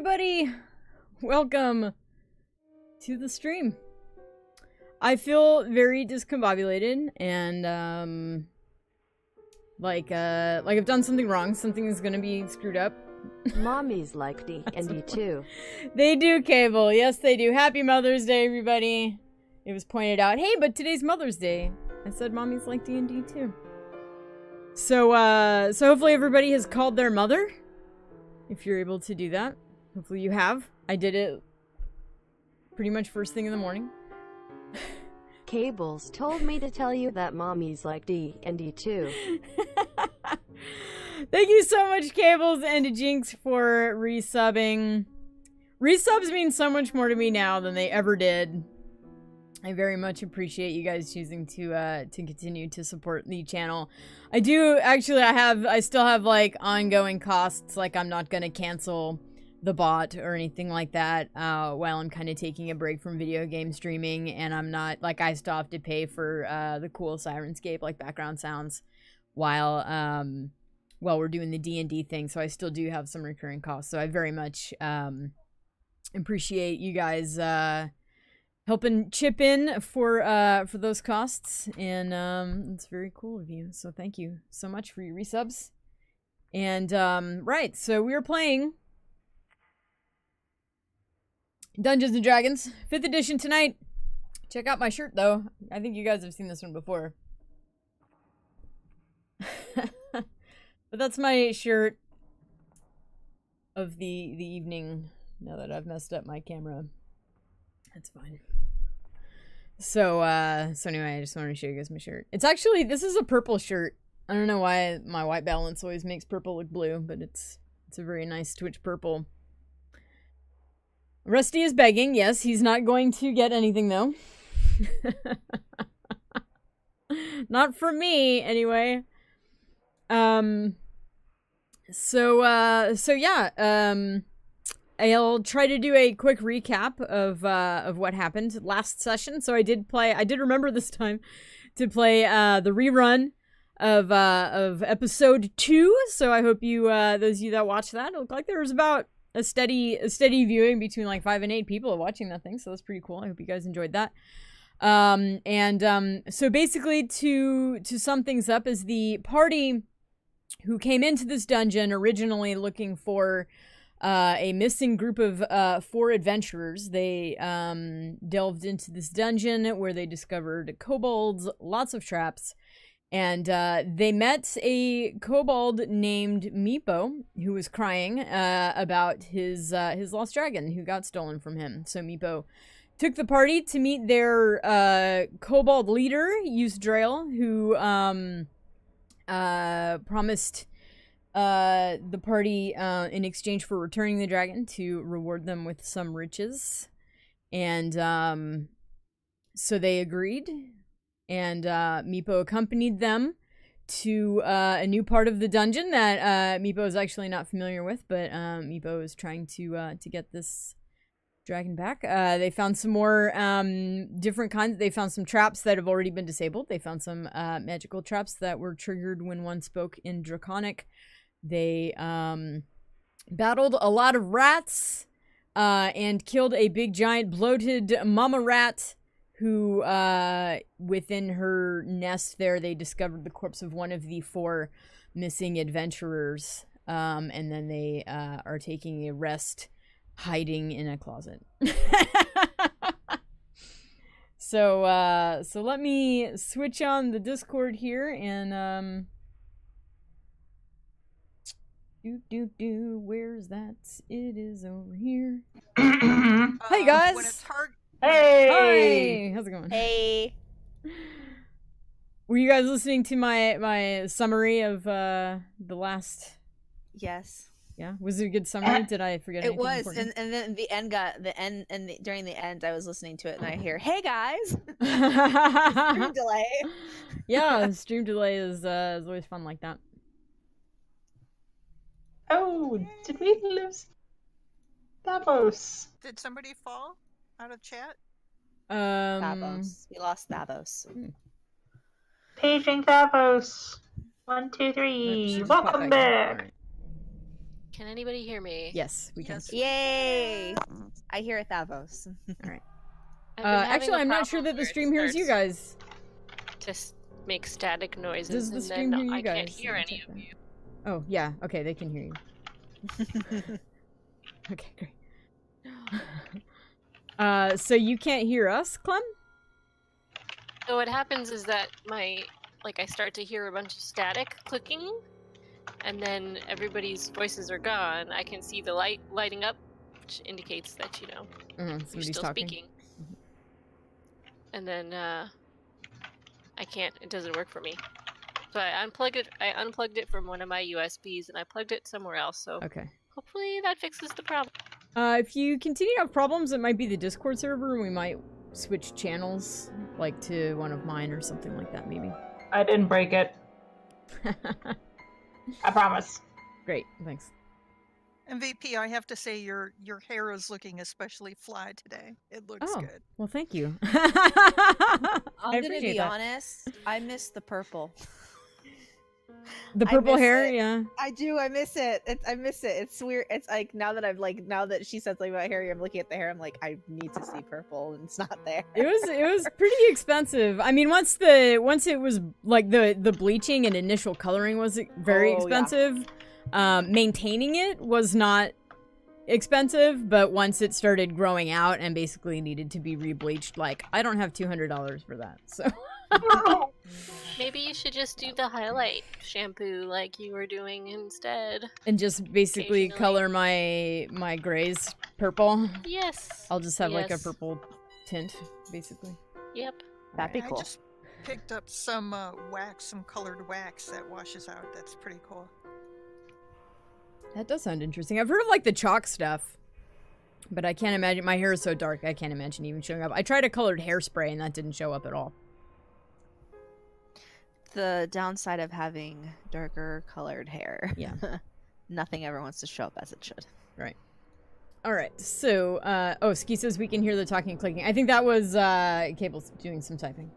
everybody! Welcome to the stream. I feel very discombobulated and like I've done something wrong. Something is gonna be screwed up. Mommies like D&D too. They do, Cable. Yes, they do. Happy Mother's Day, everybody. It was pointed out. Hey, but today's Mother's Day. I said mommies like D&D too. So hopefully everybody has called their mother. If you're able to do that. Hopefully you have. I did it pretty much first thing in the morning. Cables told me to tell you that mommies like D&D too. Thank you so much, Cables and Jinx, for resubbing. Resubs mean so much more to me now than they ever did. I very much appreciate you guys choosing to continue to support the channel. I do actually. I still have like ongoing costs. Like I'm not gonna cancel the bot or anything like that while I'm kind of taking a break from video game streaming, and I'm not like I still have to pay for the cool Sirenscape like background sounds while we're doing the D&D thing. So I still do have some recurring costs. So I very much appreciate you guys helping chip in for those costs, and it's very cool of you. So thank you so much for your resubs. And right, so we are playing Dungeons and Dragons 5th edition tonight. Check out my shirt though. I think you guys have seen this one before. But that's my shirt of the evening. Now that I've messed up my camera, that's fine. So anyway, I just wanted to show you guys my shirt. It's actually, this is a purple shirt. I don't know why my white balance always makes purple look blue, but it's a very nice Twitch purple. Rusty is begging. Yes, he's not going to get anything though. Not from me, anyway. So yeah. I'll try to do a quick recap of what happened last session. So I did remember this time to play the rerun of episode 2. So I hope you those of you that watched that, it looked like there was about a steady viewing between like 5 and 8 people watching that thing. So that's pretty cool. I hope you guys enjoyed that. So basically to sum things up, is the party who came into this dungeon originally looking for a missing group of 4 adventurers. They delved into this dungeon where they discovered kobolds, lots of traps, and they met a kobold named Meepo who was crying about his lost dragon who got stolen from him. So Meepo took the party to meet their kobold leader, Yusdrael, who promised the party in exchange for returning the dragon to reward them with some riches. And so they agreed, and Meepo accompanied them to a new part of the dungeon that Meepo is actually not familiar with, but Meepo is trying to get this dragon back. They found some more different kinds. They found some traps that have already been disabled. They found some magical traps that were triggered when one spoke in Draconic. They battled a lot of rats and killed a big giant bloated mama rat who within her nest there they discovered the corpse of one of the 4 missing adventurers, and then they are taking a rest hiding in a closet. So let me switch on the Discord here and where's that? It is over here. Hey guys. When it's hard. Hey. Hi. How's it going? Hey. Were you guys listening to my summary of the last? Yes. Yeah. Was it a good summary? Did I forget anything? It was, important? and then during the end, I was listening to it, and I hear, "Hey guys." Stream delay. Yeah, stream delay is always fun like that. Oh, did we lose Thavos? Did somebody fall out of chat? Thavos. We lost Thavos. Paging Thavos. 1, 2, 3. Welcome back. Can anybody hear me? Yes, we can. Yes. Yay! I hear a Thavos. All right. I've been having Actually, a I'm not sure problem that the where it stream hears you starts guys. to make static noises, Does the and stream then hear you I guys? can't hear Let me any check of that. you. Oh, yeah. Okay, they can hear you. Okay, great. So you can't hear us, Clem? So what happens is that I start to hear a bunch of static clicking, and then everybody's voices are gone. I can see the light lighting up, which indicates that, you know, you're Somebody's still talking. speaking. And then I can't, it doesn't work for me. So I unplugged it from one of my USBs and I plugged it somewhere else, so Okay. hopefully that fixes the problem. If you continue to have problems, it might be the Discord server. We might switch channels, like to one of mine or something like that, maybe. I didn't break it. I promise. Great, thanks. MVP, I have to say your hair is looking especially fly today. It looks good. Well, thank you. I'm I gonna appreciate be that. honest. I miss the purple. The I purple miss hair, it. yeah. I do. I miss it. I miss it. It's weird. It's like now that she said something about hair, I'm looking at the hair. I'm like, I need to see purple, and it's not there. It was pretty expensive. I mean, once it was like the bleaching and initial coloring was very expensive. Maintaining it was not expensive, but once it started growing out and basically needed to be rebleached, like I don't have $200 for that. So Maybe you should just do the highlight shampoo like you were doing instead. and just basically Occasionally. color my grays purple. Yes. I'll just have like a Yes. purple tint, basically. Yep. That'd be I cool. just picked up some wax, some colored wax that washes out. That's pretty cool. That does sound interesting. I've heard of like the chalk stuff, but I can't imagine. My hair is so dark, I can't imagine even showing up. I tried a colored hairspray and that didn't show up at all. The downside of having darker colored hair. Yeah. Nothing ever wants to show up as it should. Right. All right. So, Ski says we can hear the talking and clicking. I think that was Cable doing some typing.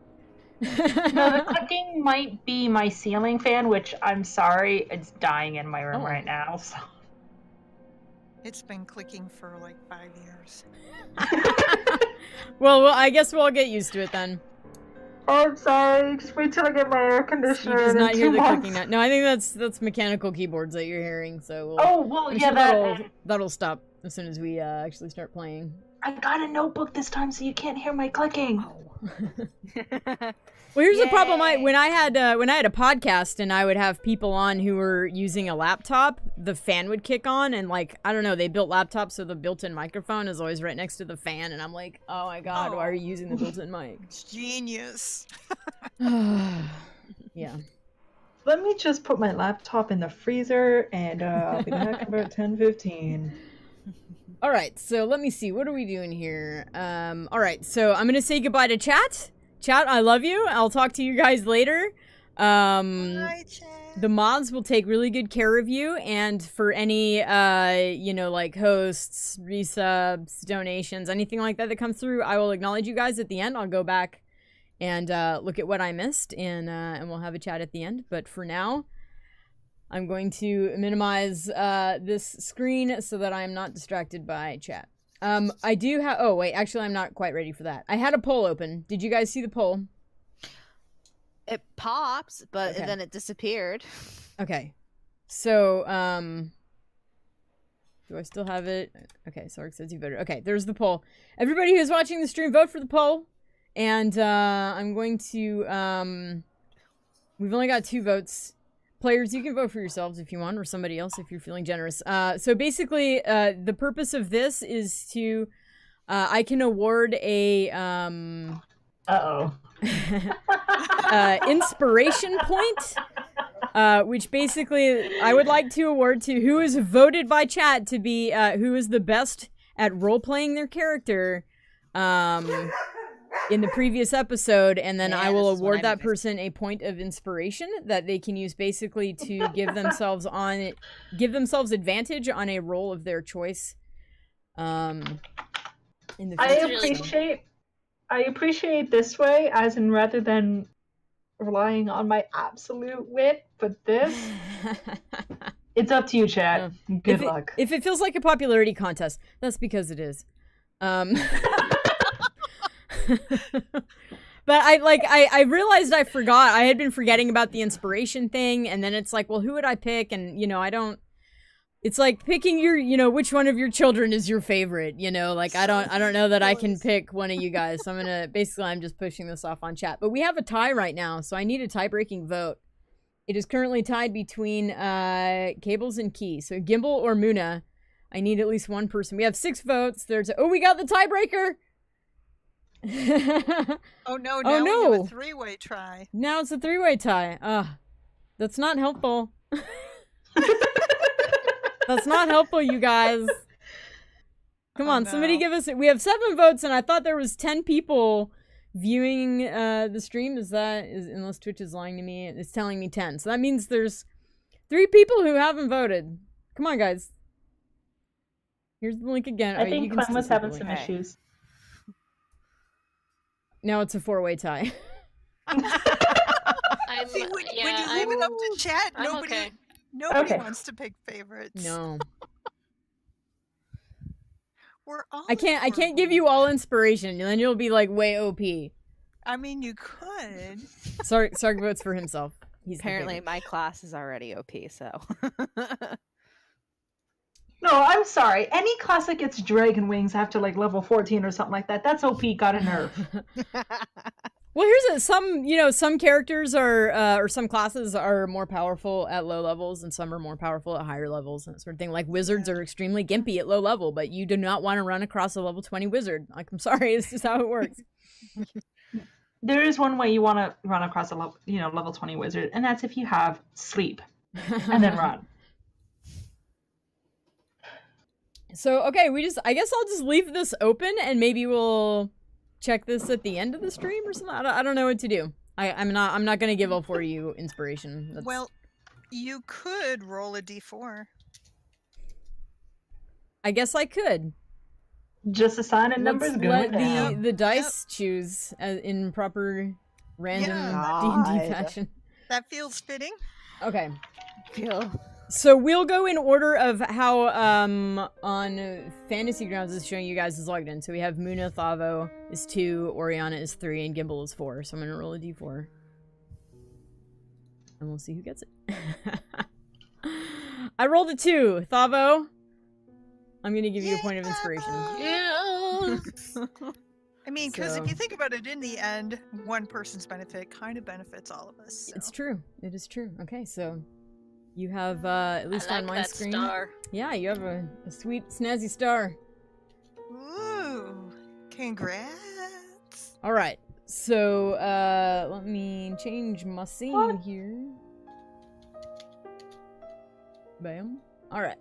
No, the clicking might be my ceiling fan, which I'm sorry, it's dying in my room right now. So. It's been clicking for like 5 years. Well, I guess we'll all get used to it then. I'm sorry. Just wait till I get my air He conditioner. does not in hear 2 the months. clicking now. No, I think that's mechanical keyboards that you're hearing. So, Oh well, I'm yeah, sure that'll stop as soon as we actually start playing. I got a notebook this time, so you can't hear my clicking. Well, here's the problem. Yay. When I had a podcast and I would have people on who were using a laptop, the fan would kick on, and like I don't know, they built laptops, so the built-in microphone is always right next to the fan, and I'm like, oh my god, why are you using the built-in mic? It's genius. Yeah. Let me just put my laptop in the freezer, and I'll be back in about 10:15. All right, so let me see. What are we doing here? All right, so I'm gonna say goodbye to chat. Chat, I love you. I'll talk to you guys later. Hi, Chad. The mods will take really good care of you, and for any, like hosts, resubs, donations, anything like that comes through, I will acknowledge you guys at the end. I'll go back and look at what I missed, and we'll have a chat at the end. But for now, I'm going to minimize this screen so that I'm not distracted by chat. I do have... Oh, wait. Actually, I'm not quite ready for that. I had a poll open. Did you guys see the poll? It pops, but Okay. then it disappeared. Okay. So, do I still have it? Okay, Sark says you voted. Okay, there's the poll. Everybody who's watching the stream, vote for the poll. And, I'm going to, we've only got 2 votes. Players, you can vote for yourselves if you want, or somebody else if you're feeling generous. So basically, the purpose of this is to, I can award a, inspiration point, which basically I would like to award to who is voted by chat to be, who is the best at role-playing their character, in the previous episode, and then I will award that person a point of inspiration that they can use basically to give themselves advantage on a role of their choice. In the future. I appreciate this way, as in rather than relying on my absolute wit, but this It's up to you, chat. Good luck. If it feels like a popularity contest, that's because it is. But I realized I forgot. I had been forgetting about the inspiration thing, and then it's like, well, who would I pick? And, you know, I don't... It's like picking your, you know, which one of your children is your favorite, you know? Like, I don't know that I can pick one of you guys. So I'm just pushing this off on chat. But we have a tie right now, so I need a tie-breaking vote. It is currently tied between Cables and Key. So Gimbal or Muna. I need at least one person. We have 6 votes. Oh, we got the tiebreaker! Oh no, Oh, now no. we have a 3-way try. Now it's a 3-way tie. That's not helpful. That's not helpful, you guys. Come on, somebody give us... We have 7 votes, and I thought there was 10 people viewing the stream. Unless Twitch is lying to me, it's telling me 10. So that means there's 3 people who haven't voted. Come on, guys. Here's the link again. I think Clem was having some issues. Now it's a 4-way tie. See, when you leave it up to chat, nobody wants to pick favorites. No. We're all I can't give you all inspiration, and then you'll be like way OP. I mean, you could. Sark votes for himself. He's Apparently my class is already OP, so. No, I'm sorry. Any class that gets Dragon Wings after like level 14 or something like that, that's OP, got a nerf. Well, here's some characters are, or some classes are more powerful at low levels, and some are more powerful at higher levels, and that sort of thing. Like wizards are extremely gimpy at low level, but you do not want to run across a level 20 wizard. Like, I'm sorry, it's just how it works. There is one way you want to run across a level 20 wizard, and that's if you have sleep, and then run. So, okay, I guess I'll just leave this open, and maybe we'll check this at the end of the stream or something. I don't know what to do. I'm not gonna give all 4 of you inspiration. Well, you could roll a d4. I guess I could. Just assign a number. Let the dice choose in proper random D&D fashion. That feels fitting. Okay. So we'll go in order of how on Fantasy Grounds is showing you guys is logged in. So we have Muna Thavo is 2, Oriana is 3, and Gimbal is 4. So I'm gonna roll a d4. And we'll see who gets it. I rolled a 2. Thavo, I'm gonna give you a point of inspiration. Yeah. I mean, because if you think about it, in the end, one person's benefit kind of benefits all of us. So. It's true. It is true. Okay, so you have, at least on my screen. Star. Yeah, you have a sweet, snazzy star. Ooh, congrats. All right, so let me change my scene here. Bam. All right.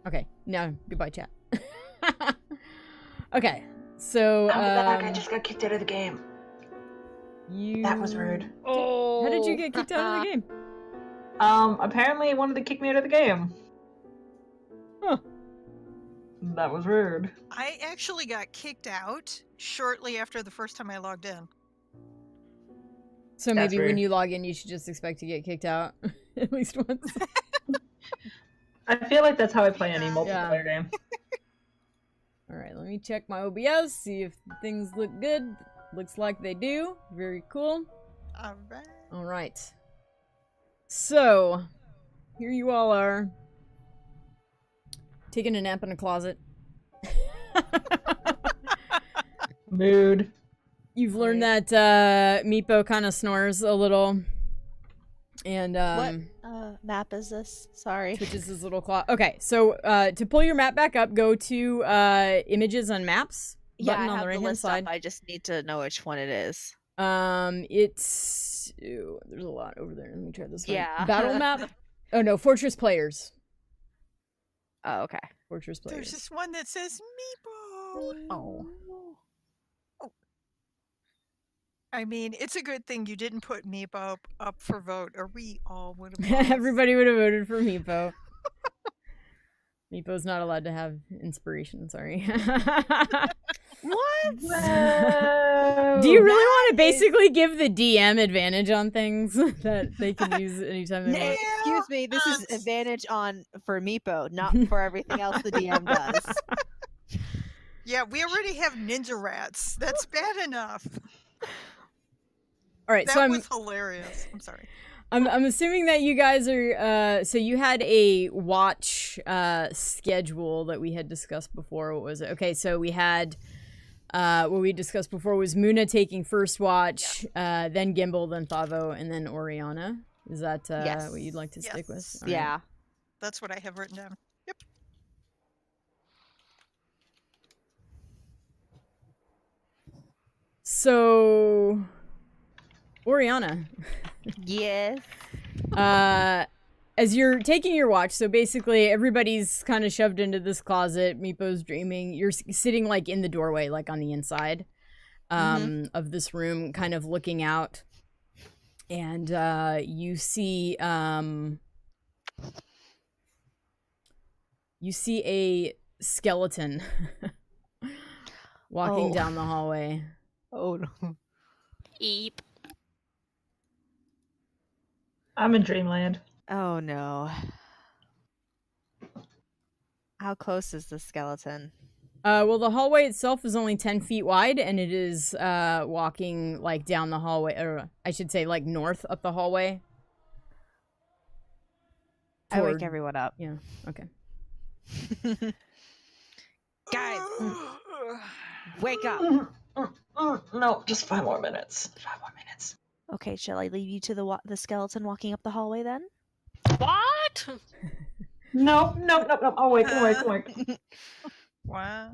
Okay, now goodbye, chat. Okay, so I'm back. I just got kicked out of the game. That was rude. Oh, how did you get kicked out of the game? Apparently it wanted to kick me out of the game. Huh. That was rude. I actually got kicked out shortly after the first time I logged in. So maybe when you log in, you should just expect to get kicked out at least once. I feel like that's how I play any multiplayer game. Alright, let me check my OBS, see if things look good. Looks like they do. Very cool. Alright. Alright. So, here you all are. Taking a nap in a closet. Mood. You've learned that Meepo kind of snores a little. And what map is this? Sorry. Twitches his little claw. Okay, so to pull your map back up, go to images and maps. Button on the right hand side. I just need to know which one it is. It's there's a lot over there. Let me try this one. Yeah. Battle map. Oh no, Fortress Players. Oh, okay. Fortress Players. There's this one that says Meepo. Oh. I mean, it's a good thing you didn't put Meepo up for vote, or we all would have. Everybody would have voted for Meepo. Meepo's not allowed to have inspiration. Sorry. What? Whoa. Do you really want to That basically give the DM advantage on things that they can use anytime they Hey, want? excuse me, this is advantage for Meepo, not for everything else the DM does. Yeah, we already have ninja rats. That's bad enough. All right, That so was hilarious. I'm sorry. I'm assuming that you guys are so you had a watch schedule that we had discussed before. What was it? Okay, so we had what we discussed before was Muna taking first watch, then Gimbal, then Thavo, and then Oriana. Is that Yes. what you'd like to stick with? Yes. All right. Yeah. That's what I have written down. Yep. So Oriana, Yes. as you're taking your watch, so basically everybody's kind of shoved into this closet. Meepo's dreaming. You're sitting like in the doorway, like on the inside of this room, kind of looking out, and you see a skeleton walking Oh. down the hallway. Oh no. Eep. I'm in dreamland. Oh no. How close is the skeleton? Well, the hallway itself is only 10 feet wide, and it is walking like down the hallway, or I should say like north up the hallway. I wake Toward- everyone up. Yeah, okay. Guys, wake up. No, just 5 more minutes. 5 more minutes. Okay, shall I leave you to the skeleton walking up the hallway then? What? No. I'll wait. Wow.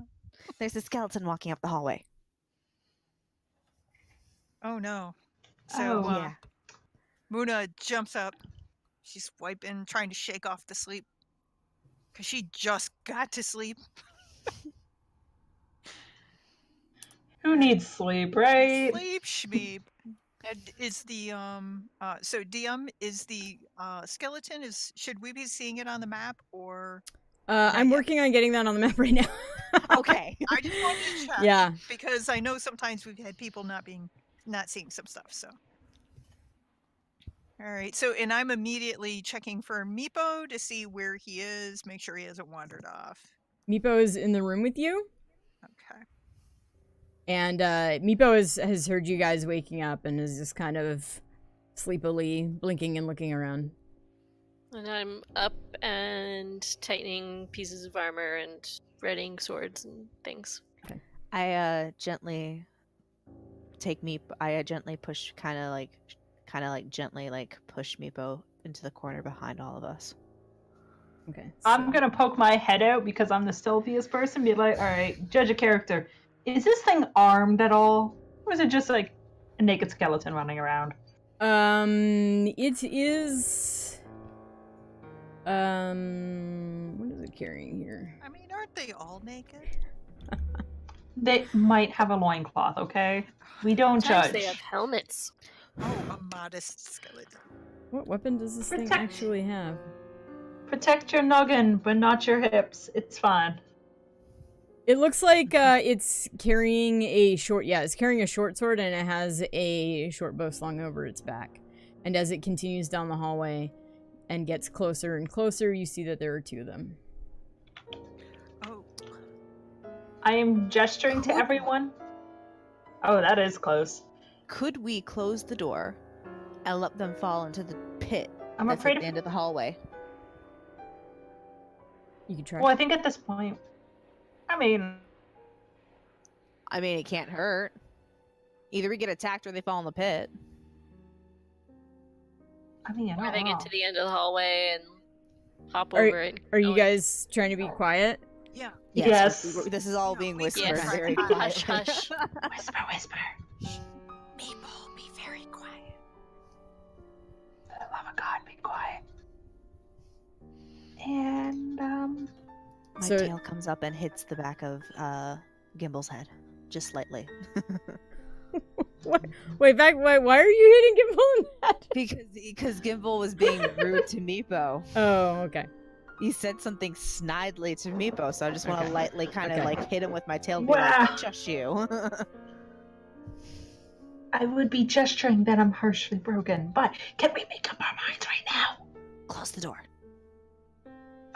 There's a skeleton walking up the hallway. Oh no. So Oh, Yeah. Muna jumps up. She's wiping, trying to shake off the sleep. Because she just got to sleep. Who needs sleep, right? Sleep schmeep. And is the so DM is the skeleton should we be seeing it on the map or I'm yet. working on getting that on the map right now. Okay. I just wanted to check Yeah. because I know sometimes we've had people not seeing some stuff, so all right, so and I'm immediately checking for Meepo to see where he is, make sure he hasn't wandered off. Meepo is in the room with you, Okay. and Meepo has heard you guys waking up and is just kind of sleepily blinking and looking around. And I'm up and tightening pieces of armor and readying swords and things. I gently push gently push Meepo into the corner behind all of us. Okay. I'm gonna poke my head out because I'm the stealthiest person. Be like, all right, judge a character. Is this thing armed at all, or is it just like a naked skeleton running around? It is. What is it carrying here? I mean, aren't they all naked? They might have a loincloth, okay? We don't Sometimes judge. they have helmets. Oh, a modest skeleton. What weapon does this thing Protect- actually have? Protect your noggin, but not your hips. It's fine. It looks like it's carrying a short. Yeah, it's carrying a short sword, and it has a short bow slung over its back. And as it continues down the hallway and gets closer and closer, you see that there are 2 of them. Oh, I am gesturing to everyone. Oh, that is close. Could we close the door and let them fall into the pit I'm that's afraid at the end of the hallway? You can try. Well, I think at this point, I mean, It can't hurt. Either we get attacked or they fall in the pit. I Or they don't get know. to the end of the hallway and hop Are- over it. Are you guys trying to be quiet? yeah. Yes. This is all No, being we whispered Yes. very Hush, quietly. hush. Whisper. Meepo, be very quiet. For the love of God, be quiet. And My So- tail comes up and hits the back of Gimbal's head, just slightly. What? Wait, why are you hitting Gimbal in that? because Gimbal was being rude to Meepo. Oh, okay. He said something snidely to Meepo, so I just want to lightly kind of Okay. like hit him with my tail and be Wow. like, just you. I would be gesturing that I'm harshly broken, but can we make up our minds right now? Close the door.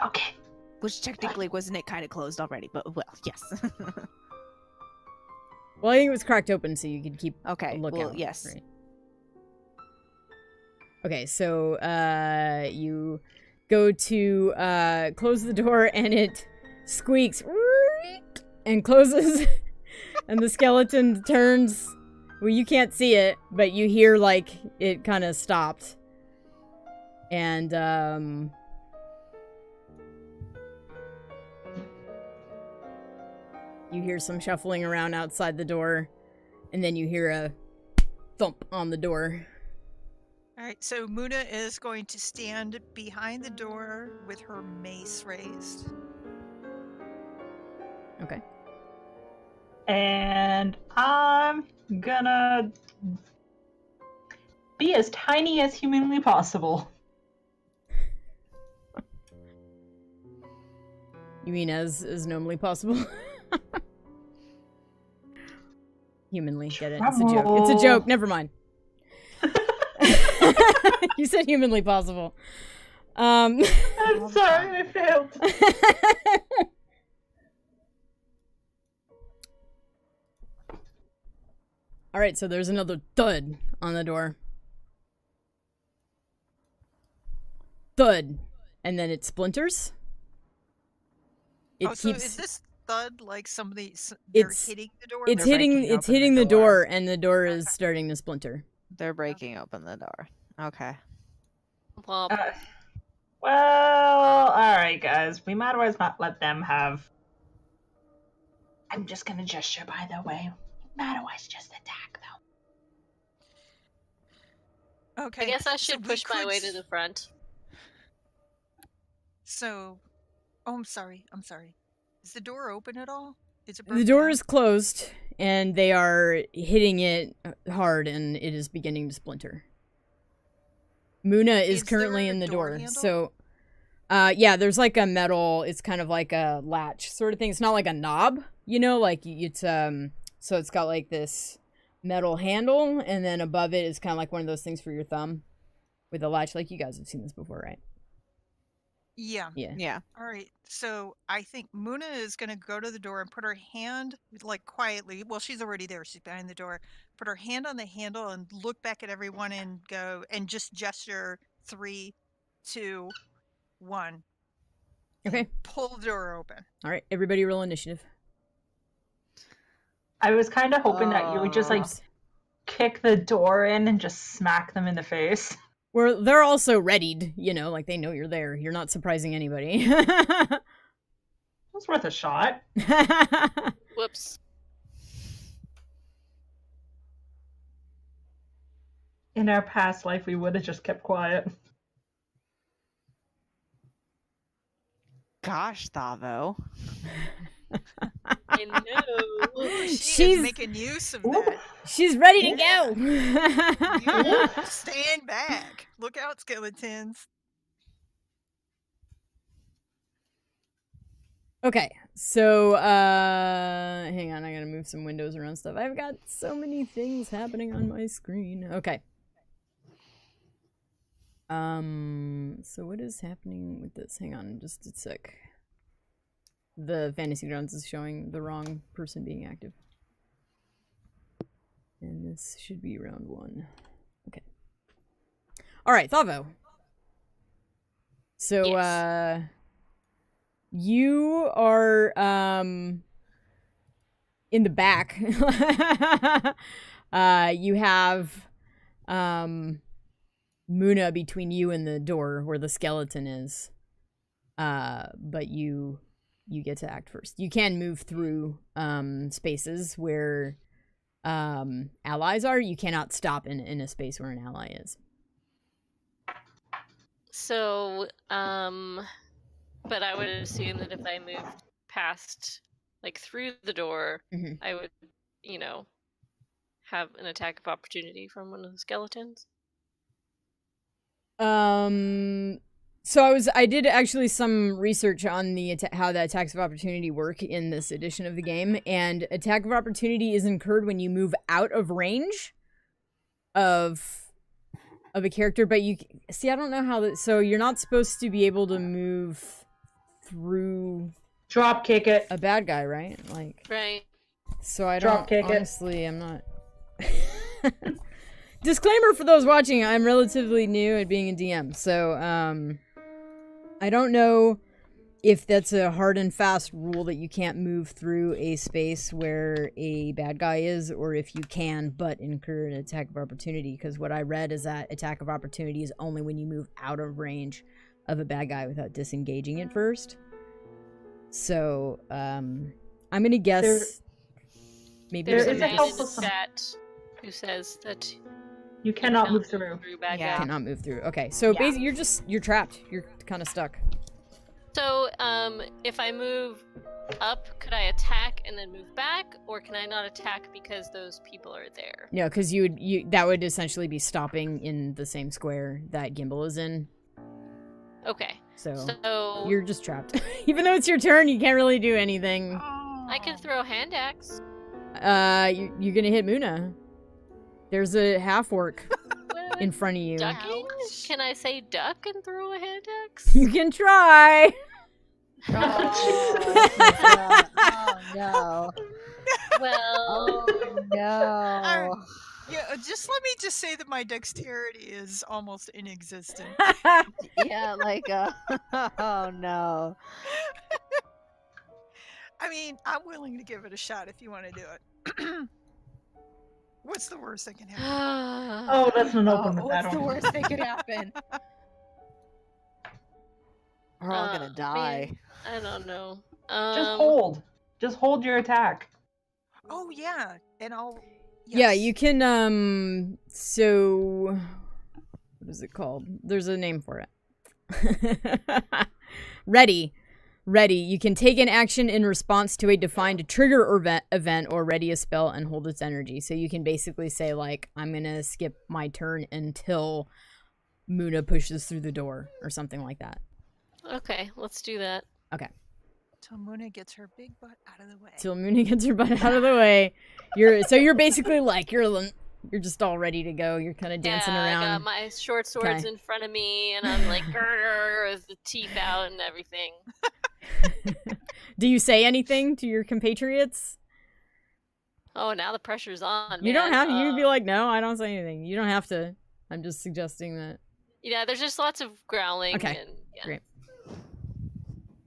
Okay. Which technically wasn't it kind of closed already, but well, yes. Well, I think it was cracked open so you could keep Okay, a lookout. well, yes. Right. Okay, so you go to close the door and it squeaks and closes and the skeleton turns. Well, you can't see it, but you hear like it kind of stopped. And you hear some shuffling around outside the door, and then you hear a thump on the door. All right, so Muna is going to stand behind the door with her mace raised. Okay. And I'm gonna be as tiny as humanly possible. You mean as normally possible? Humanly, get it? It's a joke. It's a joke. Never mind. You said humanly possible. I'm sorry, I failed. All right, so there's another thud on the door. Thud, and then it splinters. So is this thud like somebody? They're hitting the door. It's They're hitting. breaking It's open hitting the the door, door. and the door is starting to splinter. They're breaking open the door. Okay. Well, Well, alright, guys. We might as well not let them have. I'm just gonna gesture, by the way. Might as well just attack, though. Okay. I guess I so should we push my could way to the front. So, I'm sorry. Is the door open at all? Is it The broken door down? is closed, and they are hitting it hard, and it is beginning to splinter. Muna is Is currently there a in the door door, handle? so yeah, there's like a metal. It's kind of like a latch sort of thing. It's not like a knob, you know, like it's So it's got like this metal handle, and then above it is kind of like one of those things for your thumb with a latch. Like you guys have seen this before, right? Yeah. Yeah. Yeah. All right. So I think Muna is going to go to the door and put her hand, like quietly. Well, she's already there. She's behind the door. Put her hand on the handle and look back at everyone and go and just gesture 3, 2, 1. Okay. And pull the door open. All right. Everybody roll initiative. I was kind of hoping that you would just, like, Oops. kick the door in and just smack them in the face. They're also readied, you know, like they know you're there. You're not surprising anybody. It was worth a shot. Whoops. In our past life, we would have just kept quiet. Gosh, Thavo. I know. Ooh, She's- she's making use of that. She's ready to go. You stand back. Look out, skeletons. Okay, so hang on, I gotta move some windows around stuff. I've got so many things happening on my screen. Okay. So what is happening with this? Hang on, just a sec. The Fantasy Grounds is showing the wrong person being active. And this should be round 1. Okay. Alright, Thavo. So, Yes. You are, in the back. You have, Muna between you and the door where the skeleton is. But you get to act first. You can move through, spaces where, allies are. You cannot stop in a space where an ally is. So, but I would assume that if I moved past, like, through the door, Mhm. I would, you know, have an attack of opportunity from one of the skeletons. So I did actually some research on the how the attacks of opportunity work in this edition of the game, and attack of opportunity is incurred when you move out of range of a character, but you see, I don't know how that. So you're not supposed to be able to move through Drop kick it. a bad guy, right? Like, Right. so I Drop don't kick it. honestly. I'm not. Disclaimer for those watching: I'm relatively new at being a DM, so I don't know if that's a hard and fast rule that you can't move through a space where a bad guy is, or if you can but incur an attack of opportunity, because what I read is that attack of opportunity is only when you move out of range of a bad guy without disengaging it first. So, I'm gonna guess maybe there There's a is a man in helpful the chat who says that You cannot move through. bad Yeah. guy. cannot move through. Okay, so Yeah. basically you're trapped. You're kind of stuck. So, if I move up, could I attack and then move back, or can I not attack because those people are there? No, because that would essentially be stopping in the same square that Gimbal is in. Okay. So So you're just trapped. Even though it's your turn, you can't really do anything. I can throw a hand axe. You're gonna hit Muna. There's a half orc What? in front of you. Ducking? Can I say duck and throw a hand axe? You can try. Oh no. Well, Oh no. Yeah, just say that my dexterity is almost inexistent. Yeah, like oh no. I mean, I'm willing to give it a shot if you want to do it. What's the worst that can happen? Oh, that's an open What's battle. the worst that could happen? We're all gonna die. I don't know. Just hold. Just hold your attack. Oh yeah, and I'll. Yeah, yes. you can. So what is it called? There's a name for it. Ready. You can take an action in response to a defined trigger or event or ready a spell and hold its energy. So you can basically say, like, I'm going to skip my turn until Muna pushes through the door or something like that. Okay, let's do that. Okay. Till Muna gets her big butt out of the way. Till Muna gets her butt out of the way. You're basically like, you're just all ready to go. You're kind of dancing around. I got my short swords in front of me, and I'm like, grr, with the teeth out and everything. Do you say anything to your compatriots? Oh, now the pressure's on. You don't man. have to. You can be like, no, I don't say anything. You don't have to. I'm just suggesting that. Yeah, there's just lots of growling. Okay, and, yeah. great.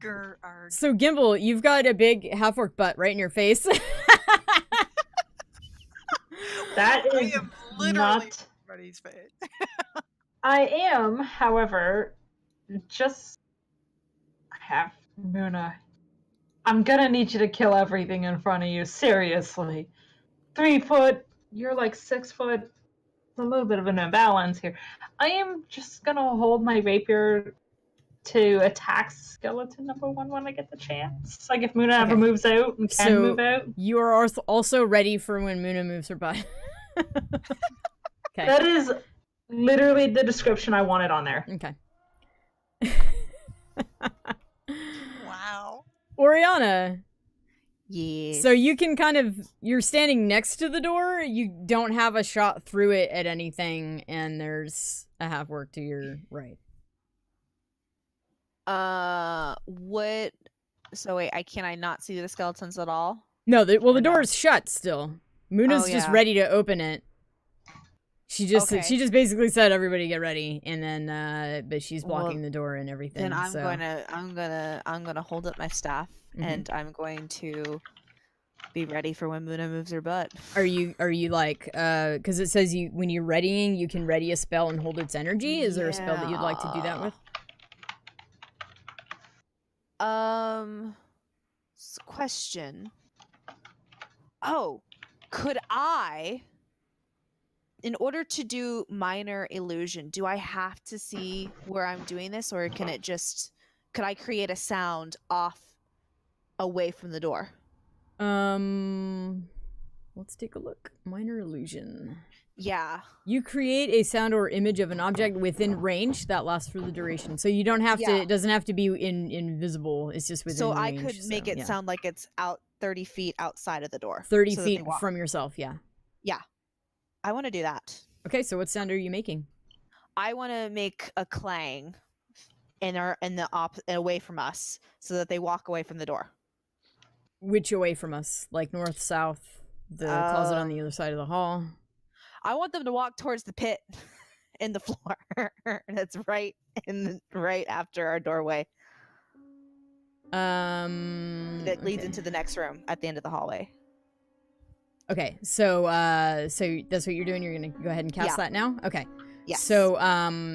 Grr-arg. So, Gimbal, you've got a big half-orc butt right in your face. That I is am literally not. everybody's face. I am, however, just have Muna. I'm gonna need you to kill everything in front of you. Seriously, 3 foot. You're like 6 foot. It's a little bit of an imbalance here. I am just gonna hold my rapier to attack skeleton number 1 when I get the chance. Like if Muna ever Okay. moves out and can move out. You are also ready for when Muna moves her butt. Okay. That is literally the description I wanted on there. Okay. Wow. Oriana. Yeah. So you can you're standing next to the door. You don't have a shot through it at anything, and there's a half-orc to your right. What? So wait, can I not see the skeletons at all? No, the Or door no? is shut still. Muna's Oh, just yeah. ready to open it. She just Okay. basically said everybody get ready, and then but she's blocking Well, the door and everything. Then I'm so. gonna hold up my staff Mhm. and I'm going to be ready for when Muna moves her butt. Are you like because it says when you're readying you can ready a spell and hold its energy? Is there a spell that you'd like to do that with? Question. Oh, could I, in order to do minor illusion, do I have to see where I'm doing this, or can it just, could I create a sound off away from the door? Let's take a look. Minor illusion. Yeah. You create a sound or image of an object within range that lasts for the duration. So you don't have to. It doesn't have to be invisible. It's just within So range. I could make it sound like it's out 30 feet outside of the door. 30 feet from yourself. Yeah. Yeah. I want to do that. Okay. So what sound are you making? I want to make a clang away from us, so that they walk away from the door. Which away from us? Like north, south, the closet on the other side of the hall? I want them to walk towards the pit in the floor. That's right after our doorway. That leads into the next room at the end of the hallway. Okay, so so that's what you're doing. You're gonna go ahead and cast that now. Okay. Yes. So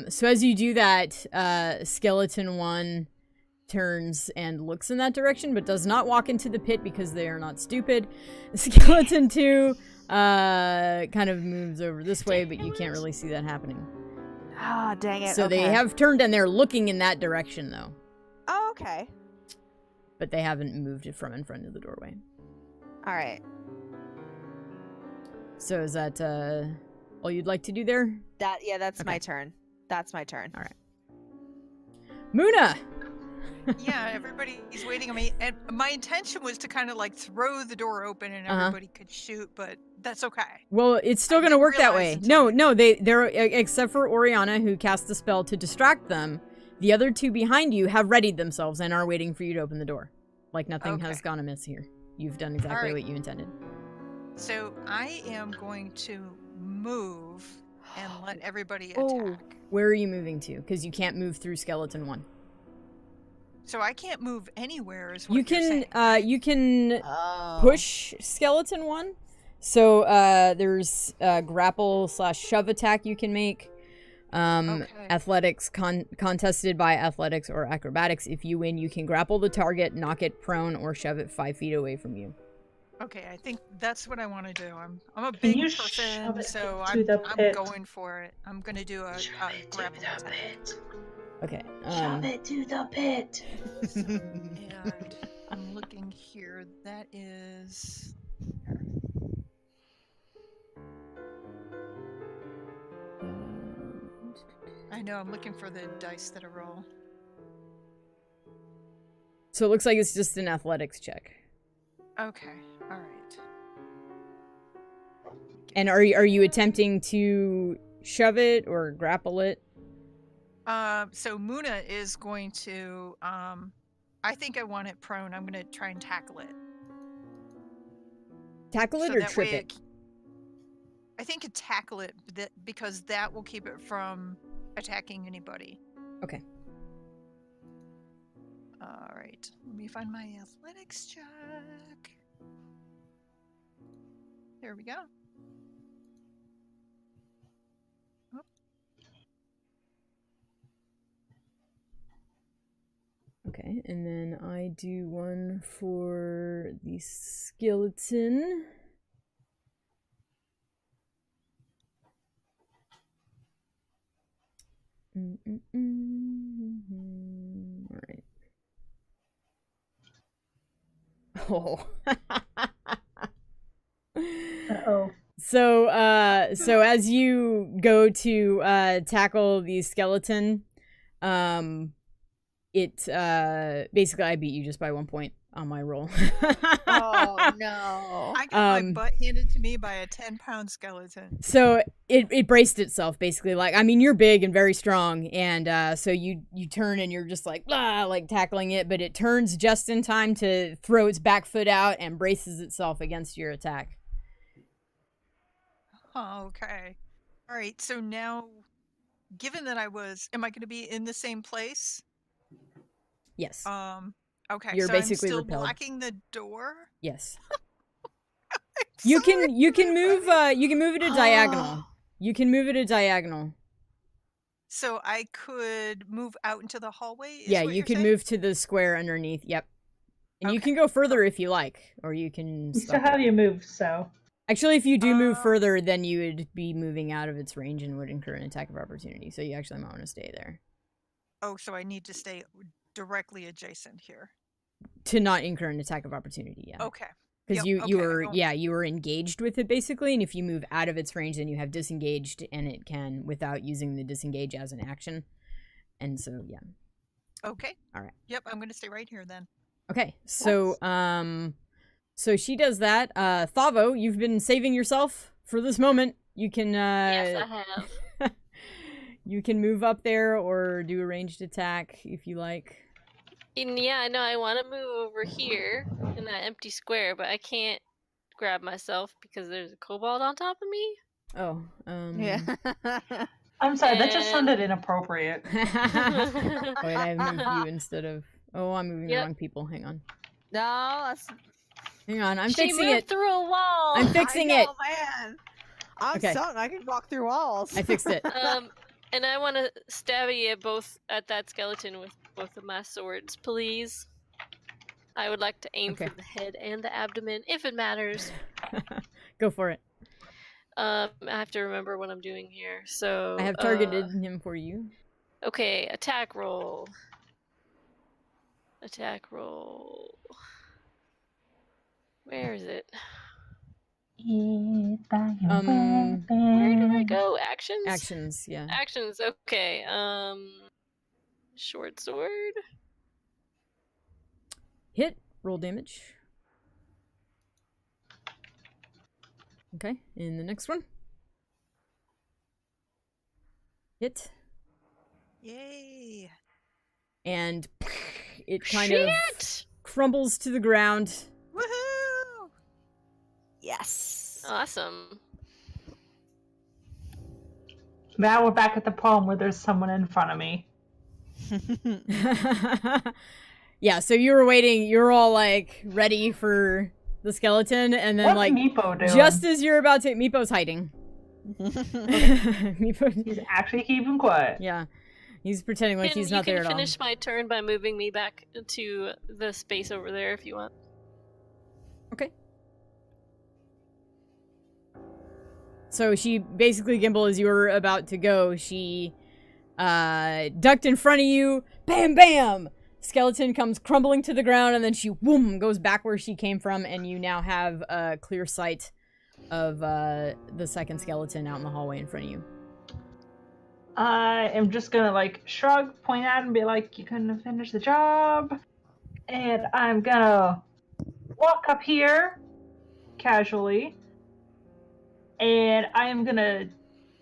so as you do that, skeleton 1 turns and looks in that direction, but does not walk into the pit because they are not stupid. Skeleton 2 kind of moves over this way, but you can't really see that happening. Ah, dang it. So they have turned and they're looking in that direction though. Oh, okay. But they haven't moved it from in front of the doorway. All right. So is that all you'd like to do there? That's my turn. That's my turn. All right. Muna! Yeah, everybody's waiting on me. And my intention was to kind of like throw the door open and everybody could shoot, but that's okay. Well, it's still going to work that way. No, they're except for Oriana, who cast the spell to distract them. The other 2 behind you have readied themselves and are waiting for you to open the door. Like nothing has gone amiss here. You've done exactly what you intended. So I am going to move and let everybody attack. Where are you moving to? Because you can't move through skeleton 1. So I can't move anywhere is what You can you're saying. Push skeleton 1. So there's grapple / shove attack you can make. Athletics contested by athletics or acrobatics. If you win, you can grapple the target, knock it prone, or shove it 5 feet away from you. Okay, I think that's what I want to do. I'm a big person, so I'm going for it. I'm gonna do a grapple attack. Okay. Shove it to the pit. And I'm looking here. That is. I know. I'm looking for the dice that I roll. So it looks like it's just an athletics check. Okay. All right. And are you attempting to shove it or grapple it? So Muna is going to, I think I want it prone. I'm going to try and tackle it. Tackle it or trip it? I think tackle it because that will keep it from attacking anybody. Okay. All right. Let me find my athletics check. There we go. Okay, and then I do one for the skeleton. All right. Oh. Uh-oh. So as you go to tackle the skeleton, it basically I beat you just by 1 point on my roll. Oh no! I got my butt handed to me by a 10-pound skeleton. So it braced itself basically. Like, I mean, you're big and very strong, and so you turn and you're just like tackling it, but it turns just in time to throw its back foot out and braces itself against your attack. Oh, okay. All right. So now, given that am I going to be in the same place? Yes. Okay. You're so basically I'm still repelled. blocking the door. Yes. You can move it a diagonal. You can move it a diagonal. So I could move out into the hallway? Yeah, you can move to the square underneath. Yep. And you can go further if you like, or you can So stop how it. do you move, so? Actually, if you do move further, then you would be moving out of its range and would incur an attack of opportunity. So you actually might want to stay there. Oh, so I need to stay directly adjacent here. To not incur an attack of opportunity, yeah. Okay. Because Yep, you okay, were oh. you were engaged with it basically, and if you move out of its range, then you have disengaged, and it can without using the disengage as an action. And so yeah. Okay. All right. Yep, I'm gonna stay right here then. Okay. So so she does that. Thavo, you've been saving yourself for this moment. You can Yes, I have. you can move up there or do a ranged attack if you like. And yeah, I know I want to move over here in that empty square, but I can't grab myself because there's a kobold on top of me. Oh, Yeah. I'm sorry, that just And- sounded inappropriate. Wait, I moved you instead of. Oh, I'm moving the Yep. wrong people. Hang on. No, that's. Hang on. I'm she fixing moved it. through a wall. I'm fixing I it. know, man. I'm Okay. something. I can walk through walls. I fixed it. And I want to stabby at that skeleton with both of my swords, please. I would like to aim Okay. for the head and the abdomen, if it matters. Go for it. I have to remember what I'm doing here. So I have targeted him for you. Okay, attack roll. Attack roll. Where is it? Where do I go? Actions? Actions, yeah. Actions, okay. Short sword. Hit. Roll damage. Okay, and the next one. Hit. Yay. And it kind of Shit! crumbles to the ground. Woohoo! Yes. Awesome. Now we're back at the poem where there's someone in front of me. Yeah, so you were waiting, you're all like ready for the skeleton, and then What's like Meepo doing? just as you're about to, Meepo's hiding. Meepo, He's actually keeping quiet. yeah, he's pretending like he's not there You at can all. finish my turn by moving me back to the space over there if you want. Okay. So she basically, Gimble, as you were about to go, she ducked in front of you. Bam, bam! Skeleton comes crumbling to the ground, and then she, whoom, goes back where she came from, and you now have a clear sight of the second skeleton out in the hallway in front of you. I am just gonna like shrug, point at him, and be like, "You couldn't have finished the job." And I'm gonna walk up here casually, and I am gonna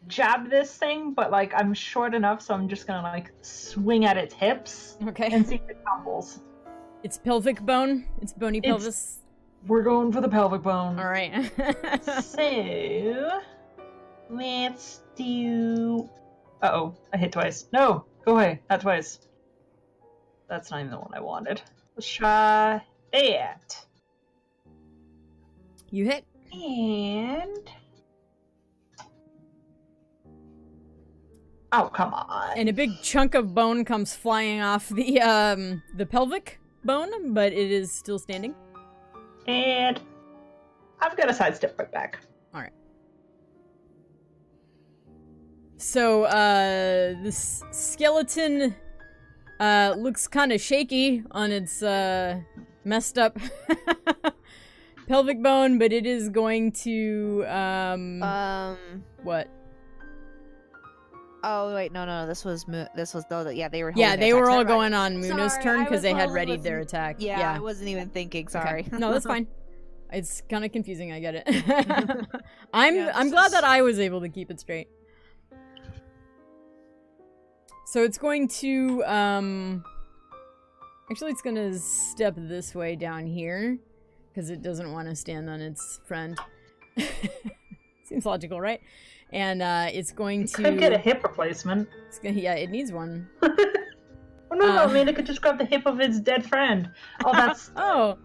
jab this thing, but like I'm short enough, so I'm just gonna like swing at its hips Okay. and see if it tumbles. It's pelvic bone. It's bony pelvis. We're going for the pelvic bone. All right. So let's do. Uh-oh, I hit twice. No, go away, not twice. That's not even the one I wanted. Let's try that. You hit. And oh, come on. And a big chunk of bone comes flying off the pelvic bone, but it is still standing. And I've got to sidestep right back. All right. So this skeleton looks kind of shaky on its messed up pelvic bone, but it is going to what? Oh wait, no. This was though. Yeah, they were. Yeah, holding they their were attacks. all Is that going right? on Muno's Sorry, turn I because was they had totally readied their listening. attack. Yeah, I wasn't even thinking. Sorry. Okay. No, that's fine. It's kind of confusing. I get it. Yeah, I'm this glad is- that I was able to keep it straight. So it's going to actually it's going to step this way down here because it doesn't want to stand on its friend. Seems logical, right? And it's going to Could get a hip replacement. It's gonna, yeah, it needs one. Oh no, I mean it could just grab the hip of its dead friend. Oh, that's Oh,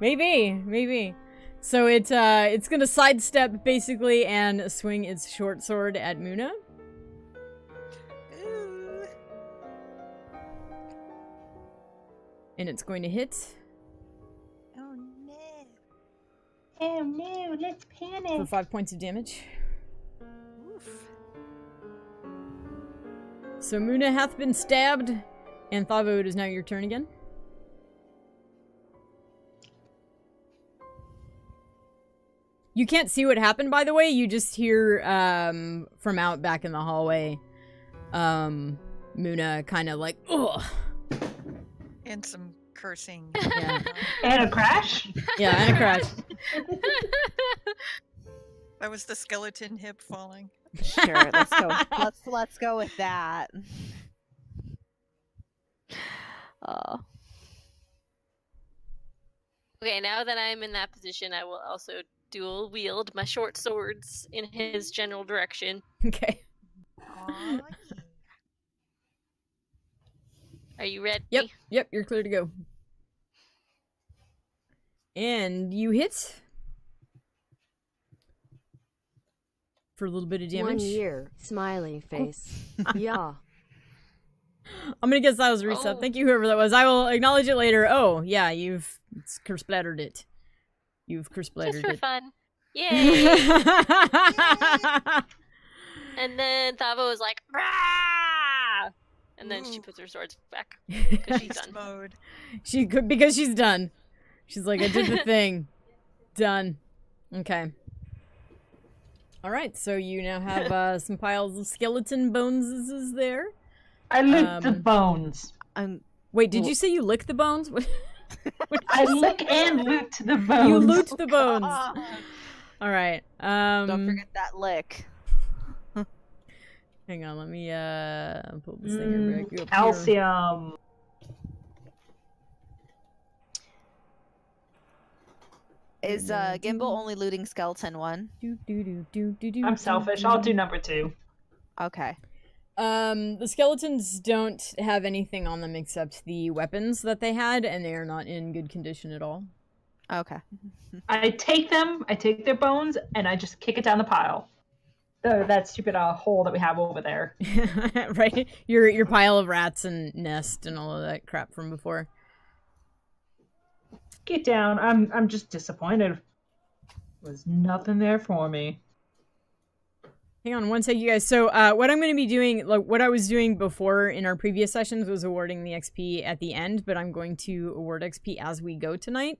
maybe. So it's gonna sidestep basically and swing its short sword at Muna. Ooh. And it's going to hit Oh no. oh no, let's for panic. 5 points of damage. Oof. So Muna hath been stabbed, and Thavo, it is now your turn again. You can't see what happened, by the way. You just hear from out back in the hallway, Muna kind of like, ugh. And some cursing. Yeah. And a crash? Yeah, and a crash. That was the skeleton hip falling. Sure, let's go. Let's go with that. Okay, now that I'm in that position, I will also dual wield my short swords in his general direction. Okay. Aw, Are you ready? Yep, you're clear to go. And you hit for a little bit of damage. 1 year. Smiley face. Yeah. I'm gonna guess that was a reset. Oh. Thank you, whoever that was. I will acknowledge it later. Oh, yeah, you've curse-splattered it. You've curse-splattered Just for it. fun. Yay! And then Thavo was like, "Rah!" And then she Ooh. puts her swords back because she's Beast done. mode. She could, because she's done. She's like, I did the thing. Done. Okay. All right, so you now have some piles of skeleton bones there. I licked the bones. Wait, did you say you lick the bones? I lick and loot the bones. You loot the bones. All right. Don't forget that lick. Hang on, let me pull this thing back up here. Calcium. Is Gimbal only looting skeleton 1? I'm selfish. I'll do number 2. Okay. The skeletons don't have anything on them except the weapons that they had, and they are not in good condition at all. Okay. I take their bones, and I just kick it down the pile. That stupid hole that we have over there. Right? Your pile of rats and nest and all of that crap from before. Get down. I'm just disappointed. Was nothing there for me. Hang on one sec, you guys. So, what I'm going to be doing, like what I was doing before in our previous sessions, was awarding the XP at the end, but I'm going to award XP as we go tonight.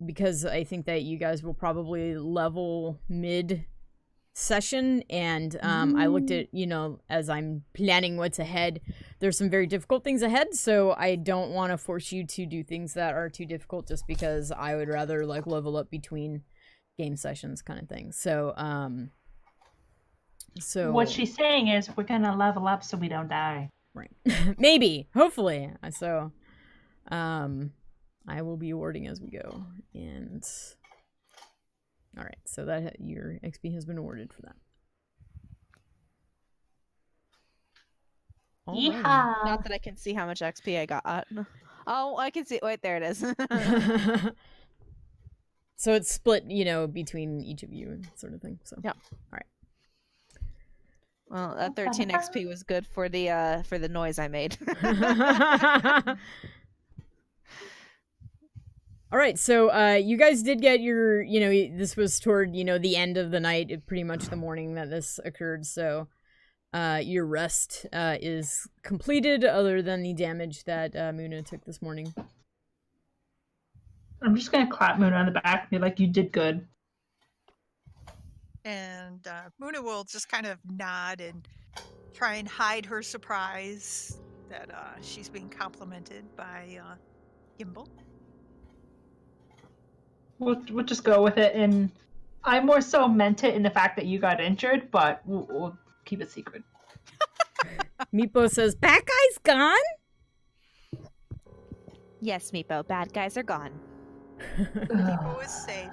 Because I think that you guys will probably level mid-session, and I looked at, as I'm planning what's ahead, there's some very difficult things ahead, so I don't want to force you to do things that are too difficult just because I would rather, like, level up between game sessions kind of thing. So What she's saying is we're gonna level up so we don't die. Right. Maybe. Hopefully. So I will be awarding as we go. And alright, so that your XP has been awarded for that. Alrighty. Yeehaw! Not that I can see how much XP I got. Oh, I can see. Wait, there it is. So it's split, between each of you, sort of thing. So Yep. All right. Well, that 13 XP was good for the noise I made. All right. So you guys did get your, this was toward, the end of the night, pretty much the morning that this occurred. So your rest is completed, other than the damage that Muna took this morning. I'm just gonna clap Muna on the back and be like, you did good. And Muna will just kind of nod and try and hide her surprise that she's being complimented by Gimbal. We'll just go with it, and I more so meant it in the fact that you got injured, but we'll keep it secret. Meepo says, "Bad guy's gone?" Yes, Meepo. Bad guys are gone. Meepo is safe.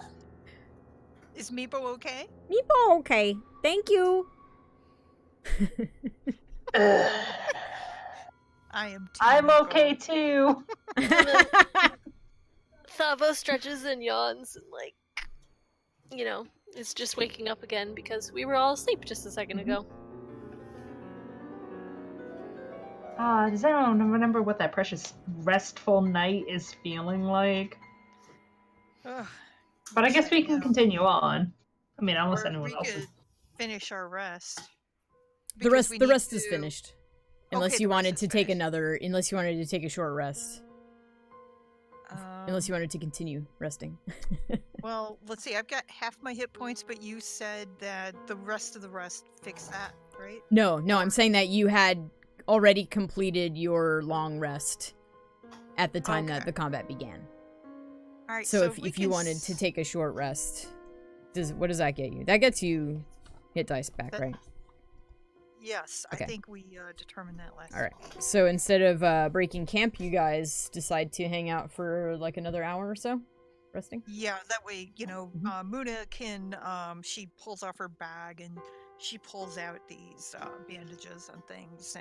Is Meepo okay? Meepo, okay. Thank you. I'm okay too. Thavo stretches and yawns and is just waking up again because we were all asleep just a second ago. Does anyone remember what that precious restful night is feeling like? Ugh. But I guess we can continue on. I mean, unless Or anyone we else could is. finish our rest. The Because we rest need is to- finished. Unless Okay, you the rest wanted is to take finished. unless you wanted to take a short rest. Unless you wanted to continue resting. Well, let's see. I've got half my hit points, but you said that the rest of the rest fix that, right? No, I'm saying that you had already completed your long rest at the time that the combat began. All right. So if you wanted to take a short rest, what does that get you? That gets you hit dice back, right? Yes, Okay. I think we determined that last. All right. So instead of breaking camp, you guys decide to hang out for like another hour or so, resting. Yeah, that way, Muna can. She pulls off her bag and she pulls out these bandages and things,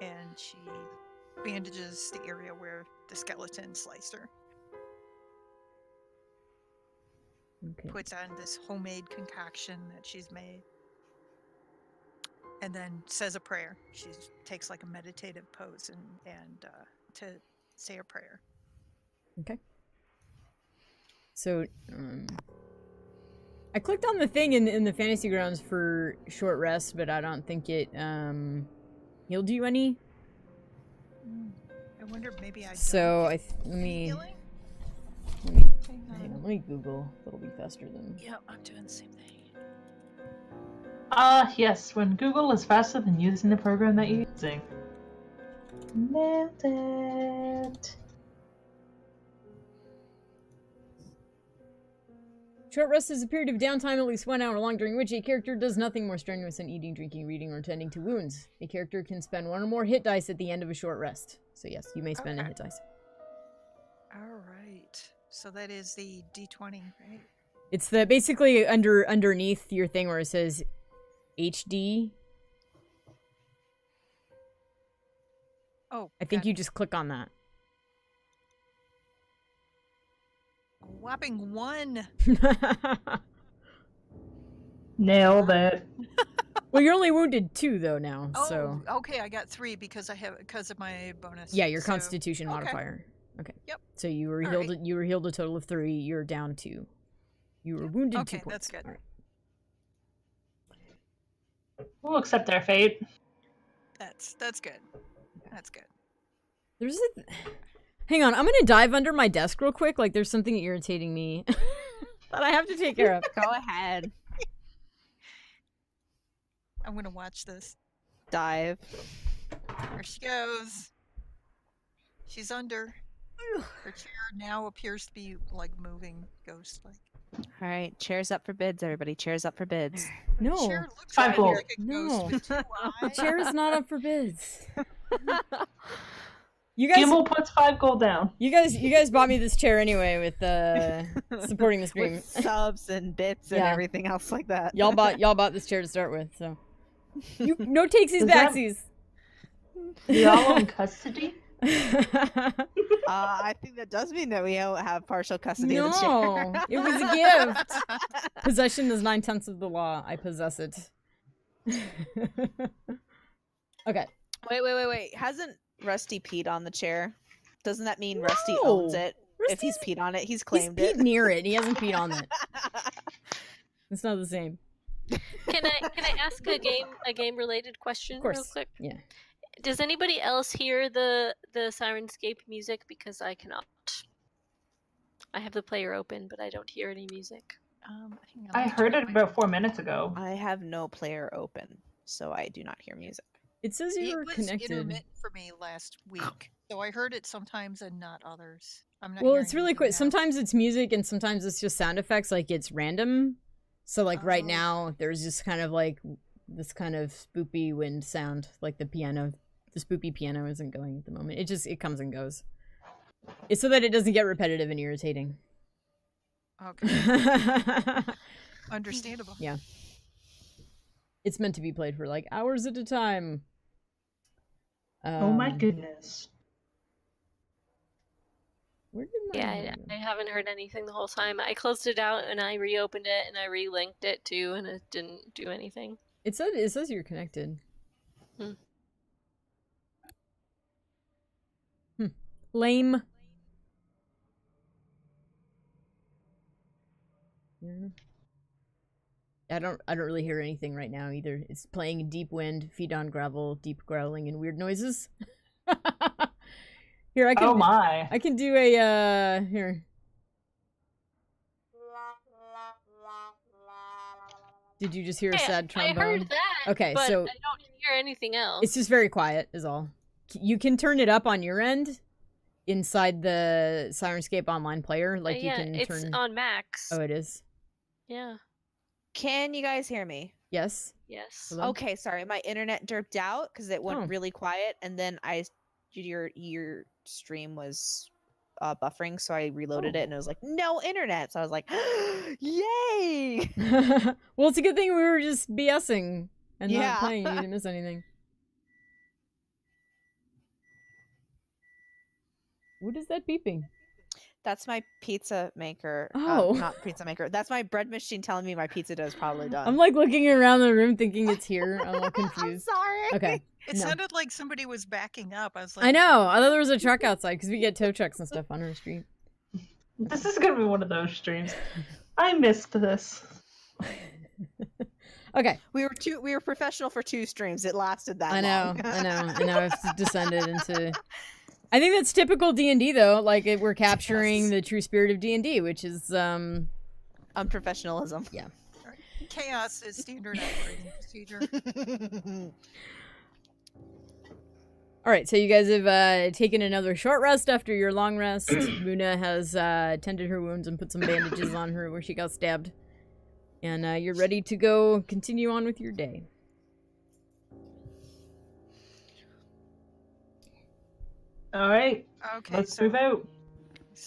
and she bandages the area where the skeleton sliced her. Okay. Puts on this homemade concoction that she's made. And then says a prayer. She takes like a meditative pose and to say a prayer. Okay. So, I clicked on the thing in the fantasy grounds for short rest, but I don't think it healed you any. I wonder if maybe I. So don't get let me healing? hang on, let me Google. That'll be faster than. Yeah, I'm doing the same thing. Yes, when Google is faster than using the program that you're using. Nailed it. Short rest is a period of downtime at least 1 hour long during which a character does nothing more strenuous than eating, drinking, reading, or tending to wounds. A character can spend 1 or more hit dice at the end of a short rest. So yes, you may spend a hit dice. All right. So that is the D20, right? It's the basically underneath your thing where it says HD. Oh, I think got you it. just click on that. Whopping 1. Nailed it. Well, you're only wounded 2 though now, Oh, so okay. I got 3 because of my bonus. yeah, your so- Constitution okay. modifier. Okay. Yep. So you were All healed. right. You were healed a total of 3. You're down 2. You were wounded 2 Okay, points. that's good. All right. We'll accept their fate. That's good. That's good. There's a. Hang on, I'm gonna dive under my desk real quick. Like, there's something irritating me that I have to take care of. Go ahead. I'm gonna watch this. Dive. There she goes. She's under. Her chair now appears to be like moving ghost-like. All right, chairs up for bids, everybody. Chairs up for bids. No, The chair looks Five like gold. a No. ghost with 2 the eyes. chair is not up for bids. You guys, Gimbal puts 5 gold down. you guys bought me this chair anyway with supporting the stream. With subs and bits and Yeah. everything else like that. Y'all bought this chair to start with, so no takesies Is that- backsies. Y'all in custody? I think that does mean that we have partial custody of the chair. No, it was a gift. Possession is 9/10 of the law. I possess it. Okay. Wait. Hasn't Rusty peed on the chair? Doesn't that mean Rusty No. owns it? If Rusty's- he's peed on it, he's He's claimed peed it. near it. He hasn't peed on it. It's not the same. Can I ask a game related question Of course. real quick? Yeah. Does anybody else hear the Sirenscape music? Because I cannot. I have the player open, but I don't hear any music. Hang on, I let me heard check it my- about 4 minutes ago. I have no player open, so I do not hear music. It says It you were was connected. intermittent for me last week, so I heard it sometimes and not others. I'm not. Well, hearing it's really anything quick. now. Sometimes it's music and sometimes it's just sound effects. Like it's random. So like right Oh. now, there's just kind of like this kind of spoopy wind sound. Like the piano, the spoopy piano isn't going at the moment. It comes and goes. It's so that it doesn't get repetitive and irritating. Okay, understandable. Yeah. It's meant to be played for like hours at a time. Oh my Um, goodness. Where did my Yeah, hand go? I haven't heard anything the whole time. I closed it out and I reopened it and I relinked it too, and it didn't do anything. It says you're connected. Hmm. Lame. Yeah. I don't really hear anything right now either. It's playing in deep wind, feet on gravel, deep growling, and weird noises. Here, I can. Oh my. I can do a here. Did you just hear a sad trombone? I heard that. Okay, but so I don't hear anything else. it's just very quiet, is all. You can turn it up on your end inside the Sirenscape online player. Like yeah, you can it's turn. on max. Oh, it is. Yeah. Can you guys hear me? Yes. Yes. Hello? Okay, sorry, my internet derped out because it went Oh. really quiet, and then your stream was buffering, so I reloaded it, and it was like no internet. So I was like, yay! Well, it's a good thing we were just BSing and Yeah. not playing. You didn't miss anything. What is that beeping? That's my pizza maker. Oh. Not pizza maker. That's my bread machine telling me my pizza dough is probably done. I'm like looking around the room thinking it's here. I'm all I'm confused. sorry. Okay. It No. sounded like somebody was backing up. I was like, I know. I thought there was a truck outside because we get tow trucks and stuff on our street. This is gonna be one of those streams. I missed this. Okay. We were professional for 2 streams. It lasted that I know. long. I know. And now it's descended into. I think that's typical D&D though. Like we're capturing the true spirit of D&D, which is Unprofessionalism. Yeah. chaos is standard operating procedure. All right, so you guys have taken another short rest after your long rest. Muna has tended her wounds and put some bandages on her where she got stabbed. And you're ready to go continue on with your day. All right, Okay, let's so move out.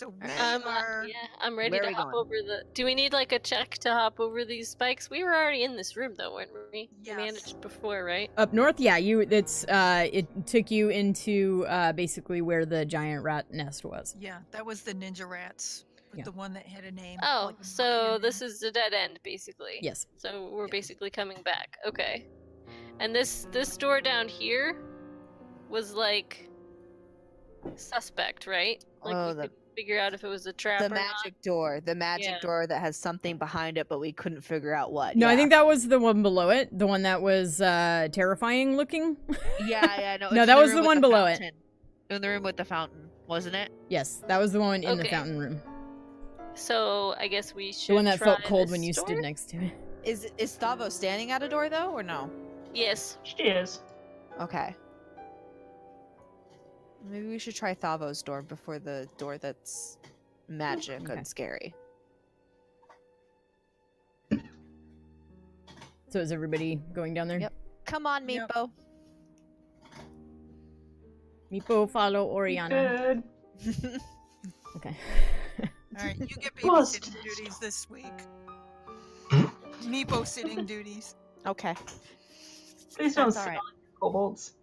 we Yeah, are. I'm ready Where to are we hop going? over the. Do we need like a check to hop over these spikes? We were already in this room though, weren't we? Yes. We managed before, right? Up north, yeah, it took you into basically where the giant rat nest was. Yeah, that was the ninja rats. With Yeah. the one that had a name. Oh, like a so mafia this name. is a dead end, basically. Yes. So we're Yeah. basically coming back. Okay. And this door down here was like suspect, right? Like Oh, we could figure out if it was a trap The or magic door. The magic Yeah. door that has something behind it, but we couldn't figure out what. No, I Yeah. think that was the one below it. The one that was terrifying looking. Yeah, no. No, it's that in the was room the with one below it. fountain. In the room with the fountain, wasn't it? Yes, that was the one in the Okay. fountain room. So I guess we should The one that felt try cold this when you door? stood next to it. Is Thavo standing at a door though, or no? Yes. She is. Okay. Maybe we should try Thavo's door before the door that's magic Okay. and scary. So is everybody going down there? Yep. Come on, Yep. Meepo. Meepo, follow Oriana. Good. Okay. All right, you get Bust. babysitting duties this week. Meepo sitting duties. Okay. Please don't That's all sit right. on kobolds.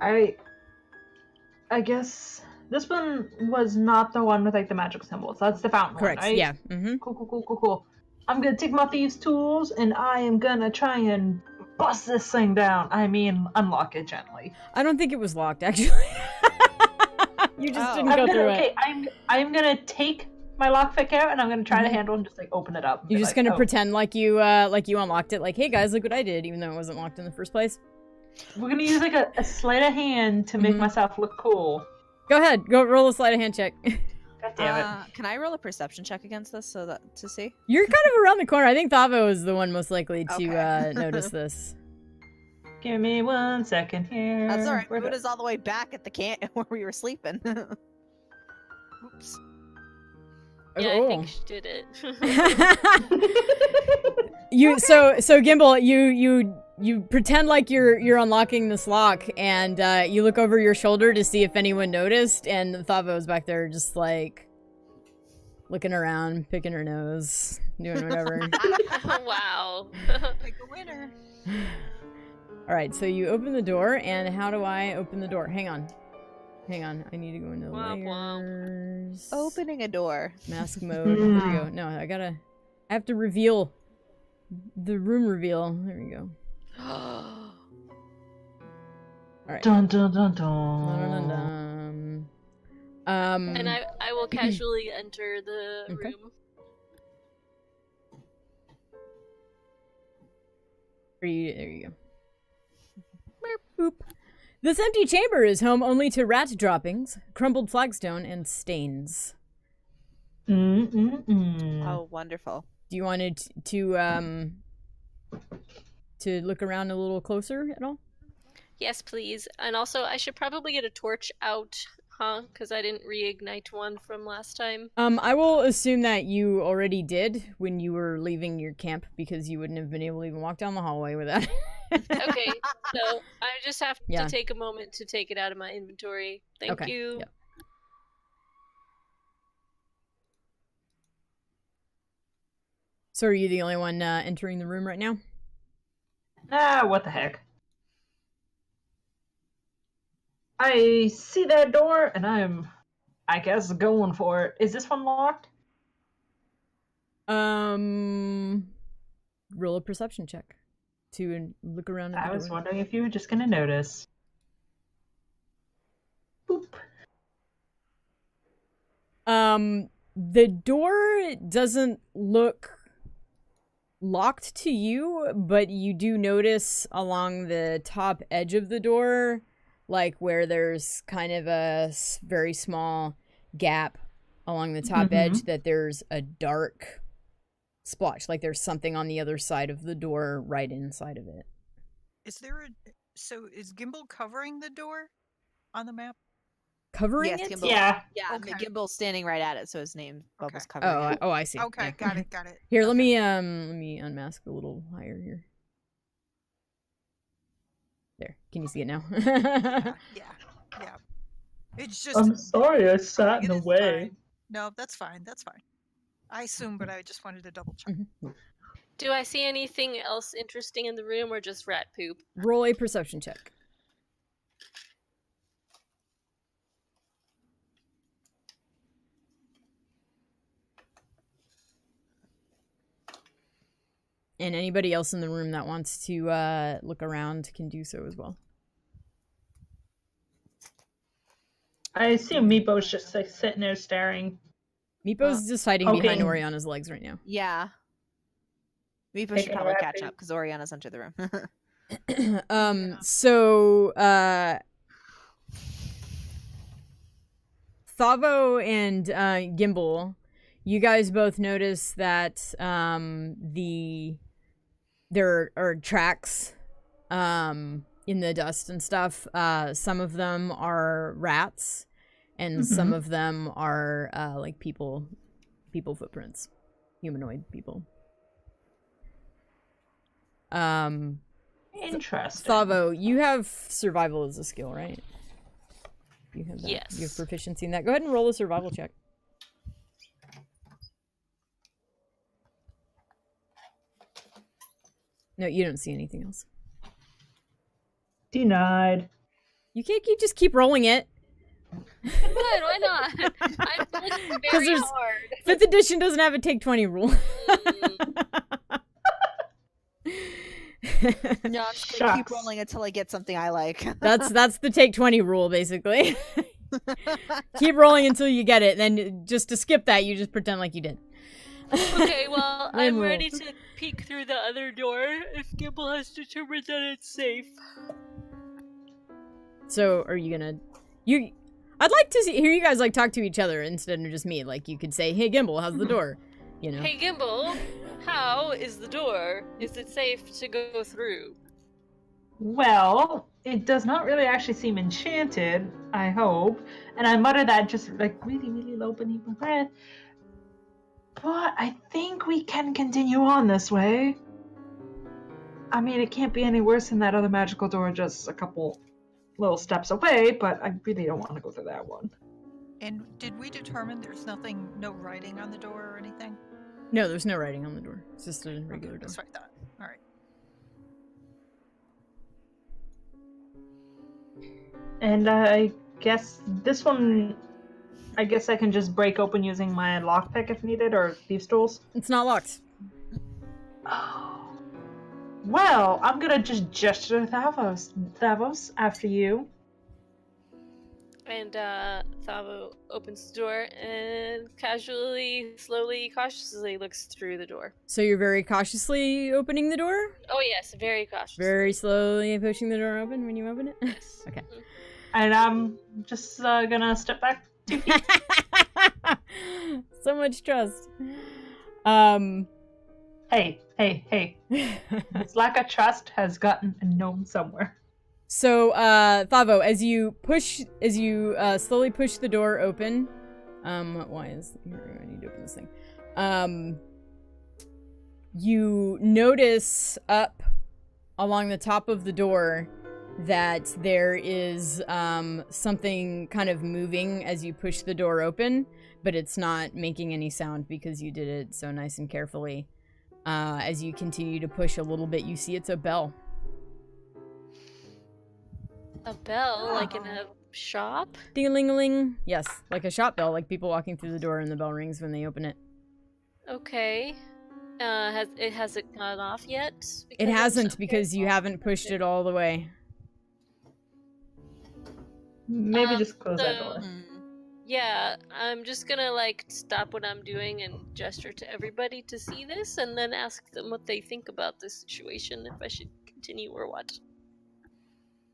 I guess this one was not the one with like the magic symbols. That's the fountain Correct. one, right? Yeah. Mm-hmm. Cool. I'm gonna take my thieves' tools and I am gonna try and bust this thing down. I mean, unlock it gently. I don't think it was locked actually. You just Oh. didn't I'm go gonna, through okay, it. I'm gonna take my lockpick out and I'm gonna try Mhm. the handle and just like open it up. and You're be just like, gonna "Oh, pretend like you unlocked it. Like, hey guys, look what I did, even though it wasn't locked in the first place. We're gonna use like a sleight of hand to make Mhm. myself look cool. Go ahead, go roll a sleight of hand check. God damn it. Can I roll a perception check against this to see? You're kind of around the corner. I think Thavo is the one most likely to Okay. notice this. Give me 1 second here. That's all right. Where'd it- Muna's all the way back at the camp where we were sleeping. Oops. Yeah, I Oh. think she did it. You so Gimbal, you pretend like you're unlocking this lock, and you look over your shoulder to see if anyone noticed, and Thavo's back there just like looking around, picking her nose, doing whatever. Wow. Pick a winner. All right, so you open the door, and how do I open the door? Hang on, I need to go into Womp womp. layers. Opening a door. Mask mode. Here we go. No, I have to reveal the room reveal. There we go. All right. Dun dun dun dun. Dun, dun, dun, dun. And I will casually enter the Okay. room. There you go. Boop. This empty chamber is home only to rat droppings, crumbled flagstone, and stains. Oh, wonderful. Do you want to look around a little closer at all? Yes, please. And also, I should probably get a torch out, huh? Because I didn't reignite one from last time. I will assume that you already did when you were leaving your camp, because you wouldn't have been able to even walk down the hallway without it. Okay, so I just have to take a moment to take it out of my inventory. Thank you. Yep. So are you the only one entering the room right now? What the heck. I see that door, and I'm, I guess, going for it. Is this one locked? Roll a perception check to look around at the I was door. wondering if you were just gonna notice. Boop. The door doesn't look locked to you, but you do notice along the top edge of the door, like where there's kind of a very small gap along the top edge, that there's a dark splotch, like there's something on the other side of the door right inside of it. Is Gimbal covering the door on the map? Covering Yes, it? Gimbal. Yeah. Yeah, Okay. Gimble's standing right at it, so his name Bubble's covering it. Oh, I see. Okay, Yeah. got it. Here, let me unmask a little higher here. There. Can you see it now? Yeah. It's just. I'm sorry I sat in it the is way. fine. No, that's fine. I assume, but I just wanted to double check. Do I see anything else interesting in the room, or just rat poop? Roll a perception check. And anybody else in the room that wants to look around can do so as well. I assume Meepo's just like sitting there staring. Meepo's just hiding behind Oriana's legs right now. Yeah. Meepo should Taking a probably rat catch poop. up because Oriana's under the room. So Thavo and Gimbal, you guys both notice that there are tracks in the dust and stuff. Some of them are rats, and some of them are like people footprints, humanoid people. Interesting. Thavo, you have survival as a skill, right? You have that. Yes. You have proficiency in that. Go ahead and roll a survival check. No, you don't see anything else. Denied. You can't just keep rolling it. Good, why not? I'm looking very there's- hard. 5th edition doesn't have a take 20 rule. No, I'm just gonna keep Shucks. rolling until I get something I like. That's the take 20 rule, basically. Keep rolling until you get it, and then just to skip that, you just pretend like you did. Okay, well, Lame I'm rule. ready to peek through the other door if Gimbal has determined that it's safe. So, are you gonna... I'd like to hear you guys, like, talk to each other instead of just me. Like, you could say, hey, Gimbal, how's the door? You know? Hey, Gimbal, how is the door? Is it safe to go through? Well, it does not really actually seem enchanted, I hope. And I mutter that just like really, really low beneath my breath. But I think we can continue on this way. I mean, it can't be any worse than that other magical door just a couple little steps away, but I really don't want to go through that one. And did we determine there's no writing on the door or anything? No, there's no writing on the door. It's just a regular door. That's what I thought. All right. And I guess this one, I guess I can just break open using my lockpick if needed, or thieves' tools. It's not locked. Oh. Well, I'm gonna just gesture to Thavos. Thavos, after you. And Thavo opens the door and casually, slowly, cautiously looks through the door. So you're very cautiously opening the door? Oh yes, very cautiously. Very slowly pushing the door open when you open it? Yes. Okay. And I'm just gonna step back 2 feet. So much trust. Hey. This lack of trust has gotten a gnome somewhere. So, Thavo, as you slowly push the door open, why is, here, I need to open this thing. You notice up along the top of the door that there is, something kind of moving as you push the door open, but it's not making any sound because you did it so nice and carefully. As you continue to push a little bit, you see it's a bell. A bell, like in a shop? Ding-a-ling-a-ling. Yes, like a shop bell, like people walking through the door and the bell rings when they open it. Okay. Has it gone off yet? It hasn't because you haven't pushed it all the way. Maybe just close that so- door. Yeah, I'm just gonna like stop what I'm doing and gesture to everybody to see this, and then ask them what they think about this situation, if I should continue or what.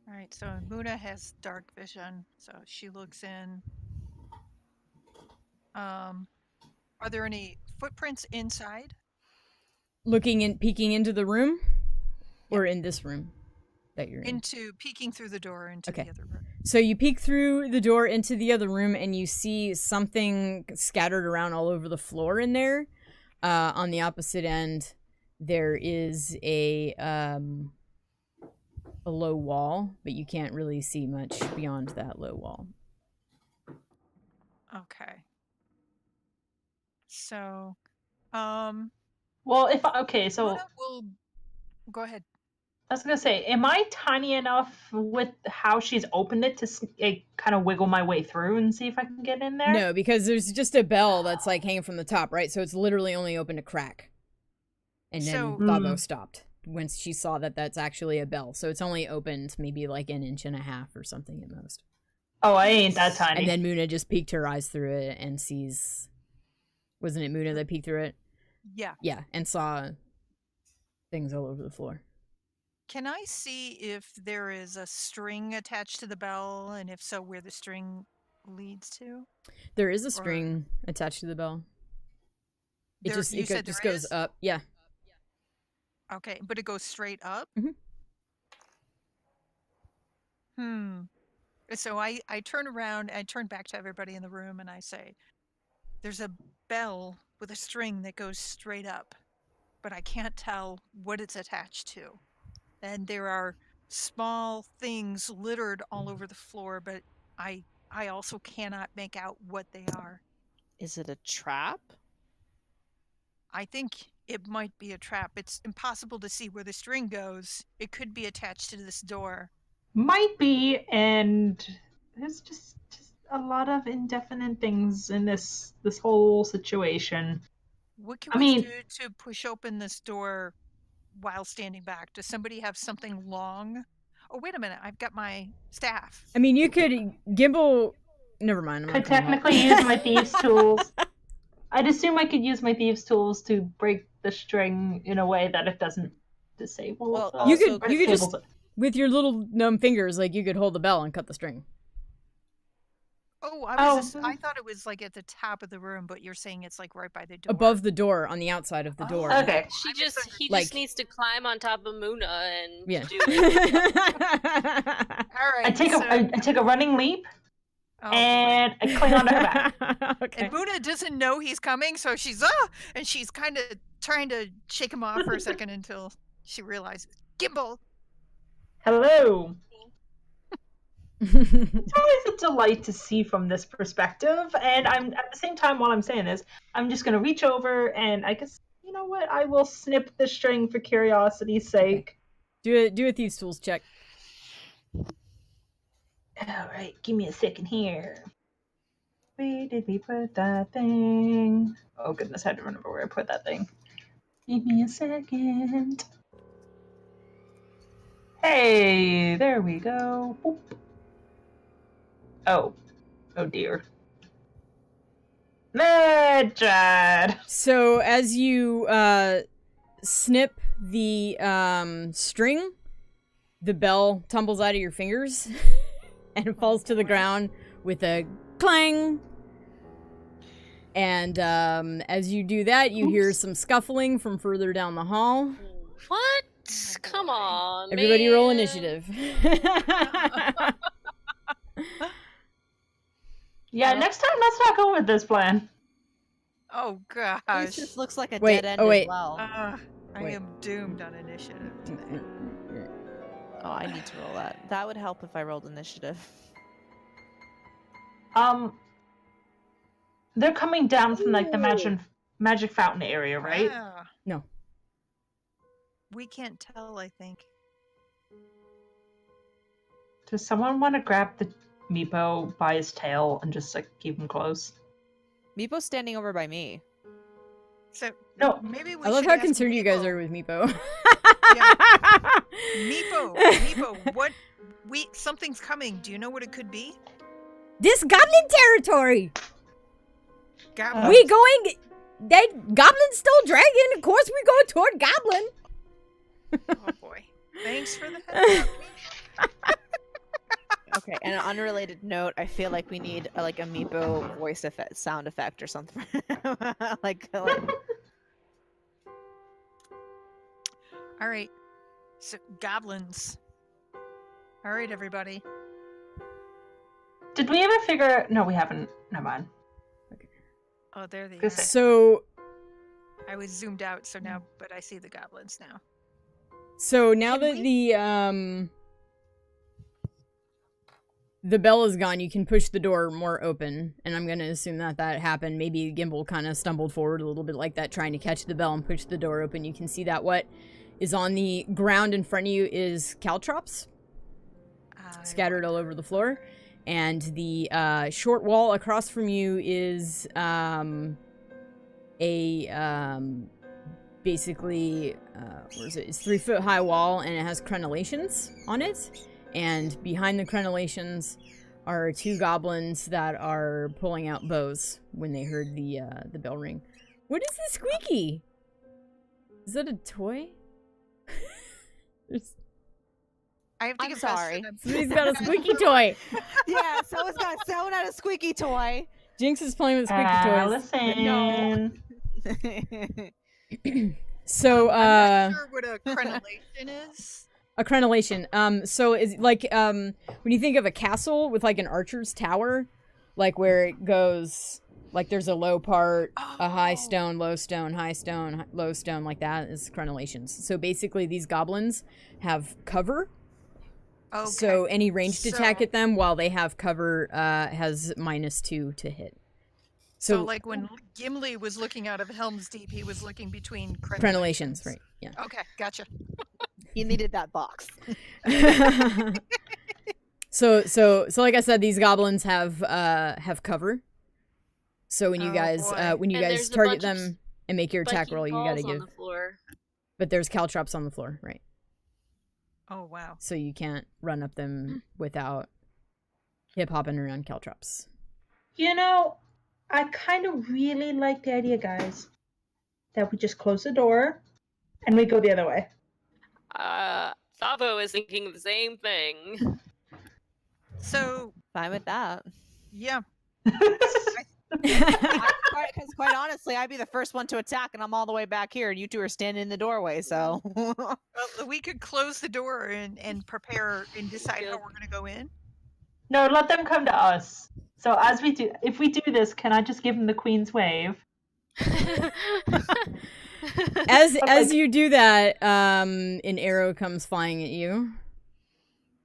All right, so Muna has dark vision, so she looks in. Are there any footprints inside? Peeking into the room? Or in this room that you're in? Peeking through the door into Okay. the other room. So you peek through the door into the other room and you see something scattered around all over the floor in there. On the opposite end, there is a low wall, but you can't really see much beyond that low wall. Okay. So, Well, so Muna will go ahead. I was gonna say, am I tiny enough with how she's opened it to kind of wiggle my way through and see if I can get in there? No, because there's just a bell that's like hanging from the top, right? So it's literally only open a crack. And then So- Thavo stopped once she saw that that's actually a bell. So it's only opened maybe like an inch and a half or something at most. Oh, I ain't that tiny. And then Muna just peeked her eyes through it and sees... Wasn't it Muna that peeked through it? Yeah. Yeah, and saw things all over the floor. Can I see if there is a string attached to the bell, and if so, where the string leads to? There is a string attached to the bell. It You just said just there goes is? up. Yeah. Okay, but it goes straight up? Mhm. So I turn around, I turn back to everybody in the room, and I say, there's a bell with a string that goes straight up, but I can't tell what it's attached to. And there are small things littered all over the floor, but I also cannot make out what they are. Is it a trap? I think it might be a trap. It's impossible to see where the string goes. It could be attached to this door. Might be, and there's just a lot of indefinite things in this whole situation. What can I we mean- do to push open this door while standing back? Does somebody have something long? Oh, wait a minute. I've got my staff. I mean, you could Gimbal... Never mind. I'm Could not gonna help. technically use my thieves' tools. I'd assume I could use my thieves' tools to break the string in a way that it doesn't disable. Well, itself, You could- or you could disables it. With your little gnome fingers, like, you could hold the bell and cut the string. Oh, I thought it was like at the top of the room, but you're saying it's like right by the door. Above the door, on the outside of the door. Oh. Okay. He Like- just needs to climb on top of Muna and Yeah. do it. All right. I take a running leap oh, and I cling onto her back. Okay. And Muna doesn't know he's coming, so she's and she's kind of trying to shake him off for a second until she realizes Gimbal. Hello. It's always a delight to see from this perspective, and I'm at the same time while I'm saying this, I'm just gonna reach over and I guess you know what? I will snip the string for curiosity's sake. Do a thieves' tools check. All right, give me a second here. Where did we put that thing? Oh goodness, I had to remember where I put that thing. Give me a second. Hey, there we go. Boop. Oh dear. Medjad. So as you snip the string, the bell tumbles out of your fingers and falls to the ground with a clang. And as you do that, you hear some scuffling from further down the hall. What? Come on, Everybody man. roll initiative. Yeah, next time let's not go with this plan. Oh This gosh. just looks like a Wait, dead end oh, wait. as well. I Wait. am doomed on initiative today. Oh, I need to roll that. That would help if I rolled initiative. They're coming down from like the magic fountain area, right? Yeah. No. We can't tell, I think. Does someone want to grab the Meepo by his tail and just like keep him close? Meepo's standing over by me. So No. maybe we I love should how ask concerned you guys Meepo. are with Meepo. Yeah. Meepo, what? Something's coming. Do you know what it could be? This goblin territory! Goblin. We going... Goblin stole dragon, of course we go toward goblin! Oh boy. Thanks for the heads up. Okay, and an unrelated note, I feel like we need like a Meepo voice effect, sound effect or something. like All right. So goblins. All right, everybody. Did we ever figure? No, we haven't. Never mind. Oh, there they are. Good save. So I was zoomed out, so now, but I see the goblins now. now that the bell is gone, you can push the door more open, and I'm gonna assume that happened. Maybe Gimbal kind of stumbled forward a little bit like that, trying to catch the bell and push the door open. You can see that what is on the ground in front of you is caltrops scattered all over the floor, and the short wall across from you is basically what is it? It's 3-foot high wall, and it has crenellations on it. And behind the crenellations are 2 goblins that are pulling out bows when they heard the bell ring. What is this squeaky? Is that a toy? I have to I'm confess sorry. that I'm- Somebody's got a squeaky toy. yeah, someone had a squeaky toy. Jinx is playing with squeaky toys. Listen. So, I'm not sure what a crenellation is. a crenellation. So is like when you think of a castle with like an archer's tower, like where it goes, like there's a low part, a high stone, low stone, high stone, low stone, like that is crenellations. So basically, these goblins have cover. Okay. So any ranged attack So- at them while they have cover has -2 to hit. So like when Gimli was looking out of Helm's Deep, he was looking between crenellations, right? Yeah. Okay, gotcha. You needed that box. So like I said, these goblins have cover. So when you Oh, guys boy. when you And guys there's a target bunch of them and make your attack Spiky roll, you gotta balls on give. the floor. But there's caltrops on the floor, right? Oh wow. So you can't run up them without hip hopping around caltrops. You know, I kind of really like the idea, guys, that we just close the door and we go the other way. Thavo is thinking the same thing. So Fine with that. yeah. Because quite honestly, I'd be the first one to attack, and I'm all the way back here, and you two are standing in the doorway. So Well, we could close the door and prepare and decide how we're gonna go in. No, let them come to us. So if we do this, can I just give them the Queen's wave? As you do that, an arrow comes flying at you.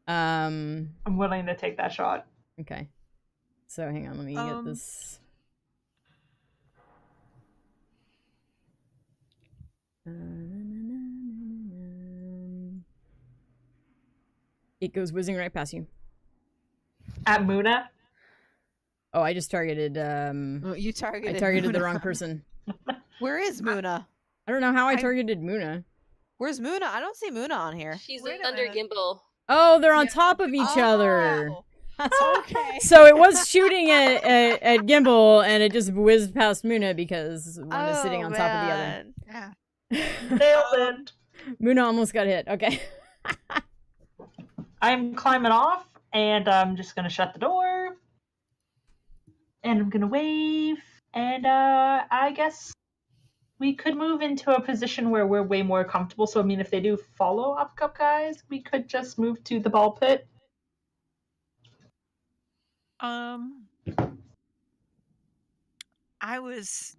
I'm willing to take that shot. Okay. So hang on, let me get this. It goes whizzing right past you. At Muna? Oh, I just targeted you targeted. I targeted the Muna. wrong person. Where is Muna? I don't know how I targeted Muna. Where's Muna? I don't see Muna on here. She's Wait a under minute. Gimbal. Oh, they're on Yeah. top of each other. Oh. Okay. So it was shooting at Gimbal, and it just whizzed past Muna because one is sitting on top of the other. Yeah. Nailed it. Muna almost got hit. Okay. I'm climbing off, and I'm just gonna shut the door, and I'm gonna wave, and I guess we could move into a position where we're way more comfortable. So I mean, if they do follow up, guys, we could just move to the ball pit. I was.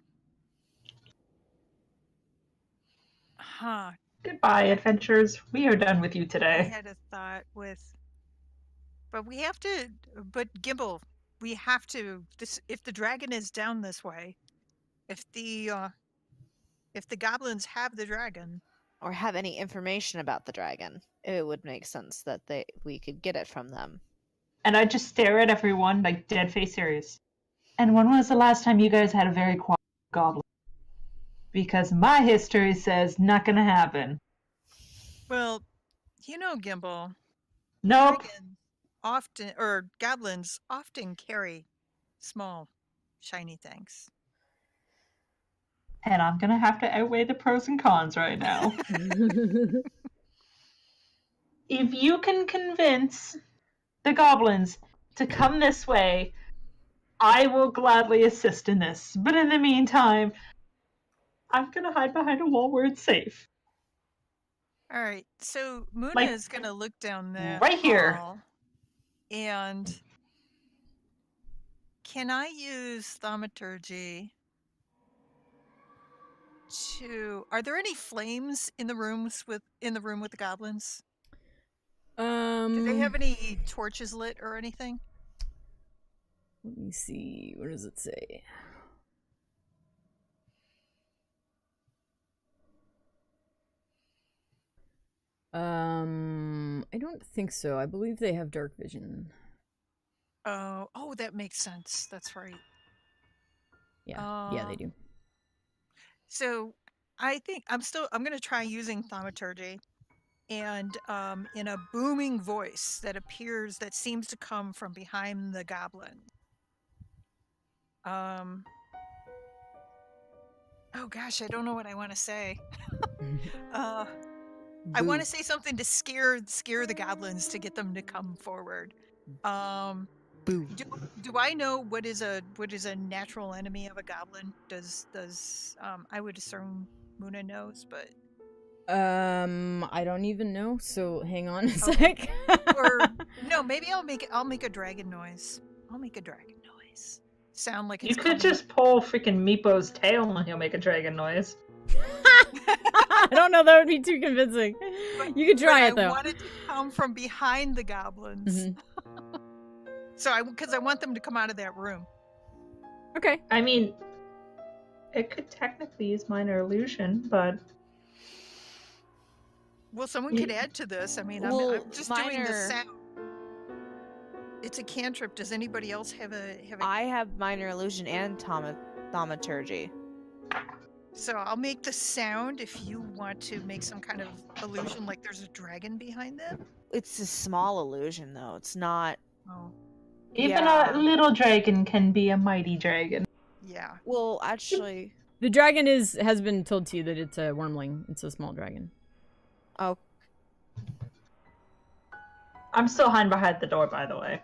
Huh. Goodbye, adventures. We are done with you I today. had a thought with. But we have to. But Gimbal, we have to. This if the dragon is down this way, if the goblins have the dragon, Or have any information about the dragon, it would make sense that we could get it from them. And I just stare at everyone like dead face serious. And when was the last time you guys had a very quiet goblin? Because my history says not gonna happen. well, Gimbal. Nope. Goblins often carry small, shiny things. And I'm gonna have to outweigh the pros and cons right now. If you can convince the goblins to come this way, I will gladly assist in this. But in the meantime, I'm gonna hide behind a wall where it's safe. All right, so Muna Like, is gonna look down there right here. And can I use thaumaturgy to? Are there any flames in the room with the goblins? Do they have any torches lit or anything? Let me see. What does it say? I don't think so. I believe they have dark vision. Oh, that makes sense. That's right. Yeah, they do. So I think I'm going to try using thaumaturgy, and in a booming voice that seems to come from behind the goblin. Oh gosh, I don't know what I want to say. I want to say something to scare the goblins to get them to come forward. Boo. Do I know what is a natural enemy of a goblin? Does I would assume Muna knows, but I don't even know. So hang on a Okay. sec. or no, maybe I'll make a dragon noise. I'll make a dragon noise. Sound like You it's could coming. just pull freaking Meepo's tail and he'll make a dragon noise. I don't know. That would be too convincing. You could try it I though. want it to come from behind the goblins. Mhm. So because I want them to come out of that room. Okay. I mean, it could technically use minor illusion, but Well, someone could add to this. I mean, Well, I'm just doing the minor- sound. It's a cantrip. Does anybody else have a? I have minor illusion and thaumaturgy. So I'll make the sound if you want to make some kind of illusion, like there's a dragon behind them. It's a small illusion, though. It's not. Oh, even Yeah. a little dragon can be a mighty dragon. yeah. Well, actually, The dragon has been told to you that it's a wormling. It's a small dragon. oh, I'm still hiding behind the door, by the way.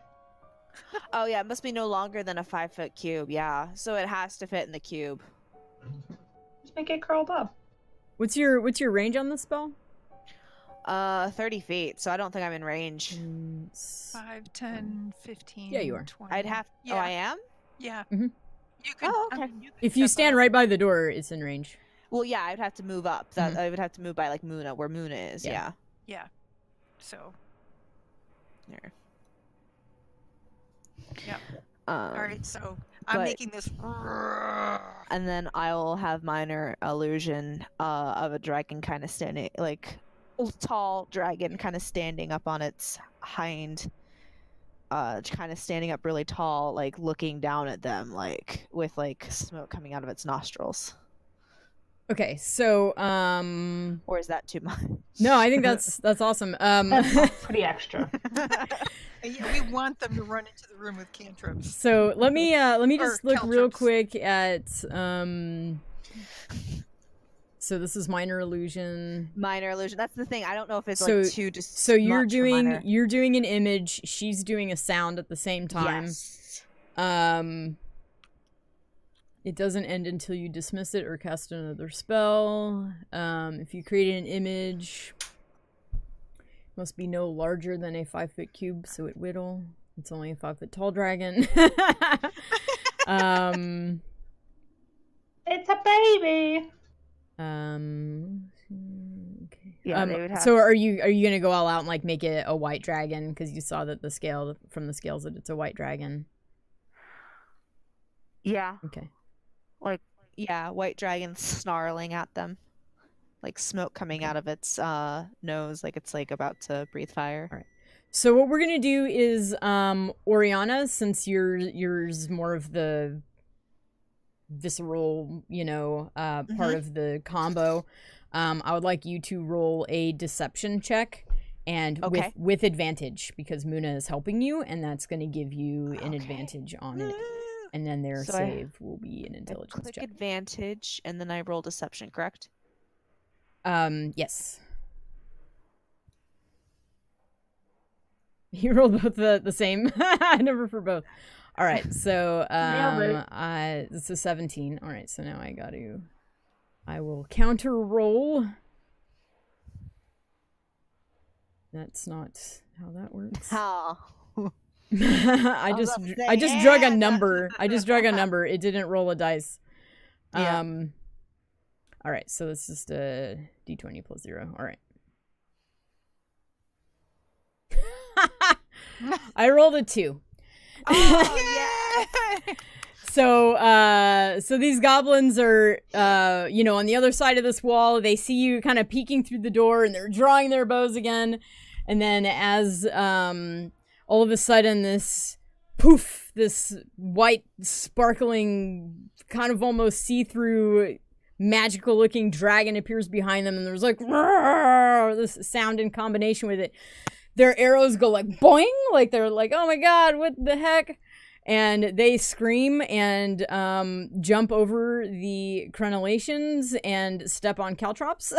oh yeah, it must be no longer than a 5-foot cube. Yeah, so it has to fit in the cube. Just make it curled up. What's your range on this spell? 30 feet. So I don't think I'm in range. 5, 10, 15. Yeah, you are. 20. I'd have. Yeah. Oh, I am. Yeah. Mhm. You could. Oh, I okay. mean, you could If you step stand up. right by the door, it's in range. Well, yeah, I'd have to move up. That I would have to move by like Muna, where Muna is. Yeah. Yeah. Yeah. So. There. Yep. All All right. So I'm but- making this. And then I'll have minor illusion of a dragon kind of standing, like tall dragon kind of standing up on its hind, kind of standing up really tall, like looking down at them, like with like smoke coming out of its nostrils. Okay, so Or is that too much? no, I think that's awesome. That's pretty extra. Yeah, we want them to run into the room with cantrips. So let me just Or look real caltrops. quick at so this is minor illusion. Minor illusion. That's the thing. I don't know if it's So- like too just So you're much for minor. doing an image, she's doing a sound at the same time. Yes. It doesn't end until you dismiss it or cast another spell. If you create an image, it must be no larger than a 5-foot cube, so it whittle. It's only a 5-foot tall dragon. It's a baby. Okay. Yeah, they would have. So are you gonna go all out and like make it a white dragon because you saw that the scales that it's a white dragon? Yeah. Okay. Like, yeah, white dragon snarling at them. Like smoke coming out of its nose, like it's like about to breathe fire. All right. So what we're gonna do is Oriana, since yours more of the visceral, part of the combo, I would like you to roll a deception check, and Okay. with advantage because Muna is helping you, and that's going to give you an advantage on it, and then their So save will be an I intelligence click check. advantage, and then I roll deception, correct? Yes. You rolled both the same number for both. All right, so Nailed it's a 17. All right, so now I will counter roll. That's not how that works. How? I was just about to say, I just drug a yeah. number. I just drug a number. It didn't roll a dice. Yeah. All right, so it's just a d20 plus 0. All right. I rolled a 2. Oh, yeah. So these goblins are, on the other side of this wall. They see you kind of peeking through the door, and they're drawing their bows again. And then as all of a sudden this poof, this white, sparkling, kind of almost see-through, magical-looking dragon appears behind them, and there's like this sound in combination with it. Their arrows go like boing, like they're like, oh my god, what the heck? And they scream and jump over the crenellations and step on caltrops.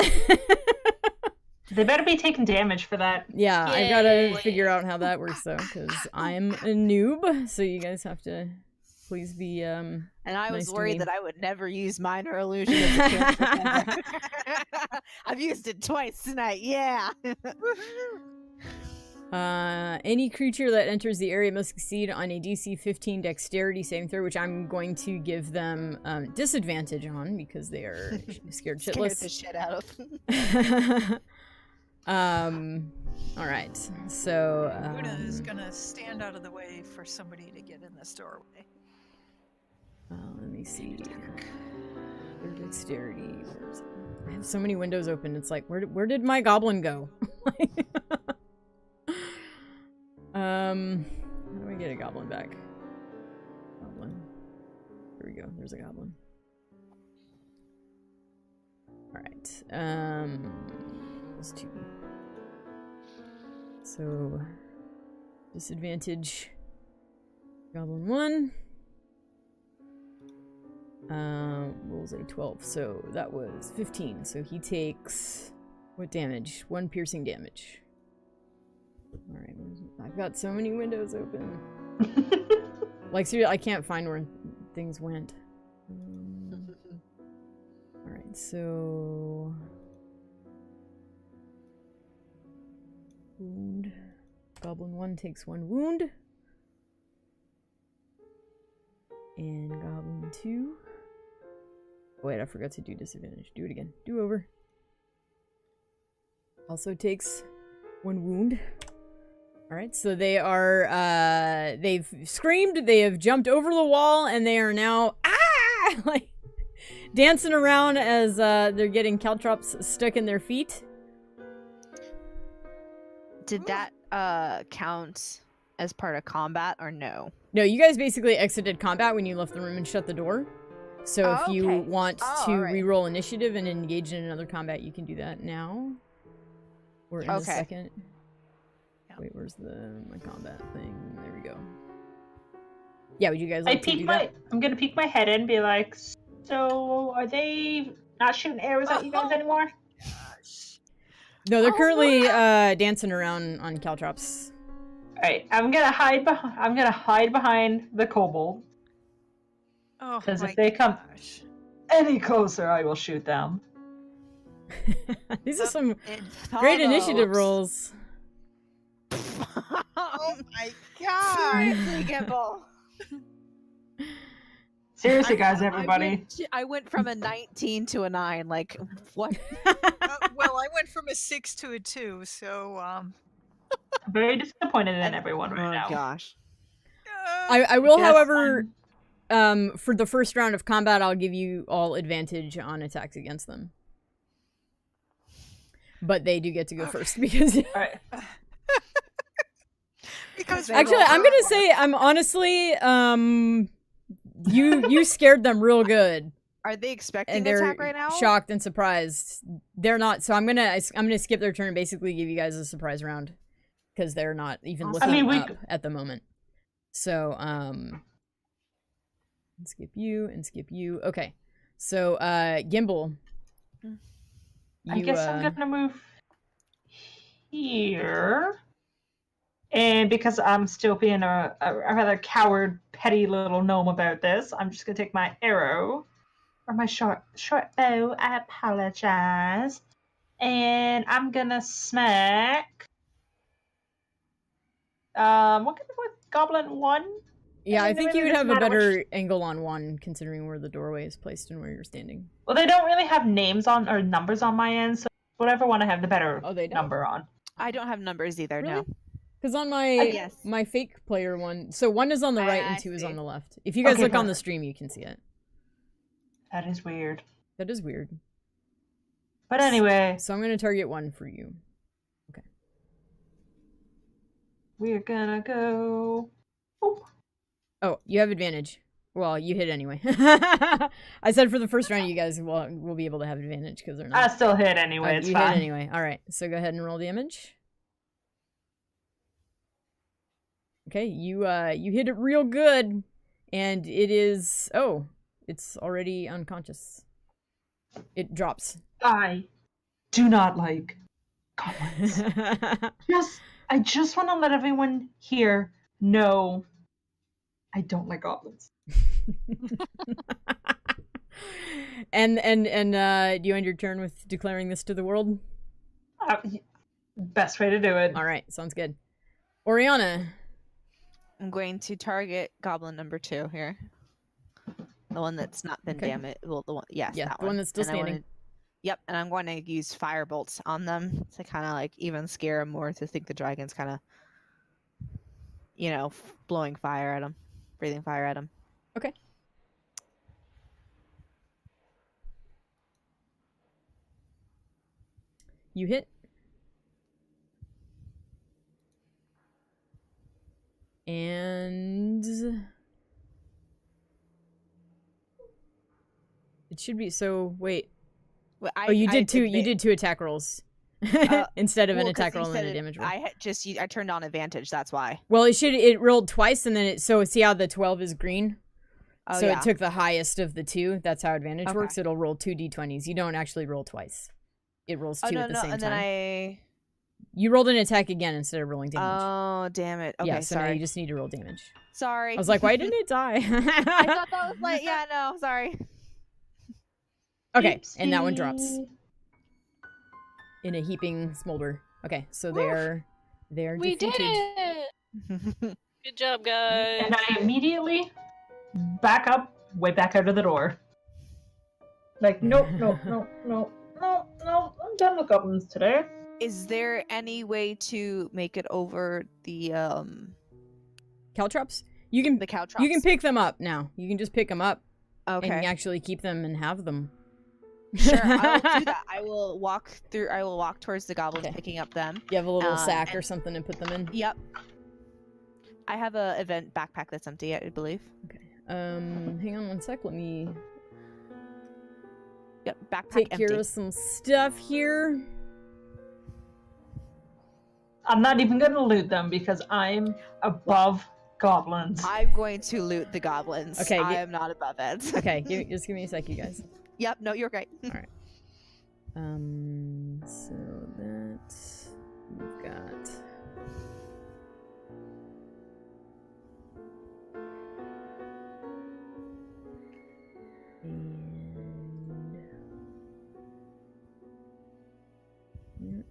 They better be taking damage for that. Yeah, I gotta Yay. figure out how that works though, because I'm a noob. So you guys have to please be And I was Nice to worried me. that I would never use minor illusion as a cantrip ever. I've used it twice tonight. Yeah. Any creature that enters the area must succeed on a DC 15 dexterity saving throw, which I'm going to give them disadvantage on because they are scared Scared shitless. the shit out of. All right. So Una is gonna stand out of the way for somebody to get in this doorway. let me see. Their dexterity. Where's it? I have so many windows open. It's like, where did my goblin go? How do I get a goblin back? Goblin. Here we go. There's a goblin. All right. Let's do. So disadvantage. Goblin 1. Rolls a 12, so that was 15. So he takes what damage? 1 piercing damage. All right, I've got so many windows open. Like seriously, I can't find where things went. All right, so wound. Goblin 1 takes 1 wound. And Goblin 2. Oh, wait, I forgot to do disadvantage. Do it again. Do over. Also takes 1 wound. Alright, so they are, they've screamed, they have jumped over the wall, and they are now, like, dancing around as, they're getting caltrops stuck in their feet. Did that count as part of combat or no? No, you guys basically exited combat when you left the room and shut the door. So if you okay. want Oh, to alright. re-roll initiative and engage in another combat, you can do that now. Or in a Okay. second. Yeah, Wait, where's my combat thing? There we go. Yeah, would you guys I like to peek do my. that? I'm gonna peek my head in and be like, so are they not shooting arrows at you guys anymore? Gosh. No, they're Oh, currently dancing around on caltrops. All right, I'm gonna hide behind. I'm gonna hide behind the kobold. Oh 'Cause if my they come- gosh. Any closer, I will shoot them. These are some It great initiative follows. rolls. Oh my god. Seriously, Gimble. Seriously, guys, everybody. I went from a 19 to a 9. Like, what? Well, I went from a 6 to a 2, so I'm very disappointed in everyone right now. Oh gosh. I will, Yes, however, for the first round of combat, I'll give you all advantage on attacks against them. But they do get to go first because. All right. because Actually, I'm gonna say I'm honestly, you scared them real good, Are they expecting and an they're attack right now? shocked and surprised. They're not, so I'm gonna skip their turn and basically give you guys a surprise round because they're not even Awesome. looking I mean, up at the moment. So skip you and skip you. Okay, so Gimbal. I guess I'm gonna move here. And because I'm still being a rather coward, petty little gnome about this, I'm just gonna take my arrow or my short bow. I apologize. And I'm gonna smack. What kind of with Goblin 1? Yeah, I And it think you really would have doesn't a matter better which- angle on one, considering where the doorway is placed and where you're standing. Well, they don't really have names on or numbers on my end, so whatever one I have the better Oh, they don't? number on. I don't have numbers either. Really? No. Because on my Yes. my fake player one, so 1 is on the right and I 2 is see. on the left. If you guys Okay, look on the perfect. stream, you can see it. That is weird. That is weird. But anyway, So I'm gonna target 1 for you. we're gonna go. Oop. Oh, you have advantage. Well, you hit anyway. I said for the first round, you guys will be able to have advantage because they're I not. still hit anyway. Oh, It's you fine. hit anyway. All right. So go ahead and roll damage. Okay, you hit it real good, and it is it's already unconscious. It drops. I do not like goblins. I just want to let everyone here know I don't like goblins. and do you end your turn with declaring this to the world? Best way to do it. All right, sounds good. Oriana. I'm going to target Goblin number 2 here. The one that's not been Okay. damaged. Well, the one, yes, Yeah, that the one that's still And I wanna- standing. Yep, and I'm going to use fire bolts on them to kind of like even scare them more to think the dragon's kind of, blowing fire at them, breathing fire at them. Okay. You hit. And it should be wait. Well, You I did two admit- 2 attack rolls instead of an well, 'cause attack you roll and said a damage roll. I turned on advantage. That's why. Well, it rolled twice and then see how the 12 is green? Oh, So yeah. it took the highest of the 2. That's how advantage Okay. works. It'll roll 2 d20s. You don't actually roll twice. It rolls 2 at the same and time. then You rolled an attack again instead of rolling damage. Oh, damn it. Okay, yeah, so now sorry. you just need to roll damage. Sorry. I was like, why didn't it die? I thought that was like, yeah, no, sorry. Okay, and that one drops Oopsie. in a heaping smolder. Okay, so they're We did defeated. it! Good job, guys. And I immediately back up, way back out of the door. Like, nope, nope, nope, nope, nope, nope. I'm done with goblins today. Is there any way to make it over the Caltrops? You can caltrops? you can pick them up now. You can just pick them up Okay. and actually keep them and have them. Sure, I will do that. I will walk towards the goblins, Okay. picking up them. You have a little sack or and- something to put them in. Yep. I have a event backpack that's empty, I believe. Okay. Hang on one sec. Let me Yep, backpack take empty. care of some stuff here. I'm not even gonna loot them because I'm above goblins. I'm going to loot the goblins. Okay, I am not above it. Okay, just give me a sec, you guys. Yep, no, you're great. All right. So that we've got. And yeah.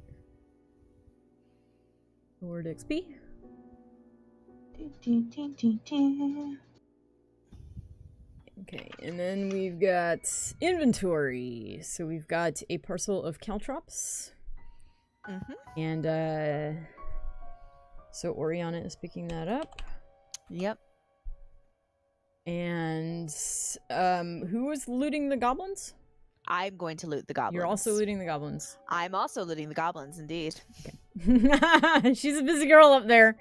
Lord XP. Okay, and then we've got inventory. So we've got a parcel of caltrops. And so Oriana is picking that up. Yep. And who is looting the goblins? I'm going to loot the goblins. You're also looting the goblins. I'm also looting the goblins, indeed. Okay. She's a busy girl up there.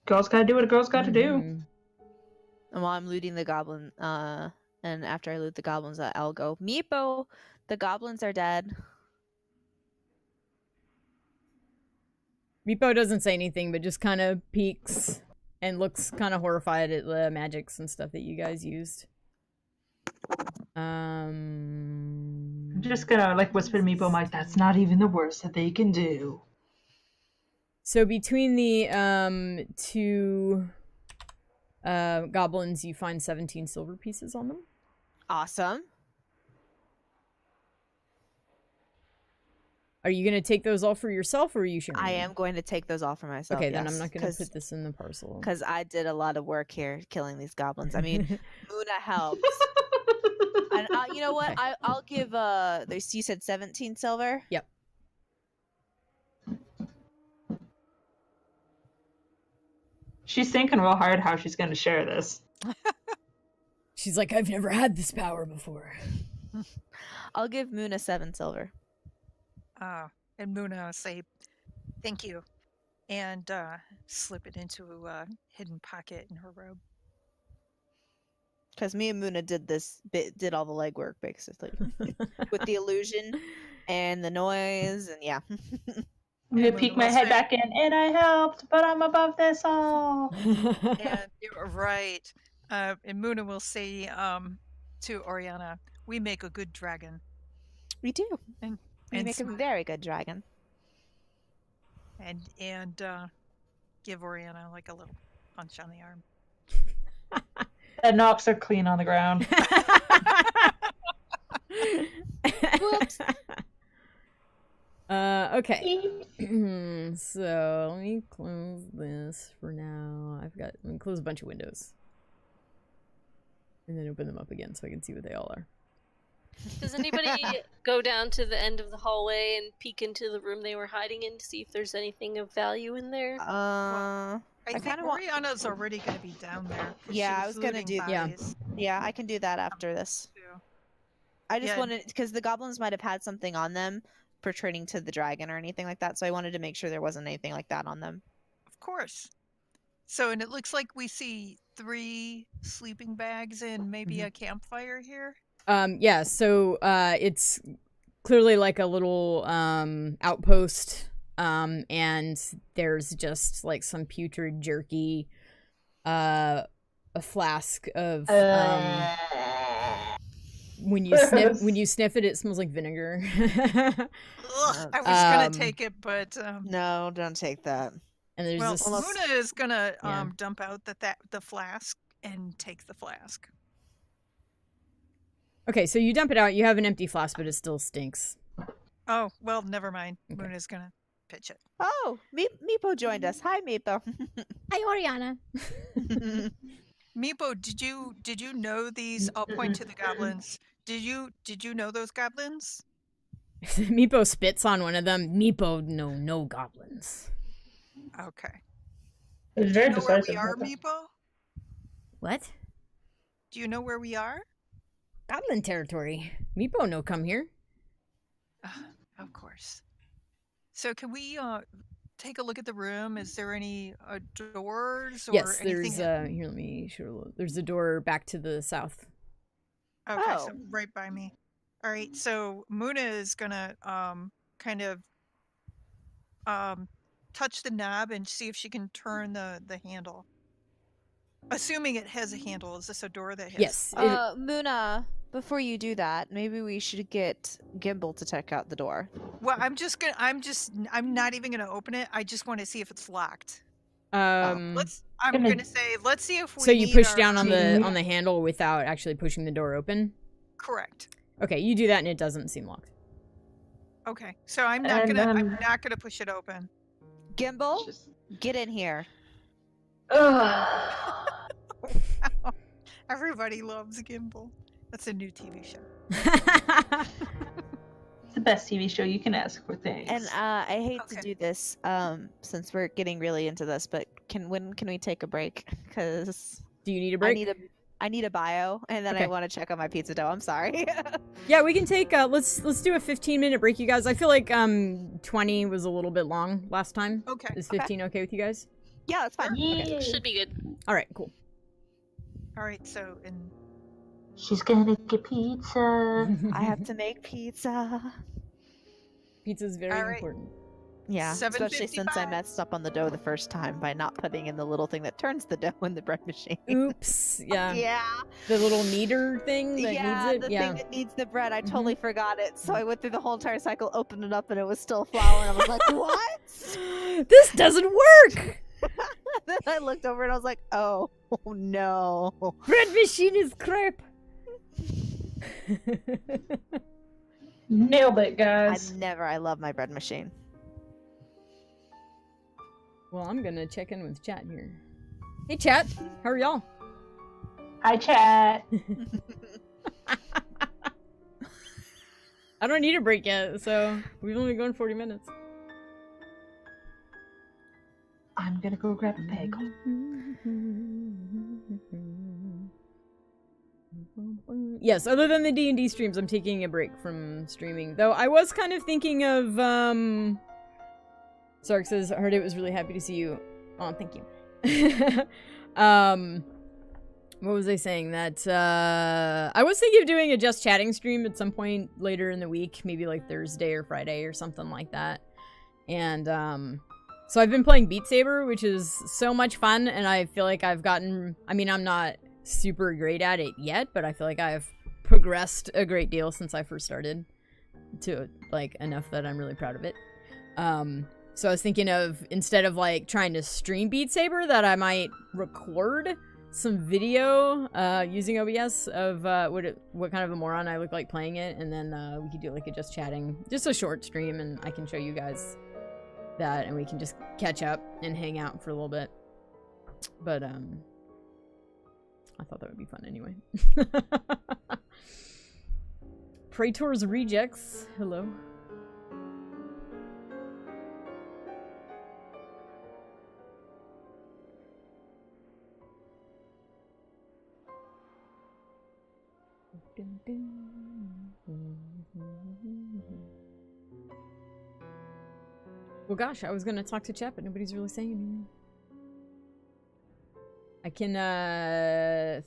Girls gotta do what a girl's gotta do. And while I'm looting the goblin, and after I loot the goblins, I'll go, Meepo, the goblins are dead. Meepo doesn't say anything, but just kind of peeks and looks kind of horrified at the magics and stuff that you guys used. I'm just gonna like whisper to Meepo, I'm like, that's not even the worst that they can do. So between the two goblins, you find 17 silver pieces on them. Awesome. Are you going to take those all for yourself, or are you sharing I them? am going to take those all for myself. Okay, then yes, I'm not going to put this in the parcel. Because I did a lot of work here killing these goblins. I mean, Muna helps. And you know what? Okay. I'll give, you said 17 silver? Yep. She's thinking real hard how she's gonna share this. She's like, I've never had this power before. I'll give Muna 7 silver. And Muna will say, thank you, and slip it into a hidden pocket in her robe. Because me and Muna did all the legwork, basically. With the illusion and the noise, and yeah. I'm gonna peek my head back in, and I helped, but I'm above this all. And you're right. And Muna will say to Oriana, we make a good dragon. We do. And We make a very good dragon. And give Oriana like a little punch on the arm. That knocks her clean on the ground. Whoops. Okay. So let me close this for now. Let me close a bunch of windows. And then open them up again so I can see what they all are. Does anybody go down to the end of the hallway and peek into the room they were hiding in to see if there's anything of value in there? I think Oriana's already going to be down there. Yeah, I was going to do that. Yeah, I can do that after this. I just wanted, because the goblins might have had something on them pertaining to the dragon or anything like that, so I wanted to make sure there wasn't anything like that on them. Of course. So, and it looks like we see 3 sleeping bags and maybe a campfire here. Yeah, so it's clearly like a little outpost, and there's just like some putrid jerky, a flask of when you sniff it, it smells like vinegar. Ugh, I was gonna take it, but no, don't take that. And there's this. Luna is gonna dump out the flask and take the flask. Okay, so you dump it out. You have an empty flask, but it still stinks. Oh well, never mind. Okay. Luna's gonna pitch it. Oh, Meepo joined us. Hi, Meepo. Hi, Oriana. Meepo, did you know these? I'll point to the goblins. Did you know those goblins? Meepo spits on one of them. Meepo, no goblins. Okay. It's Do very you know where decisive. we are, Meepo? What? Do you know where we are? Goblin territory. Meepo no come here. Of course. So can we take a look at the room? Is there any doors or Yes, anything? there's here. Let me show. There's a door back to the south. Okay, so right by me. All right, so Muna is gonna kind of touch the knob and see if she can turn the handle. Assuming it has a handle. Is this a door that has? Yes. Muna, before you do that, maybe we should get Gimbal to check out the door. Well, I'm not even gonna open it. I just want to see if it's locked. I'm gonna say, let's see if we. So you need push our- down on the handle without actually pushing the door open? Correct. Okay, you do that and it doesn't seem locked. Okay, so I'm not gonna push it open. Gimbal, get in here. Ugh. Everybody loves Gimbal. That's a new TV show. It's the best TV show you can ask for, thanks. And I hate to Okay. do this, since we're getting really into this, but when can we take a break? Because Do you need a break? I need a bio, and then I Okay. want to check on my pizza dough. I'm sorry. Yeah, we can take let's do a 15-minute break, you guys. I feel like 20 was a little bit long last time. Okay. Is 15 okay with you guys? Yeah, that's fine. Yeah. Should be good. All right, cool. All right. So She's gonna get pizza. I have to make pizza. Pizza's very All right. important. Yeah, especially since I 7:55. messed up on the dough the first time by not putting in the little thing that turns the dough in the bread machine. Oops. Yeah. Yeah. The little kneader thing that Yeah, needs it. the Yeah. thing that needs the bread. I totally forgot it. So I went through the whole entire cycle, opened it up, and it was still flour. And I was like, what? This doesn't work. Then I looked over and I was like, oh no. Bread machine is crap. Nailed it, guys. I love my bread machine. Well, I'm gonna check in with chat here. Hey, chat. How are y'all? Hi, chat. I don't need a break yet, so we've only been going 40 minutes. I'm gonna go grab a bagel. Yes, other than the D&D streams, I'm taking a break from streaming. Though I was kind of thinking of, Sark says, I heard it was really happy to see you. Oh, thank you. What was I saying? That, I was thinking of doing a just chatting stream at some point later in the week, maybe like Thursday or Friday or something like that. And, so I've been playing Beat Saber, which is so much fun, and I feel like I've gotten, I mean, I'm not super great at it yet, but I feel like I've progressed a great deal since I first started to, like, enough that I'm really proud of it. So I was thinking of, instead of, like, trying to stream Beat Saber, that I might record some video using OBS of what kind of a moron I look like playing it, and then we could do, like, a just chatting, just a short stream, and I can show you guys that, and we can just catch up and hang out for a little bit. But, I thought that would be fun anyway. Praetor's Rejects. Hello. Well, gosh, I was gonna talk to chat, but nobody's really saying anything. I can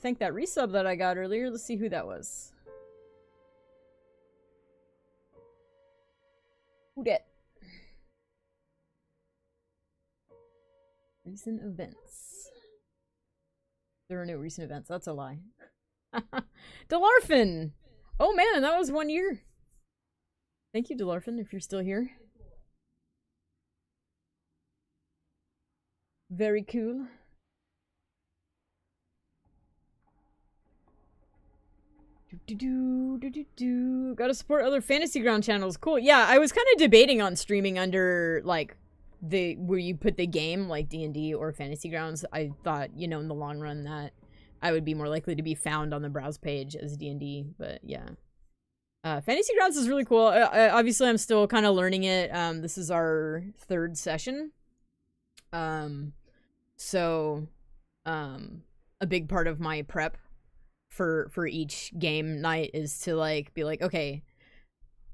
thank that resub that I got earlier. Let's see who that was. Who dat? Recent events. There are no recent events. That's a lie. Delarfin! Oh man, that was 1 year. Thank you, Delarfin, if you're still here. Very cool. Gotta support other Fantasy Ground channels. Cool. Yeah, I was kind of debating on streaming under, like, where you put the game, like D&D or Fantasy Grounds. I thought, you know, in the long run that I would be more likely to be found on the browse page as D&D, but yeah. Fantasy Grounds is really cool. Obviously, I'm still kind of learning it. This is our 3rd session. So, a big part of my prep for each game night is to, like, be like, okay,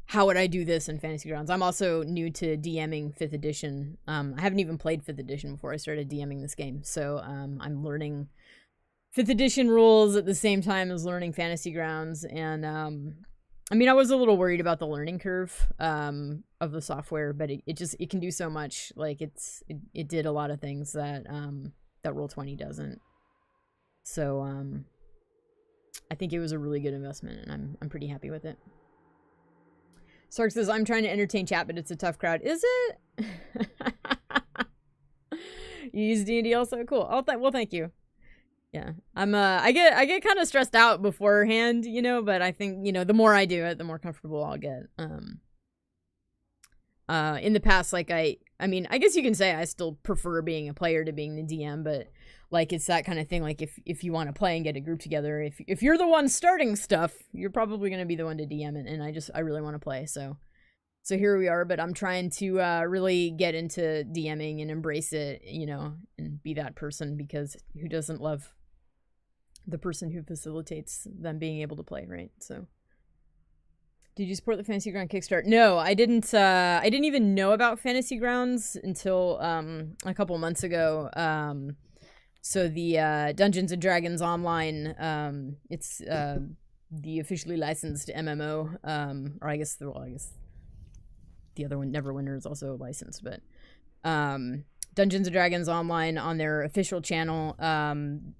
how would I do this in Fantasy Grounds? I'm also new to DMing 5th edition. I haven't even played 5th edition before I started DMing this game, so I'm learning 5th edition rules at the same time as learning Fantasy Grounds, and I mean, I was a little worried about the learning curve of the software, but it can do so much. Like it did a lot of things that that Roll20 doesn't. So I think it was a really good investment, and I'm pretty happy with it. Sark says, I'm trying to entertain chat, but it's a tough crowd. Is it? You use D&D also? Cool. Well, thank you. Yeah. I get kind of stressed out beforehand, you know, but I think, you know, the more I do it, the more comfortable I'll get. In the past, like I mean, I guess you can say I still prefer being a player to being the DM, but like it's that kind of thing. Like if you want to play and get a group together, if you're the one starting stuff, you're probably going to be the one to DM it, and I really want to play. So here we are, but I'm trying to really get into DMing and embrace it, you know, and be that person, because who doesn't love the person who facilitates them being able to play, right? So did you support the Fantasy Ground Kickstart? No, I didn't even know about Fantasy Grounds until a couple months ago. So the Dungeons and Dragons Online, it's the officially licensed MMO, or I guess the other one, Neverwinter, is also licensed, but Dungeons and Dragons Online, on their official channel,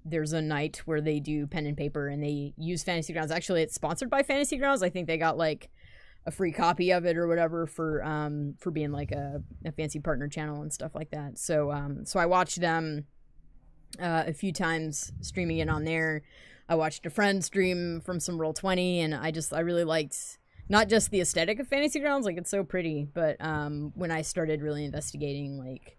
there's a night where they do pen and paper, and they use Fantasy Grounds. Actually, it's sponsored by Fantasy Grounds. I think they got like a free copy of it or whatever for being like a fancy partner channel and stuff like that. So I watched them a few times streaming it on there. I watched a friend stream from some Roll20, and I really liked not just the aesthetic of Fantasy Grounds, like it's so pretty, but when I started really investigating like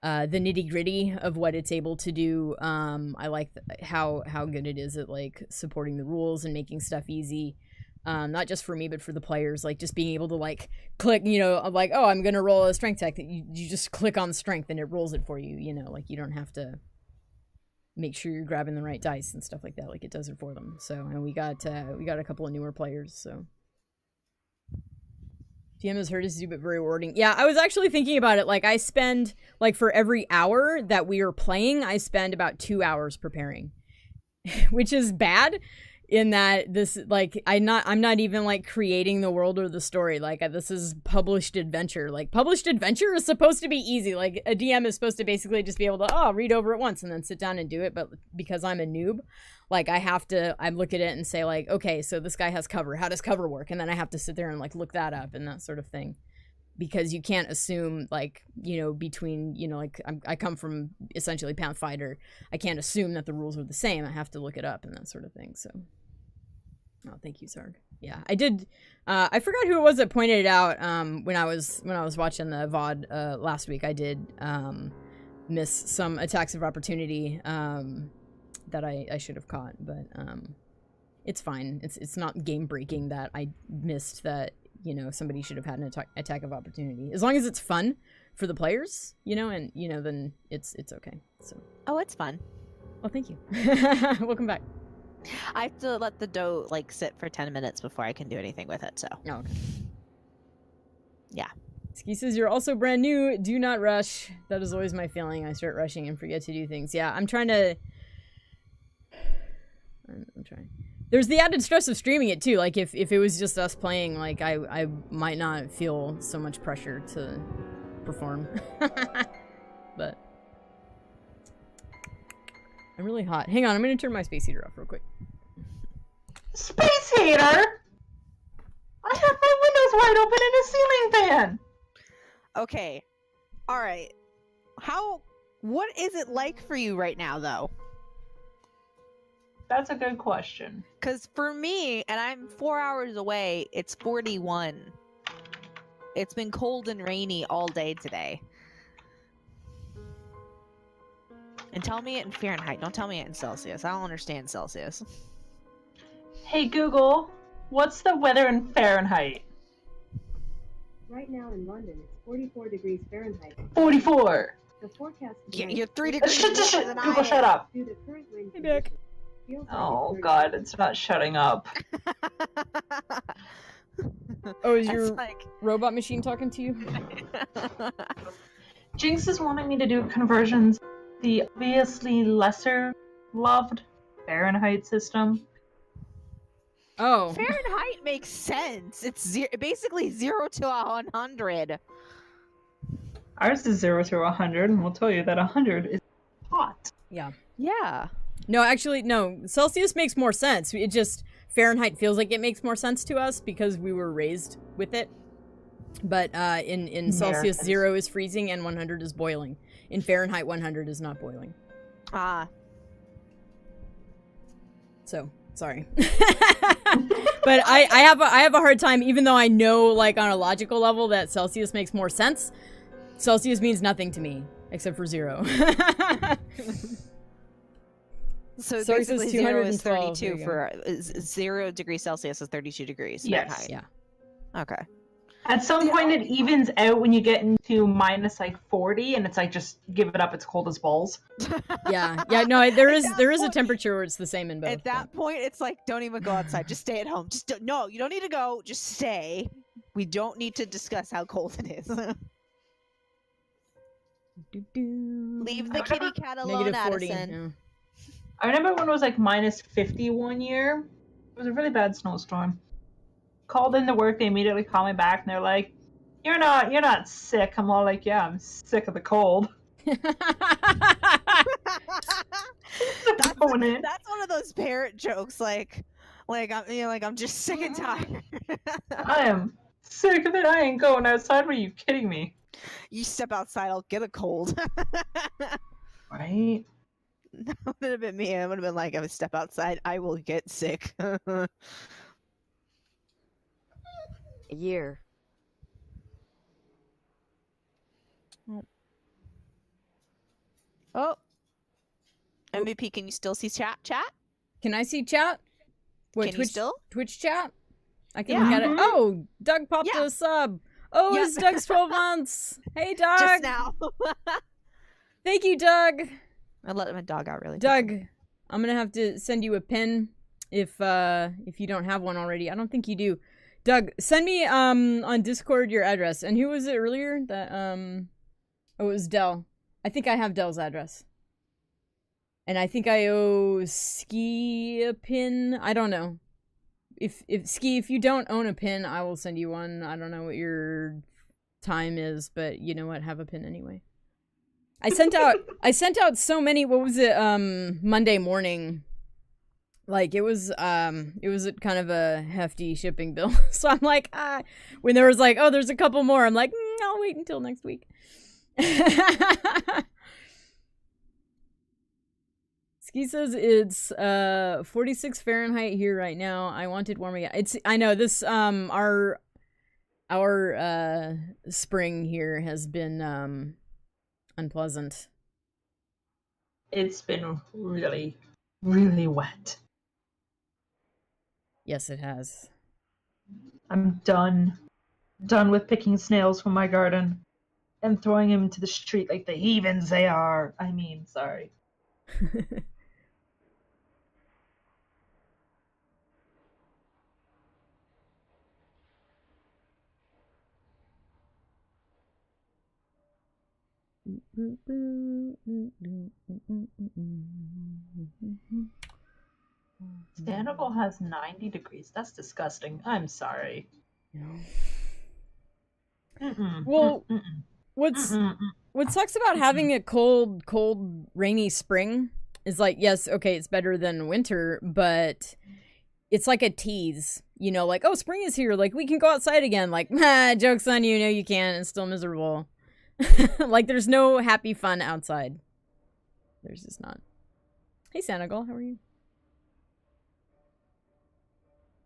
the nitty gritty of what it's able to do, I like how good it is at like supporting the rules and making stuff easy. Not just for me, but for the players, like just being able to like click, you know, like, oh, I'm gonna roll a strength check, that you just click on strength and it rolls it for you, you know, like you don't have to make sure you're grabbing the right dice and stuff like that, like it does it for them. So, and we got a couple of newer players, so DM is hard to do, but very rewarding. Yeah, I was actually thinking about it. Like, I spend, like, for every hour that we are playing, I spend about 2 hours preparing, which is bad in that this, like, I'm not even, like, creating the world or the story. Like, this is published adventure. Like, published adventure is supposed to be easy. Like, a DM is supposed to basically just be able to, read over it once and then sit down and do it. But because I'm a noob, like, I look at it and say, like, okay, so this guy has cover. How does cover work? And then I have to sit there and, like, look that up and that sort of thing. Because you can't assume, like, you know, between, you know, like, I come from essentially Pathfinder. I can't assume that the rules are the same. I have to look it up and that sort of thing, so. Oh, thank you, Sarg. Yeah, I did. I forgot who it was that pointed it out when I was watching the VOD last week. I did miss some attacks of opportunity that I should have caught, but it's fine. It's not game breaking that I missed that, you know, somebody should have had an attack of opportunity. As long as it's fun for the players, you know, and you know, then it's okay. So. Oh, it's fun. Well, thank you. Welcome back. I have to let the dough like sit for 10 minutes before I can do anything with it, so. Oh, okay. Yeah. Ski says, you're also brand new. Do not rush. That is always my feeling. I start rushing and forget to do things. Yeah, I'm trying. There's the added stress of streaming it too. Like if it was just us playing, like I might not feel so much pressure to perform. But I'm really hot. Hang on, I'm gonna turn my space heater off real quick. Space heater? I have my windows wide open and a ceiling fan. Okay. All right. What is it like for you right now, though? That's a good question. Because for me, and I'm 4 hours away, it's 41. It's been cold and rainy all day today. And tell me it in Fahrenheit. Don't tell me it in Celsius. I don't understand Celsius. Hey Google, what's the weather in Fahrenheit? Right now in London, it's 44 degrees Fahrenheit. 44. The forecast. Yeah, you're 3 degrees. Google, shut up. Due to current wind Hey, Beck. conditions, Oh God, it's not shutting up. Oh, is That's your like... robot machine talking to you? Jinx is wanting me to do conversions. The obviously lesser loved Fahrenheit system. Oh. Fahrenheit makes sense. It's basically 0 to 100. Ours is 0 to 100, and we'll tell you that 100 is hot. Yeah. Yeah. No, actually, no. Celsius makes more sense. It just, Fahrenheit feels like it makes more sense to us because we were raised with it. But in Celsius, 0 is freezing and 100 is boiling. In Fahrenheit, 100 is not boiling. Ah. So, sorry. But I have a hard time, even though I know, like, on a logical level that Celsius makes more sense. Celsius means nothing to me, except for 0. So So it basically says 0 is 212, 32 there for 0 degrees Celsius is 32 degrees Yes. Fahrenheit. Yeah. Okay. At some point, it evens out when you get into minus like 40, and it's like just give it up. It's cold as balls. Yeah. Yeah, no, there is a temperature where it's the same in both. At that point, it's like, don't even go outside. Just stay at home. No, you don't need to go. Just stay. We don't need to discuss how cold it is. Leave the kitty cat alone, Negative 40. Addison. Yeah. I remember when it was like minus 50 one year. It was a really bad snowstorm. Called into work, they immediately called me back, and they're like, "You're not sick." I'm all like, "Yeah, I'm sick of the cold." That's Going in. That's one of those parent jokes, like I'm just sick and tired. I am sick of it. I ain't going outside. What are you kidding me? You step outside, I'll get a cold. Right? That would have been me. I would have been like, I would step outside, I will get sick. A year. Oh. MVP, can you still see chat? Can I see chat? What, Can you still? Twitch chat? I can Yeah. look at it. Mhm. Oh, Doug popped Yeah. a sub. Oh, Yeah. it's Doug's 12 months. Hey, Doug. Just now. Thank you, Doug. I let my dog out really Doug, quickly. I'm gonna have to send you a pin if you don't have one already. I don't think you do. Doug, send me on Discord your address. And who was it earlier? That oh, it was Dell. I think I have Dell's address. And I think I owe Ski a pin. I don't know. If Ski, if you don't own a pin, I will send you one. I don't know what your time is, but you know what? Have a pin anyway. I sent out so many. What was it? Monday morning. Like it was kind of a hefty shipping bill. So I'm like, when there was like, oh, there's a couple more. I'm like, I'll wait until next week. Ski says it's 46 Fahrenheit here right now. I wanted warmer. Yeah, I know this our spring here has been unpleasant. It's been really, really wet. Yes, it has. I'm done with picking snails from my garden and throwing them into the street like the heathens they are. I mean, sorry. Stanable has 90 degrees. That's disgusting. I'm sorry. Well, what sucks about having a cold, rainy spring is like, yes, okay, it's better than winter, but it's like a tease, you know, like, oh, spring is here, like, we can go outside again, like, joke's on you, no, you can't, it's still miserable. Like, there's no happy fun outside. There's just not. Hey, Sanagal, how are you?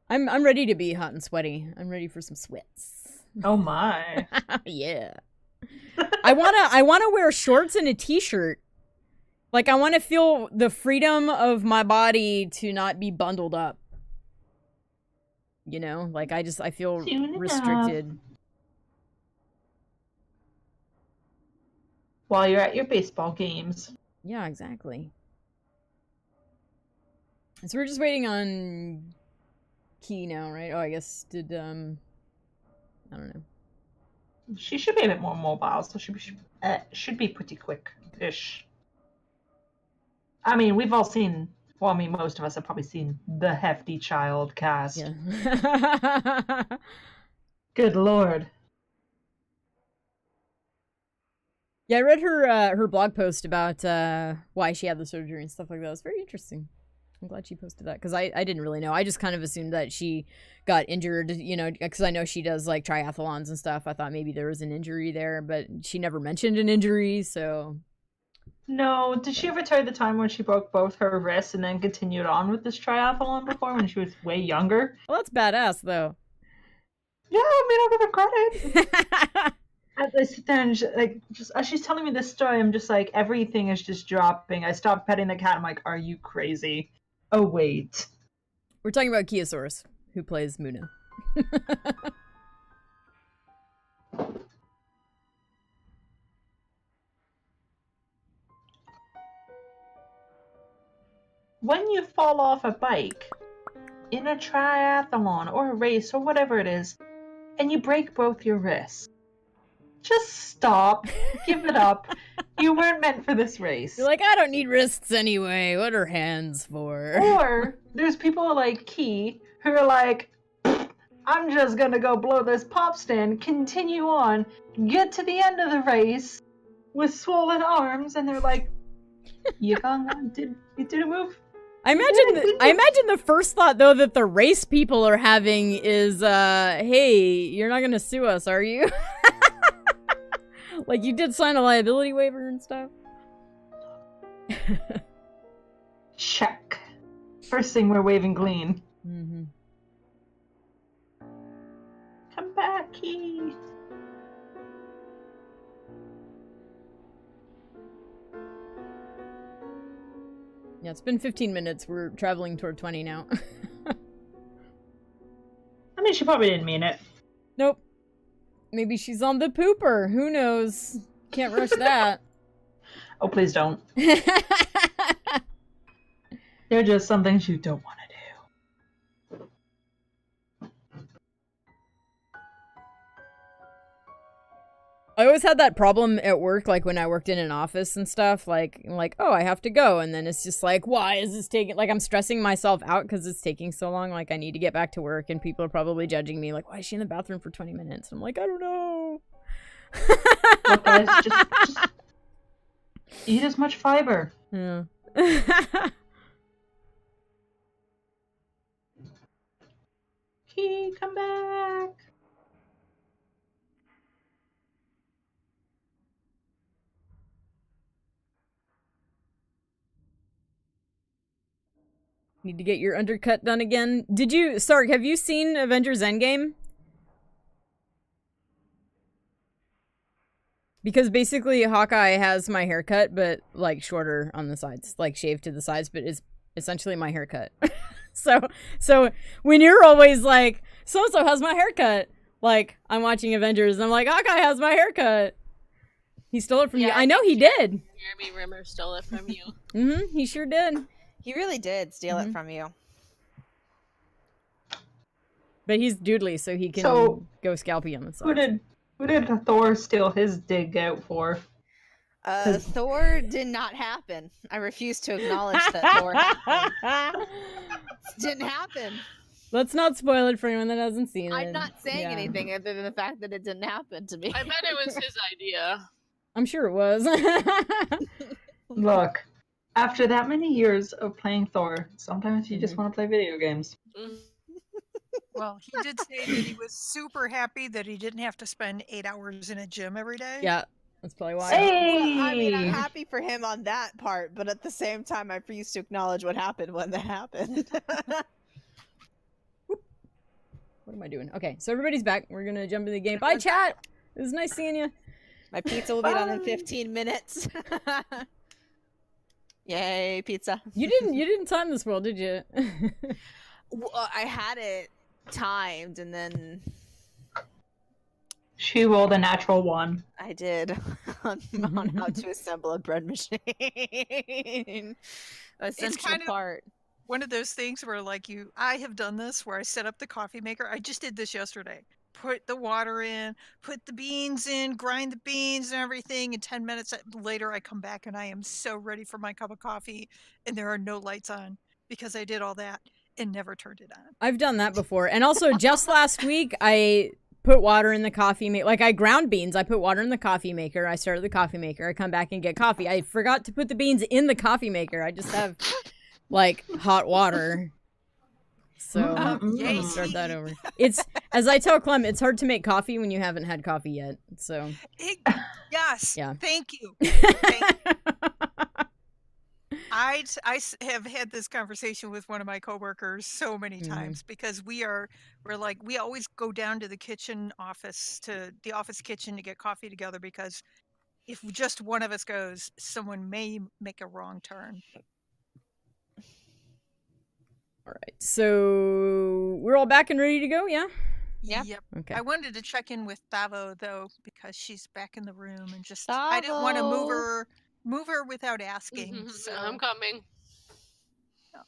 I'm ready to be hot and sweaty. I'm ready for some sweats. Oh my. Yeah. I wanna wear shorts and a t-shirt. Like, I wanna feel the freedom of my body to not be bundled up. You know? Like, I feel restricted. While you're at your baseball games. Yeah, exactly. And so we're just waiting on Key now, right? Oh, I guess I don't know. She should be a bit more mobile, so she should be pretty quick-ish. I mean, we've all seen Well, I mean, most of us have probably seen the Hefty Child cast. Yeah. Good lord. Yeah, I read her blog post about why she had the surgery and stuff like that. It was very interesting. I'm glad she posted that because I didn't really know. I just kind of assumed that she got injured, you know, because I know she does like triathlons and stuff. I thought maybe there was an injury there, but she never mentioned an injury, so. No, did she ever tell you the time when she broke both her wrists and then continued on with this triathlon before when she was way younger? Well, that's badass, though. Yeah, I mean, I'll give her credit. As I sit there and just as she's telling me this story, I'm just like, everything is just dropping. I stopped petting the cat. I'm like, are you crazy? Oh, wait. We're talking about Keyasaurus, who plays Muna. When you fall off a bike in a triathlon or a race or whatever it is, and you break both your wrists, just stop. Give it up. You weren't meant for this race. You're like, I don't need wrists anyway. What are hands for? Or there's people like Key who are like, I'm just gonna go blow this pop stand, continue on, get to the end of the race with swollen arms, and they're like, you did a move. I imagine the first thought though that the race people are having is, hey, you're not gonna sue us, are you? Like you did sign a liability waiver and stuff. Check. First thing, we're waving clean. Mm-hmm. Come back, Key. Yeah, it's been 15 minutes. We're traveling toward 20 now. I mean, she probably didn't mean it. Nope. Maybe she's on the pooper. Who knows? Can't rush that. Oh, please don't. They're just some things you don't want to do. I always had that problem at work, like when I worked in an office and stuff, like, oh, I have to go. And then it's just like, why is this taking, like, I'm stressing myself out because it's taking so long. Like, I need to get back to work and people are probably judging me. Like, why is she in the bathroom for 20 minutes? I'm like, I don't know. Look, guys, just eat as much fiber. Yeah. Key, come back. Need to get your undercut done again. Did you, Sark, have you seen Avengers Endgame? Because basically Hawkeye has my haircut, but like shorter on the sides, like shaved to the sides, but is essentially my haircut. So when you're always like, so-and-so has my haircut, like I'm watching Avengers and I'm like, Hawkeye has my haircut. He stole it from you. I know he did. Jeremy Rimmer stole it from you. Mm-hmm, he sure did. He really did steal it from you. But he's doodly, so he can go scalpy on the side. Who did Thor steal his dig out for? Thor did not happen. I refuse to acknowledge that Thor happened. Didn't happen. Let's not spoil it for anyone that hasn't seen it. I'm not saying anything other than the fact that it didn't happen to me. I bet it was his idea. I'm sure it was. Look, after that many years of playing Thor, sometimes you just want to play video games. Well, he did say that he was super happy that he didn't have to spend 8 hours in a gym every day. Yeah, that's probably why. Hey! Well, I mean, I'm happy for him on that part, but at the same time, I refuse to acknowledge what happened when that happened. What am I doing? Okay, so everybody's back. We're gonna jump into the game. Bye, chat. It was nice seeing you. My pizza will be done in 15 minutes. Yay, pizza. You didn't time this world, did you? Well, I had it timed, and then She rolled a natural 1. I did on how to assemble a bread machine. Essential kind of- part. One of those things where I have done this where I set up the coffee maker. I just did this yesterday. Put the water in, put the beans in, grind the beans and everything. And 10 minutes later, I come back and I am so ready for my cup of coffee and there are no lights on. because I did all that and never turned it on. I've done that before. And also, just last week, I put water in the coffee maker. Like, I ground beans. I put water in the coffee maker. I started the coffee maker. I come back and get coffee. I forgot to put the beans in the coffee maker. I just have, like, hot water. So, Yay. start that over. It's, as I tell Clem, it's hard to make coffee when you haven't had coffee yet. So, Yes. Yeah. Thank you. Thank you. I have had this conversation with one of my coworkers so many times because we're like, we always go down to the office kitchen to get coffee together, because if just one of us goes, someone may make a wrong turn. all right. So, we're all back and ready to go, yeah? Yeah. Yep. Okay. I wanted to check in with Thavo though, because she's back in the room, and just I didn't want to move her without asking. So I'm coming. Oh.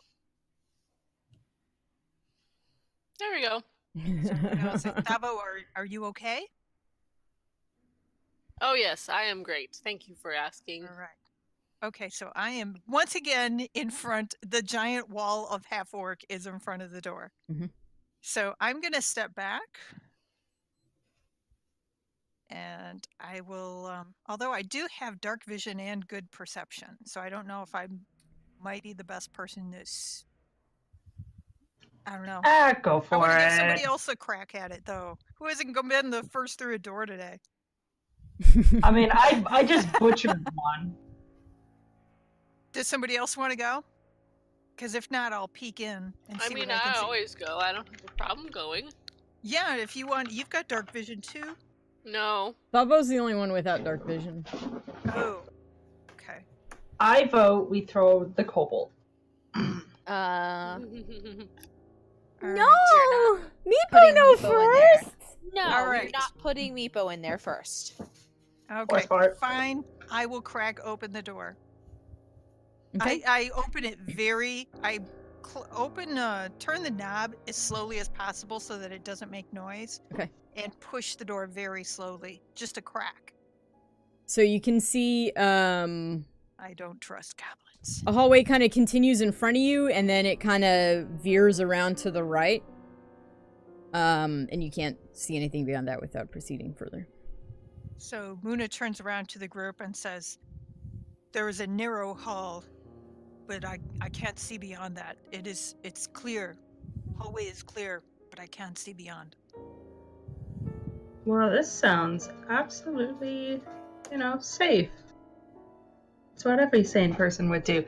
There we go. So, Thavo, are you okay? Oh yes, I am great. Thank you for asking. All right. Okay, so I am once again in front. The giant wall of half orc is in front of the door. So I'm gonna step back, and I will. Although I do have dark vision and good perception, so I don't know if I might be the best person to. I don't know. Go I for want to give it. somebody else a crack at it, though. Who hasn't been the first through a door today? I mean, I just butchered one. Does somebody else want to go? Because if not, I'll peek in and see what I can I see. always go. I don't have a problem going. Yeah, if you want, you've got dark vision too. No. Thavo's the only one without dark vision. Oh, okay. I vote we throw the kobold. All No! right. Meepo, no Meepo in there. first! No, All you're right. not putting Meepo in there first. Okay, Smart. fine. I will crack open the door. Okay. I open it turn the knob as slowly as possible so that it doesn't make noise. Okay. And push the door very slowly, just a crack. So you can see, I don't trust goblins. a hallway kind of continues in front of you, and then it kind of veers around to the right. And you can't see anything beyond that without proceeding further. So Muna turns around to the group and says, "There is a narrow hall, but I can't see beyond that. It's clear. Hallway is clear, but I can't see beyond." Well, this sounds absolutely, safe. It's what every sane person would do.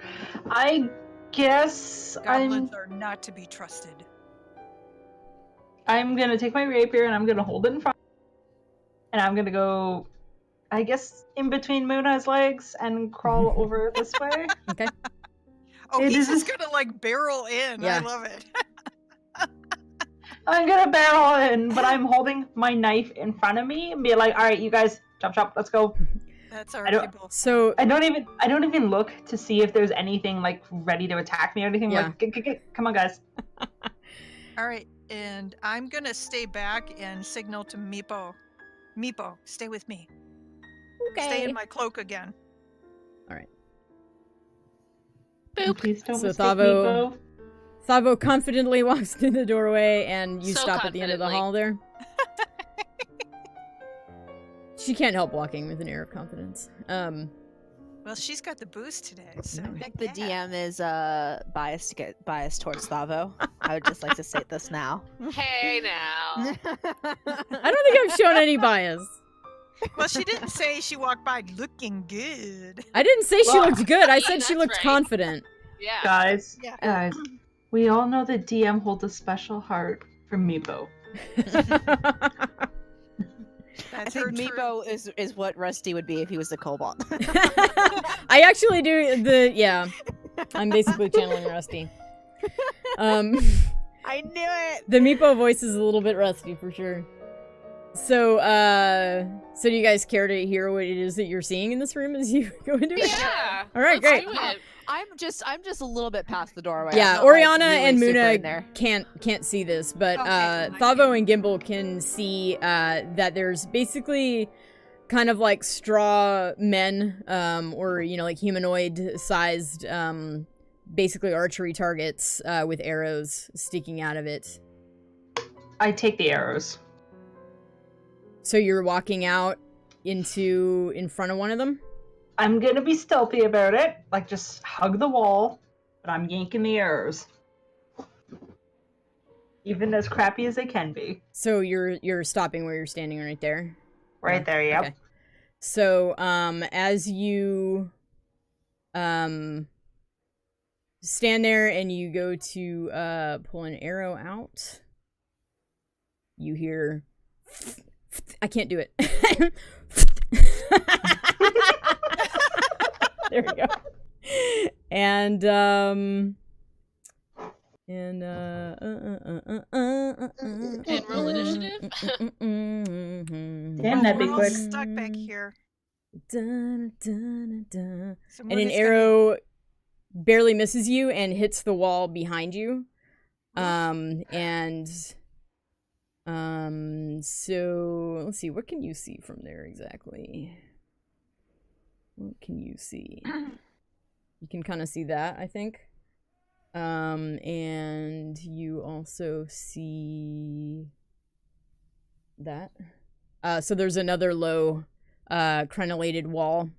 I guess Goblins are not to be trusted. I'm gonna take my rapier and I'm gonna hold it in front, and I'm gonna go, I guess, in between Muna's legs and crawl over this way. Okay. Oh, It he's is- just gonna barrel in. Yeah. I love it. I'm gonna barrel in, but I'm holding my knife in front of me and be like, all right, you guys, chop, let's go. That's I our don't- people. So, I don't even look to see if there's anything ready to attack me or anything. Yeah. Come on, guys. All right, and I'm gonna stay back and signal to Meepo. Meepo, stay with me. Stay in my cloak again. Boop. Please don't So mistake Thavo- Meepo. Thavo confidently walks through the doorway, and you So stop at the end of the hall there. She can't help walking with an air of confidence. Well, she's got the boost today, so I think the yeah. DM is biased towards Thavo. I would just like to state this now. Hey now. I don't think I've shown any bias. Well, she didn't say she walked by looking good. I didn't say she Well, looked good. I said she that's looked right. confident. Yeah. Guys, Yeah. guys, we all know the DM holds a special heart for Meepo. I That's think her truth. Meepo is what Rusty would be if he was a kobold. I actually do yeah. I'm basically channeling Rusty. I knew it! The Meepo voice is a little bit rusty for sure. So, so do you guys care to hear what it is that you're seeing in this room as you go into it? Yeah. All right, Let's great. do it. I'm just a little bit past the doorway. Yeah, I'm not, Oriana really and super in Muna there. can't see this, but Okay, Thavo and Gimbal can see that there's basically kind of like straw men, or humanoid-sized basically archery targets with arrows sticking out of it. I take the arrows. So you're walking out in front of one of them? I'm gonna be stealthy about it, like just hug the wall, but I'm yanking the arrows. Even as crappy as they can be. So you're stopping where you're standing right there? Right there, yep. Okay. So as you stand there and you go to pull an arrow out, you hear I can't do it. There we go. And roll initiative. Damn, that'd be We're all quick. stuck back here. Dun, dun, dun. So And an Mona's arrow barely misses you and hits the wall behind you. So let's see, what can you see from there exactly? What can you see? You can kind of see that, I think. And you also see that. So there's another low crenellated wall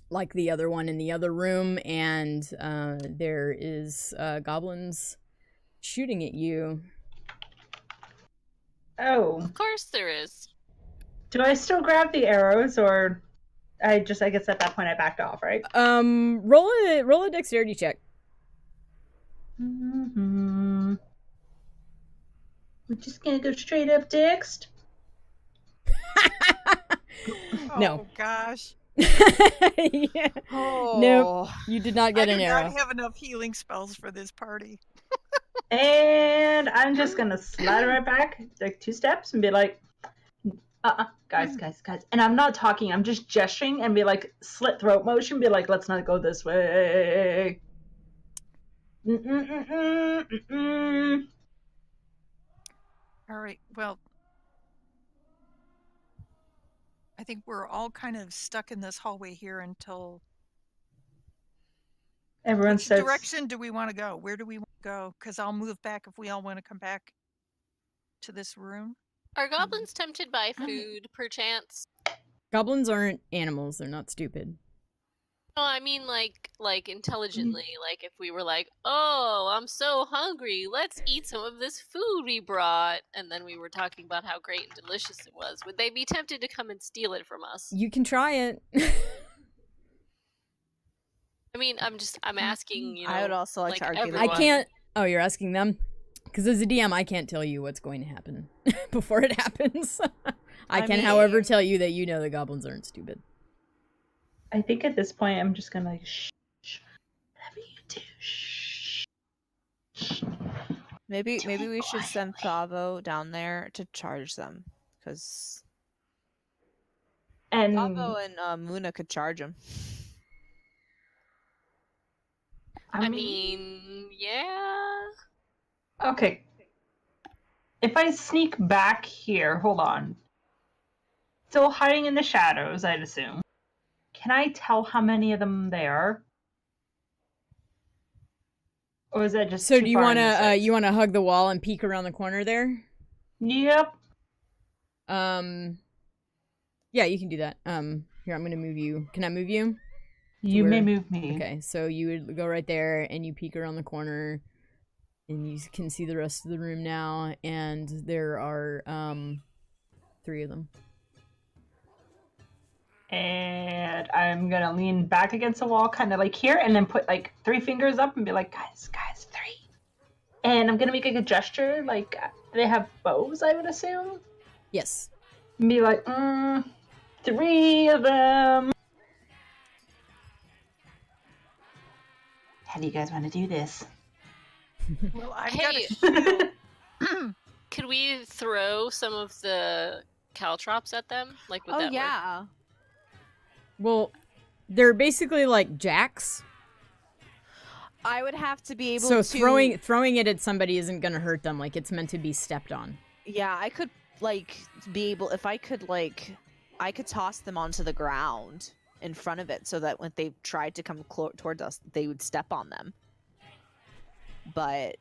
like the other one in the other room, and there is goblins shooting at you. Oh. Of course there is. Do I still grab the arrows, or I guess at that point I backed off, right? Roll a dexterity check. Mm-hmm. We're just gonna go straight up dext. No. Oh gosh. Yeah. Oh. Nope, you did not get I an do arrow. not have enough healing spells for this party. And I'm just gonna slide right back, like 2 steps, and be like, guys. And I'm not talking, I'm just gesturing and be like, slit throat motion, be like, let's not go this way. All right. Well, I think we're all kind of stuck in this hallway here until. Everyone Which starts. direction do we want to go? Where do we want to go? Because I'll move back if we all want to come back to this room. Are goblins tempted by food, perchance? Goblins aren't animals, they're not stupid. No, I mean like intelligently. Like if we were like, oh, I'm so hungry, let's eat some of this food we brought, and then we were talking about how great and delicious it was. Would they be tempted to come and steal it from us? You can try it. I mean, I'm asking, you know. I would also like to argue that everyone. I can't. Oh, you're asking them? Because as a DM, I can't tell you what's going to happen before it happens. I can, however, tell you that you know the goblins aren't stupid. I think at this point I'm just gonna like, shh, whatever you do, shh. Maybe we should send Thavo down there to charge them, because And Thavo and Muna could charge him. I mean, yeah. Okay. If I sneak back here, hold on. Still hiding in the shadows, I'd assume. Can I tell how many of them there are? Or is that just So too do you far want in the to sight? you want to hug the wall and peek around the corner there? Yep. Yeah, you can do that. Here, I'm gonna move you. Can I move you? You may move me. Okay, so you would go right there and you peek around the corner and you can see the rest of the room now, and there are 3 of them. And I'm gonna lean back against the wall, kind of like here, and then put like 3 fingers up and be like, guys, 3. And I'm gonna make like a gesture, like they have bows, I would assume. Yes. And be like, 3 of them. How do you guys want to do this? Well, I've Hey. got a Could we throw some of the caltrops at them? Like, would that work? Yeah. Well, they're basically like jacks. I would have to be able So to throwing it at somebody isn't gonna hurt them. Like, it's meant to be stepped on. Yeah, I could like be able if I could toss them onto the ground in front of it so that when they tried to come towards us, they would step on them. but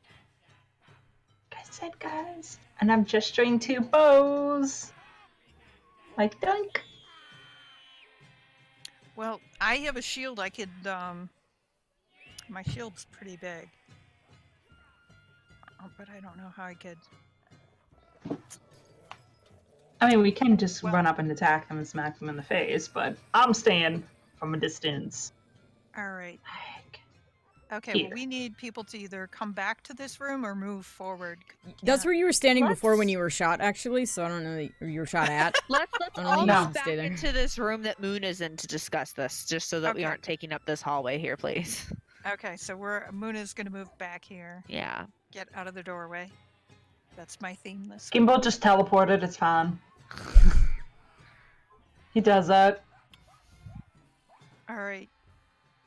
Like I said, guys. And I'm gesturing 2 bows. Like dunk. Well, I have a shield. I could. My shield's pretty big. But I don't know how I could. I mean, we can just Well- run up and attack them and smack them in the face, but I'm staying from a distance. All right. Like, Okay. Here. Well, we need people to either come back to this room or move forward. That's where you were standing before when Let's- you were shot, actually. So I don't know that you were shot at. let's I don't all think you go should back stay there. into this room that Moon is in to discuss this, just so that we Okay. aren't taking up this hallway here, please. Okay. So Muna's gonna move back here. Yeah. Get out of the doorway. That's my theme this. Gimbal just teleported, it's fine. He does that. All right.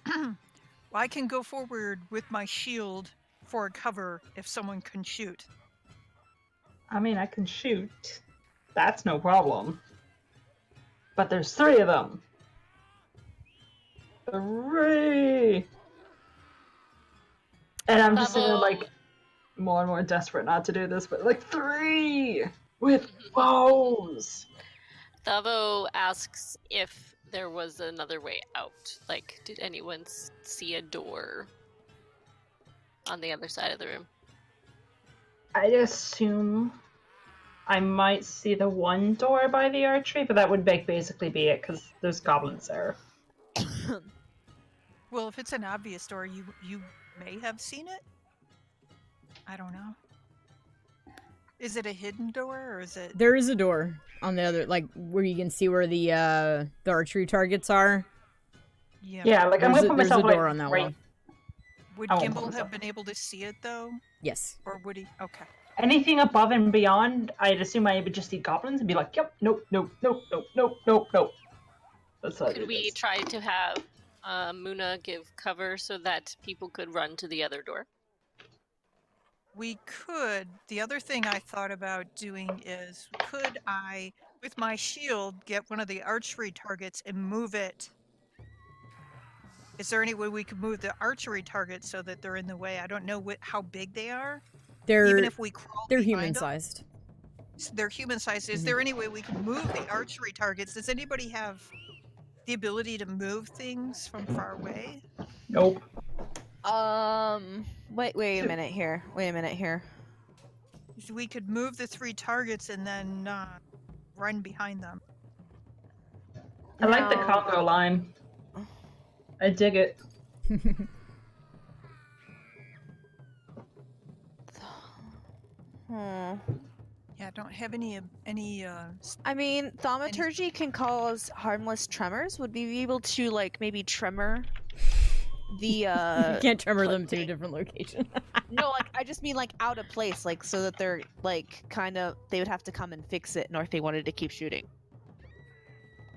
Well, I can go forward with my shield for cover if someone can shoot. I mean, I can shoot. That's no problem. But there's 3 of them. 3! And I'm just sitting there, like, more and more desperate not to do this, but like 3! With bows! Thavo asks if there was another way out. Like, did anyone see a door on the other side of the room? I assume I might see the one door by the archery, but that would basically be it, because there's goblins there. Well, if it's an obvious door, you may have seen it. I don't know. Is it a hidden door or is it? There is a door on the other, like where you can see where the archery targets are. Yeah, like I'm There's gonna put there's myself a door on that right. wall. Would I won't Gimbal put have myself- been able to see it though, Yes. or would he? Okay. Anything above and beyond, I'd assume I would just see goblins and be like, yep, nope, nope, nope, nope, nope, nope, nope. That's how I Could do we this. try to have Muna give cover so that people could run to the other door? We could. The other thing I thought about doing is, could I, with my shield, get one of the archery targets and move it? Is there any way we could move the archery targets so that they're in the way? I don't know how big they are. They're Even if we crawl they're behind human them, sized. they're human sized. Is there any way we can move the archery targets? Does anybody have the ability to move things from far away? Nope. Wait a minute here. So we could move the 3 targets and then run behind them. I like the No. Congo line. I dig it. Hmm. Yeah, I don't have any I mean, thaumaturgy can cause harmless tremors. Would we be able to, like, maybe tremor the, You can't tremor them to a like- different location. No, like, I just mean, like, out of place, like, so that they're, like, kind of, they would have to come and fix it, or if they wanted to keep shooting.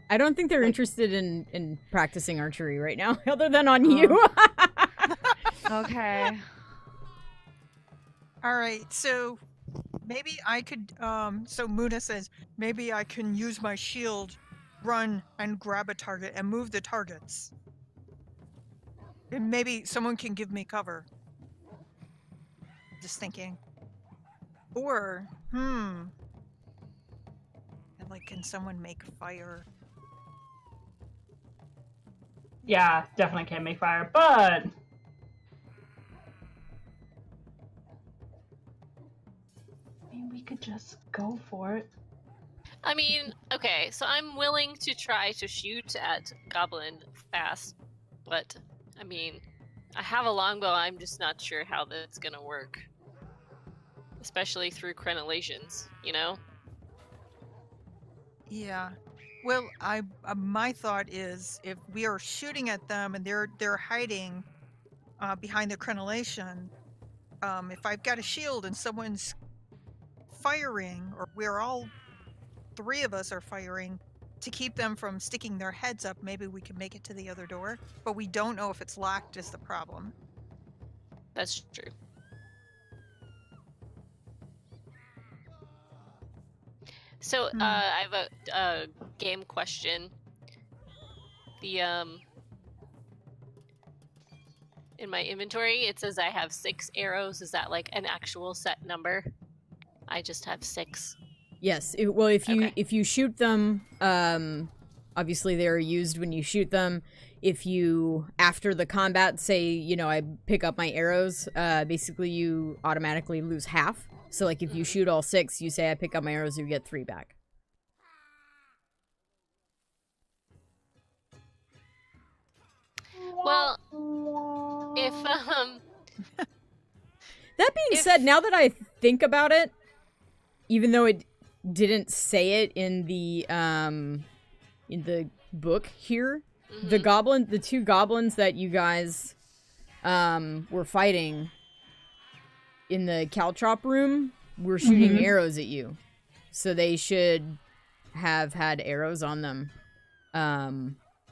I don't think they're Like- interested in practicing archery right now, other than on you. Okay. All right, so maybe I could so Muna says maybe I can use my shield, run and grab a target and move the targets. And maybe someone can give me cover. Just thinking. Or, and, like, can someone make fire? Yeah, definitely can't make fire, but I mean, we could just go for it. I mean, okay, so I'm willing to try to shoot at Goblin fast, but I mean, I have a longbow, I'm just not sure how that's gonna work. Especially through crenellations, you know? Yeah. Well, my thought is if we are shooting at them and they're hiding behind the crenellation, if I've got a shield and someone's firing, or we're all 3 of us are firing to keep them from sticking their heads up, maybe we can make it to the other door. But we don't know if it's locked is the problem. That's true. So, I have a game question. The, in my inventory, it says I have 6 arrows. Is that like an actual set number? I just have 6. Yes. If you shoot them, obviously they are used when you shoot them. If you, after the combat, say, I pick up my arrows, basically you automatically lose half. So, like, if you shoot all 6, you say I pick up my arrows, you get 3 back. Well, if, That being said, now that I think about it, even though it didn't say it in the book here, the 2 goblins that you guys were fighting in the caltrop room were shooting arrows at you, so they should have had arrows on them.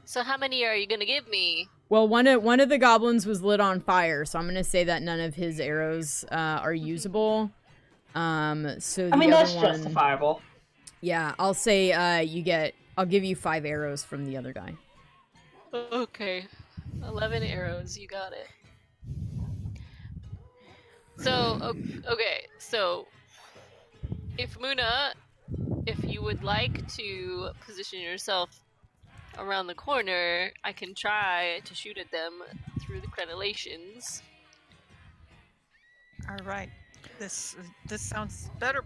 So how many are you gonna give me? Well, one of the goblins was lit on fire, so I'm gonna say that none of his arrows are usable. So I mean, that's justifiable. Yeah, I'll say I'll give you 5 arrows from the other guy. Okay. 11 arrows, you got it. So, okay, so if Muna, if you would like to position yourself around the corner, I can try to shoot at them through the crenellations. All right. This sounds better.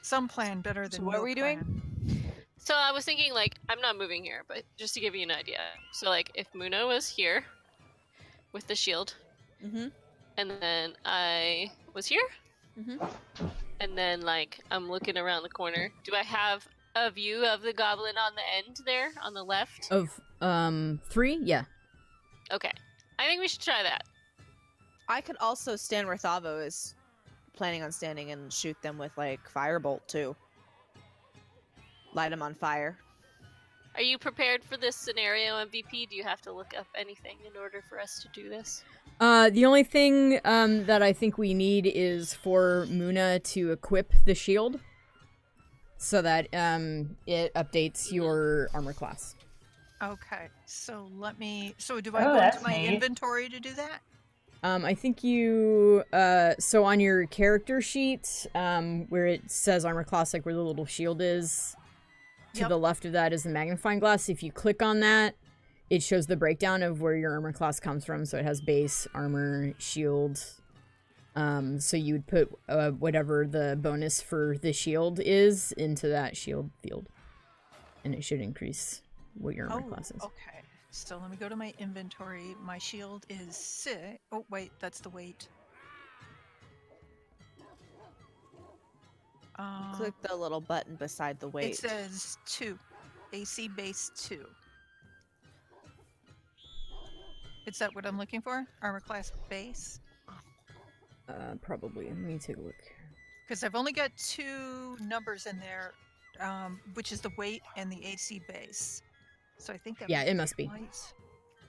Some plan better than So what no are we plan. doing? So I was thinking, like, I'm not moving here, but just to give you an idea. So, like, if Muna was here with the shield, and then I was here, and then, like, I'm looking around the corner, do I have a view of the goblin on the end there, on the left? Of 3? Yeah. Okay. I think we should try that. I could also stand where Thavo is planning on standing and shoot them with, like, firebolt, too. Light them on fire. Are you prepared for this scenario, MVP? Do you have to look up anything in order for us to do this? The only thing that I think we need is for Muna to equip the shield so that it updates your armor class. Okay, so so do I Oh, go that's into my neat. inventory to do that? I think you, so on your character sheet, where it says armor class, like where the little shield is, to the left of that is the magnifying glass. If you click on that, it shows the breakdown of where your armor class comes from. So it has base, armor, shield. So you would put whatever the bonus for the shield is into that shield field. And it should increase what your armor class is. Okay. So let me go to my inventory. My shield is 6. Oh, wait, that's the weight. Click the little button beside the weight. It says 2. AC base 2. Is that what I'm looking for? Armor class base? Probably. Let me take a look. Because I've only got 2 numbers in there, which is the weight and the AC base. So I think that It must be. Right.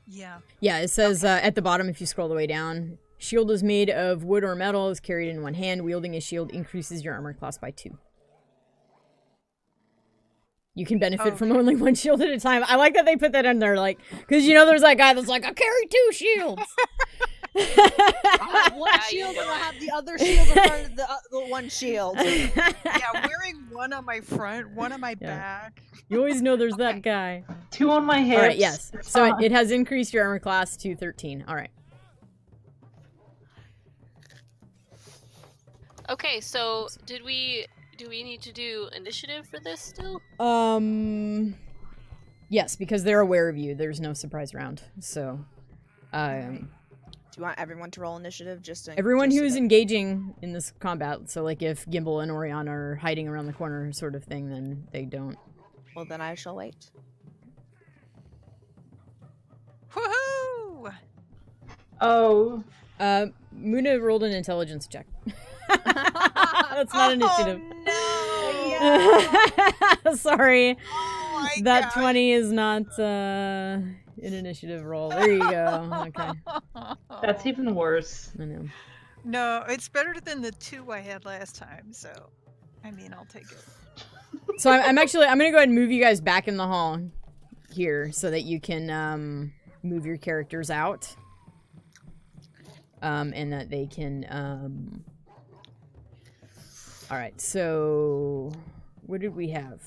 Yeah. Yeah, it says at the bottom, if you scroll the way down, shield is made of wood or metal, is carried in one hand. Wielding a shield increases your armor class by 2. You can benefit from only one shield at a time. I like that they put that in there, like, because there's that guy that's like, I carry 2 shields. I have one shield and I have the other shield in front of the one shield. Yeah, wearing one on my front, one on my back. You always know there's that guy. 2 on my hips. All right, yes. So it has increased your armor class to 13. All right. Okay, so do we need to do initiative for this still? Yes, because they're aware of you. There's no surprise round. So, Do you want everyone to roll initiative? Everyone who's engaging in this combat, so like if Gimbal and Orion are hiding around the corner sort of thing, then they don't. Well, then I shall wait. Woohoo! Oh. Muna rolled an intelligence check. That's not initiative. Oh, no! Sorry. Oh my That God. 20 is not an initiative roll. There you go. Okay. That's even worse. I know. No, it's better than the 2 I had last time, so I mean, I'll take it. So I'm gonna go ahead and move you guys back in the hall here so that you can move your characters out. and that they can, all right, so what did we have?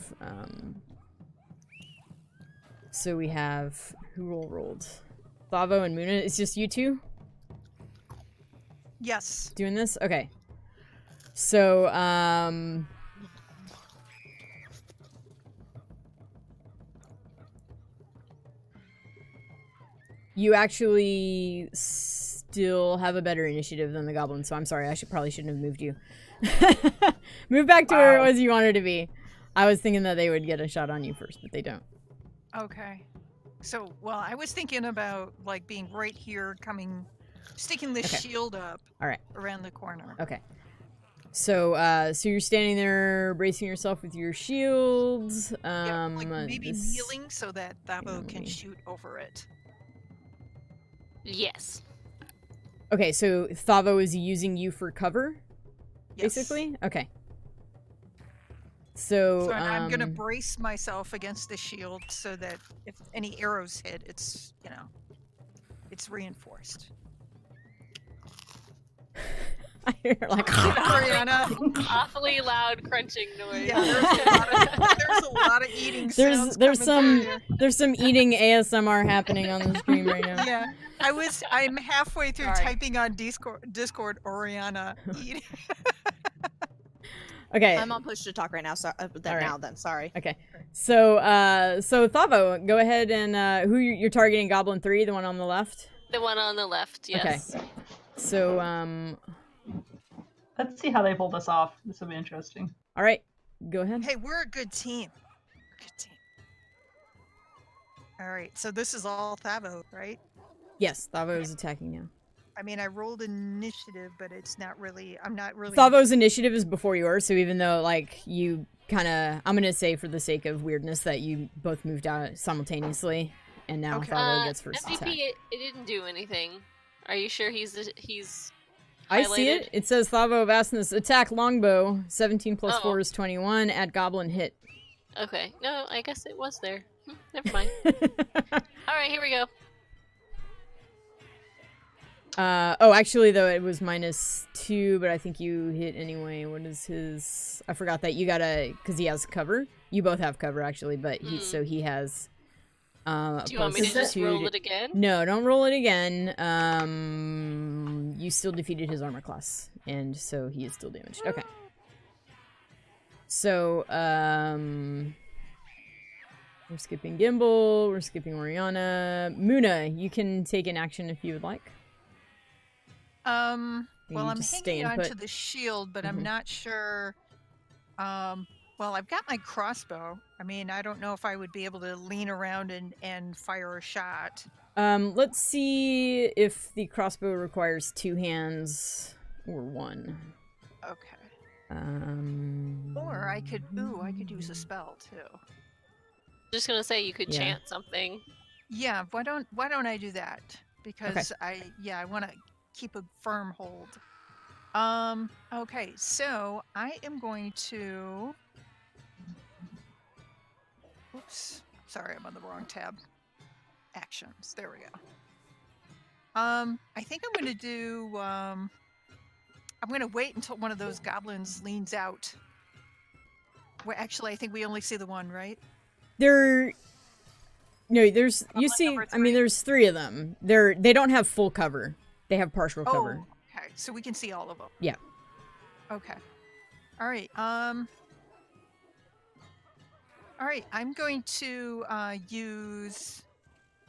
So we have, who rolled? Thavo and Muna, it's just you two Yes. doing this? Okay. So, you actually still have a better initiative than the goblin, so I'm sorry, probably shouldn't have moved you. Move back to where it was you wanted to be. I was thinking that they would get a shot on you first, but they don't. Okay. So, well, I was thinking about like being right here, sticking the shield up. All right. Around the corner. Okay. So, so you're standing there, bracing yourself with your shields. Yeah, like maybe kneeling so that Thabo can shoot over it. Yes. Okay, so Thavo is using you for cover, Yes. basically. Okay. So I'm gonna brace myself against the shield so that if any arrows hit, it's it's reinforced. I hear like Ariana. Awfully loud crunching noise. Yeah, there's a lot of eating sounds. there's coming through here. there's some eating ASMR happening on the screen right now. Yeah, I'm halfway through Sorry. typing on Discord Oriana eating. Okay. I'm on push to talk right now. So then, sorry. Okay. So so Thavo, go ahead and who you're targeting? Goblin 3, the one on the left. The one on the left, yes. Okay. So Let's see how they pull this off. This will be interesting. all right, go ahead. Hey, we're a good team. Good team. All right, so this is all Thavo, right? Yes, Thavo is attacking now. I mean, I rolled initiative, but it's not really. I'm not really. Thavo's initiative is before yours, so even though like you kind of, I'm gonna say for the sake of weirdness that you both moved out simultaneously, and now Okay. Thavo gets first MVP, attack. it didn't do anything. Are you sure he's I see highlighted? it. It says Thavo Vastness attack longbow 17 plus Oh. 4 is 21 at goblin hit. Okay. No, I guess it was there. Never mind. All right, here we go. Oh, actually, though, it was -2, but I think you hit anyway. What is his? I forgot that you gotta, because he has cover. You both have cover, actually, but so he has. Do you want me to just roll it again? No, don't roll it again. You still defeated his armor class, and so he is still damaged. Okay. So, we're skipping Gimbal, we're skipping Oriana. Muna, you can take an action if you would like. Well, You I'm just stay hanging and onto put. the shield, but I'm not sure. Well, I've got my crossbow. I mean, I don't know if I would be able to lean around and fire a shot. Let's see if the crossbow requires 2 hands or 1. Okay. Or I could use a spell too. Just gonna say you could Yeah. chant something. Yeah, why don't I do that? Because I want to keep a firm hold. Okay, so I am going to. Oops, sorry, I'm on the wrong tab. Actions. There we go. I think I'm going to do. I'm going to wait until one of those goblins leans out. Well, actually, I think we only see the one, right? there's you see number I mean there's 3 of them. They don't have full cover. They have partial cover. Oh, okay. So we can see all of them. Yeah. Okay. All right. All right. I'm going to use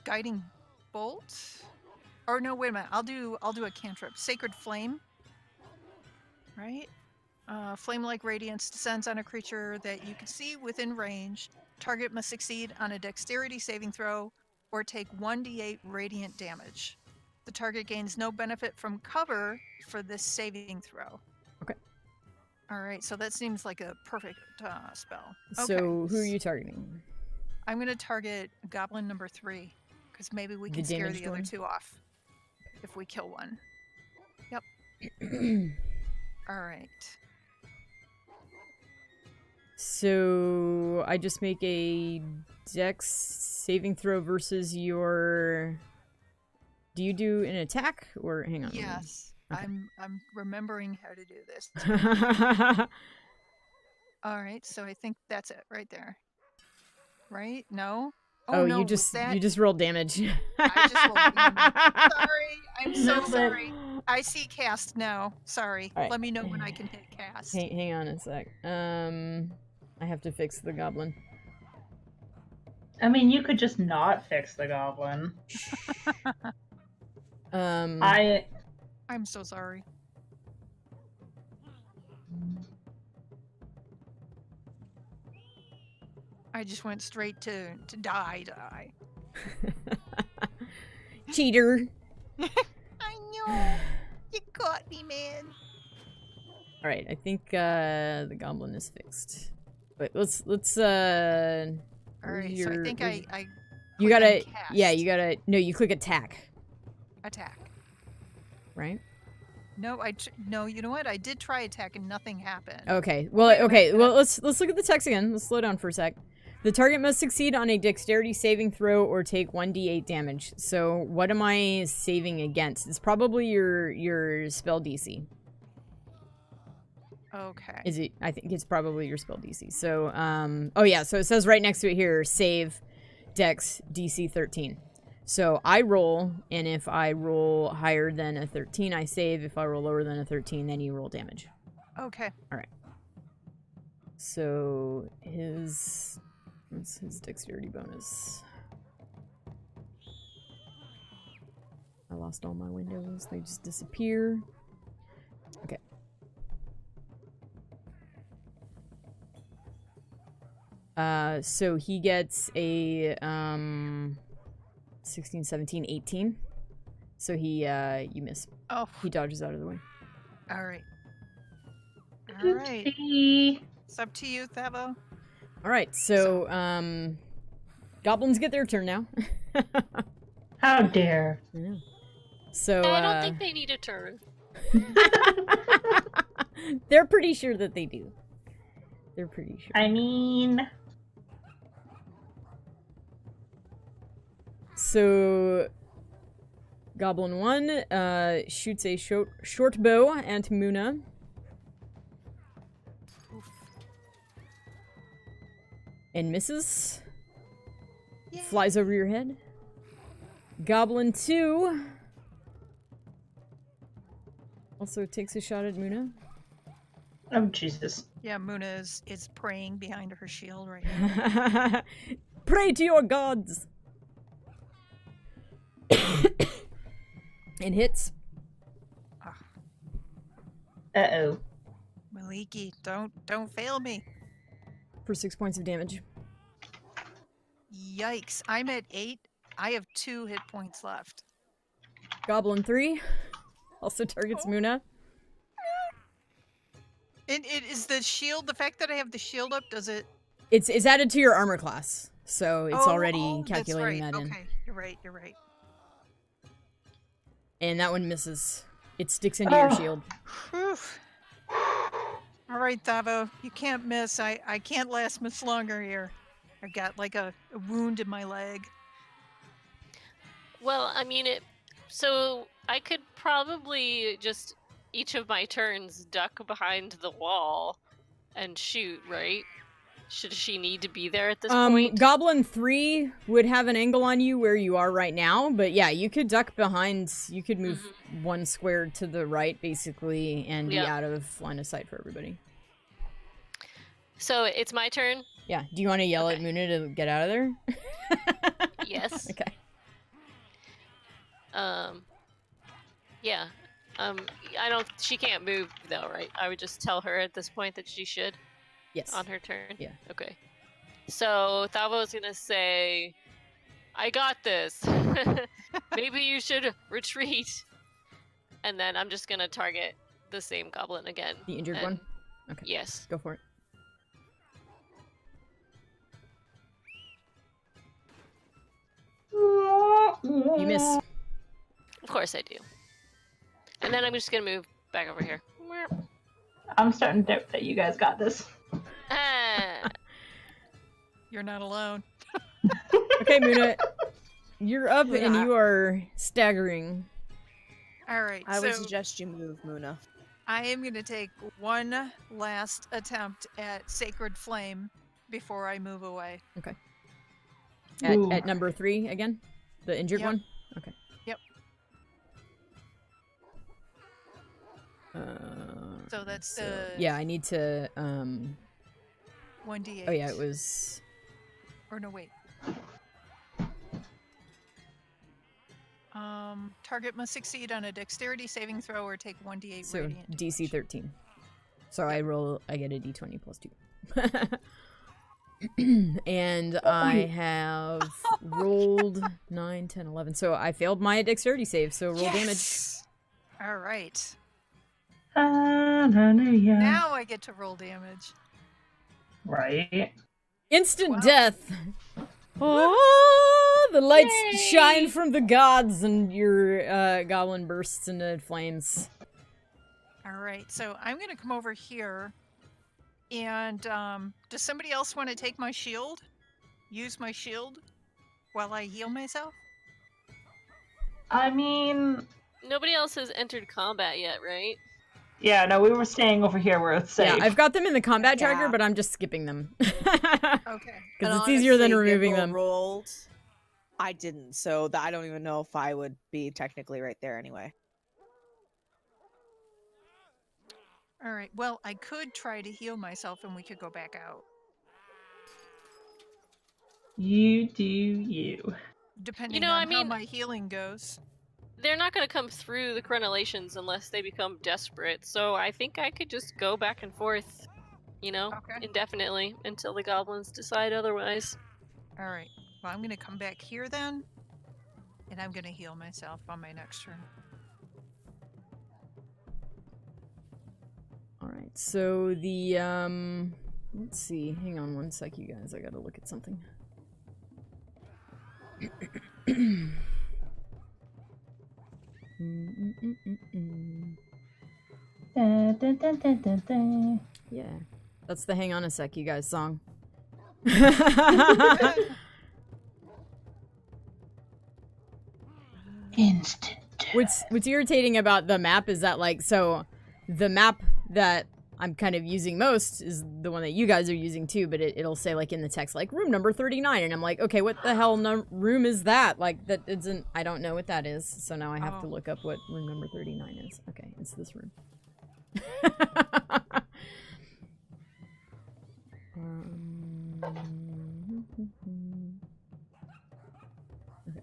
guiding bolt. Or no, wait a minute. I'll do a cantrip. Sacred flame. Right. Flame-like radiance descends on a creature that you can see within range. Target must succeed on a dexterity saving throw or take 1d8 radiant damage. The target gains no benefit from cover for this saving throw. Okay. All right, so that seems like a perfect spell. So Okay. who are you targeting? I'm going to target goblin number 3 because maybe we The can scare damaged the other one? 2 off if we kill one. Yep. All right. So I just make a dex saving throw versus your do you do an attack or hang on? Yes. Okay. I'm remembering how to do this. All right, so I think that's it right there. Right? No? Oh, no, you was just that... you just rolled damage. I just rolled damage. Sorry. I'm so No, but- sorry. I see cast now. Sorry. All right. Let me know when I can hit cast. Hang on a sec. I have to fix the goblin. I mean, you could just not fix the goblin. I'm so sorry. I just went straight to die. Cheater. I know. You got me, man. All right, I think the goblin is fixed. But let's All right, so I think I you click gotta on cast. no, you click attack, Attack. right? No, no. You know what? I did try attack and nothing happened. Okay. Well, okay. Well, let's look at the text again. Let's slow down for a sec. The target must succeed on a dexterity saving throw or take 1d8 damage. So, what am I saving against? It's probably your spell DC. Okay. Is it? I think it's probably your spell DC. So, oh yeah. So it says right next to it here, save, Dex DC 13. So I roll, and if I roll higher than a 13, I save. If I roll lower than a 13, then you roll damage. Okay. All right. So what's his dexterity bonus? I lost all my windows. They just disappear. Okay. So he gets a 16, 17, 18. So he you miss. Oh. He dodges out of the way. All right. All right. Oopsie. It's up to you, Thavo. All right. So goblins get their turn now. How dare. I know. So I don't think they need a turn. they're pretty sure that they do. They're pretty sure. I mean... So, Goblin 1 shoots a short bow at Muna. And misses. Yay. Flies over your head. Goblin 2 also takes a shot at Muna. Oh, Jesus. Yeah, Muna is praying behind her shield right now. Pray to your gods! And hits. Uh-oh. Maliki, don't fail me. For 6 points of damage. Yikes. I'm at 8. I have 2 hit points left. Goblin 3 also targets Muna. It is the shield, the fact that I have the shield up, does it... It's added to your armor class, so it's already calculating that's right. that in. Okay, you're right. And that one misses. It sticks into your shield. Whew. All right, Thavo, you can't miss. I can't last much longer here. I got like a wound in my leg. Well, I mean, so I could probably just each of my turns duck behind the wall and shoot, right? Should she need to be there at this point? Goblin 3 would have an angle on you where you are right now, but yeah, you could duck behind, you could move one square to the right, basically, and be out of line of sight for everybody. So it's my turn? Yeah, do you want to yell at Muna to get out of there? Yes. Okay. Yeah. She can't move though, right? I would just tell her at this point that she should? Yes. On her turn? Yeah. Okay. So Thavo's gonna say, I got this. Maybe you should retreat. And then I'm just gonna target the same goblin again. The injured one? Okay. Yes. Go for it. You miss. Of course I do. And then I'm just gonna move back over here. I'm starting to doubt that you guys got this. Ah. You're not alone. Okay, Muna. You're up and you are staggering. All right. I would so suggest you move, Muna. I am going to take one last attempt at Sacred Flame before I move away. Okay. Ooh. At number 3 again? The injured Yep. one? Okay. Yep. So that's the yeah, I need to 1d8. oh yeah, it was Or no, wait. Target must succeed on a dexterity saving throw or take 1d8 so radiant DC damage. 13. So I get a d20 plus 2. And I have rolled 9, 10, 11. So I failed my dexterity save, so roll damage. Yes! All right. Hallelujah. Now I get to roll damage. Right. Instant Wow. death! Oh, the lights shine from the gods and your goblin bursts into flames. All right, so I'm going to come over here. And does somebody else want to take my shield? Use my shield while I heal myself? I mean, Nobody else has entered combat yet, right? yeah, no, we were staying over here where it's safe. Yeah, I've got them in the combat tracker, Yeah. but I'm just skipping them. Okay. Because it's easier than honestly, removing Giggle them. Rolled. I didn't, so I don't even know if I would be technically right there anyway. All right, well, I could try to heal myself and we could go back out. You do you. Depending I on how mean- my healing goes. They're not going to come through the crenellations unless they become desperate, so I think I could just go back and forth, Okay. indefinitely until the goblins decide otherwise. All right, well, I'm going to come back here then. And I'm going to heal myself on my next turn. Alright, so the, let's see. Hang on one sec, you guys. I gotta look at something. Da, da, da, da, da, da. Yeah. That's the Hang On a Sec, you guys song. Instant. What's irritating about the map is that, like, so the map that I'm kind of using most is the one that you guys are using too, but it'll say, like, in the text, like, room number 39, and I'm like, okay, what the hell room is that? Like, that isn't, I don't know what that is, so now I have to look up what room number 39 is. Okay, it's this room. Okay.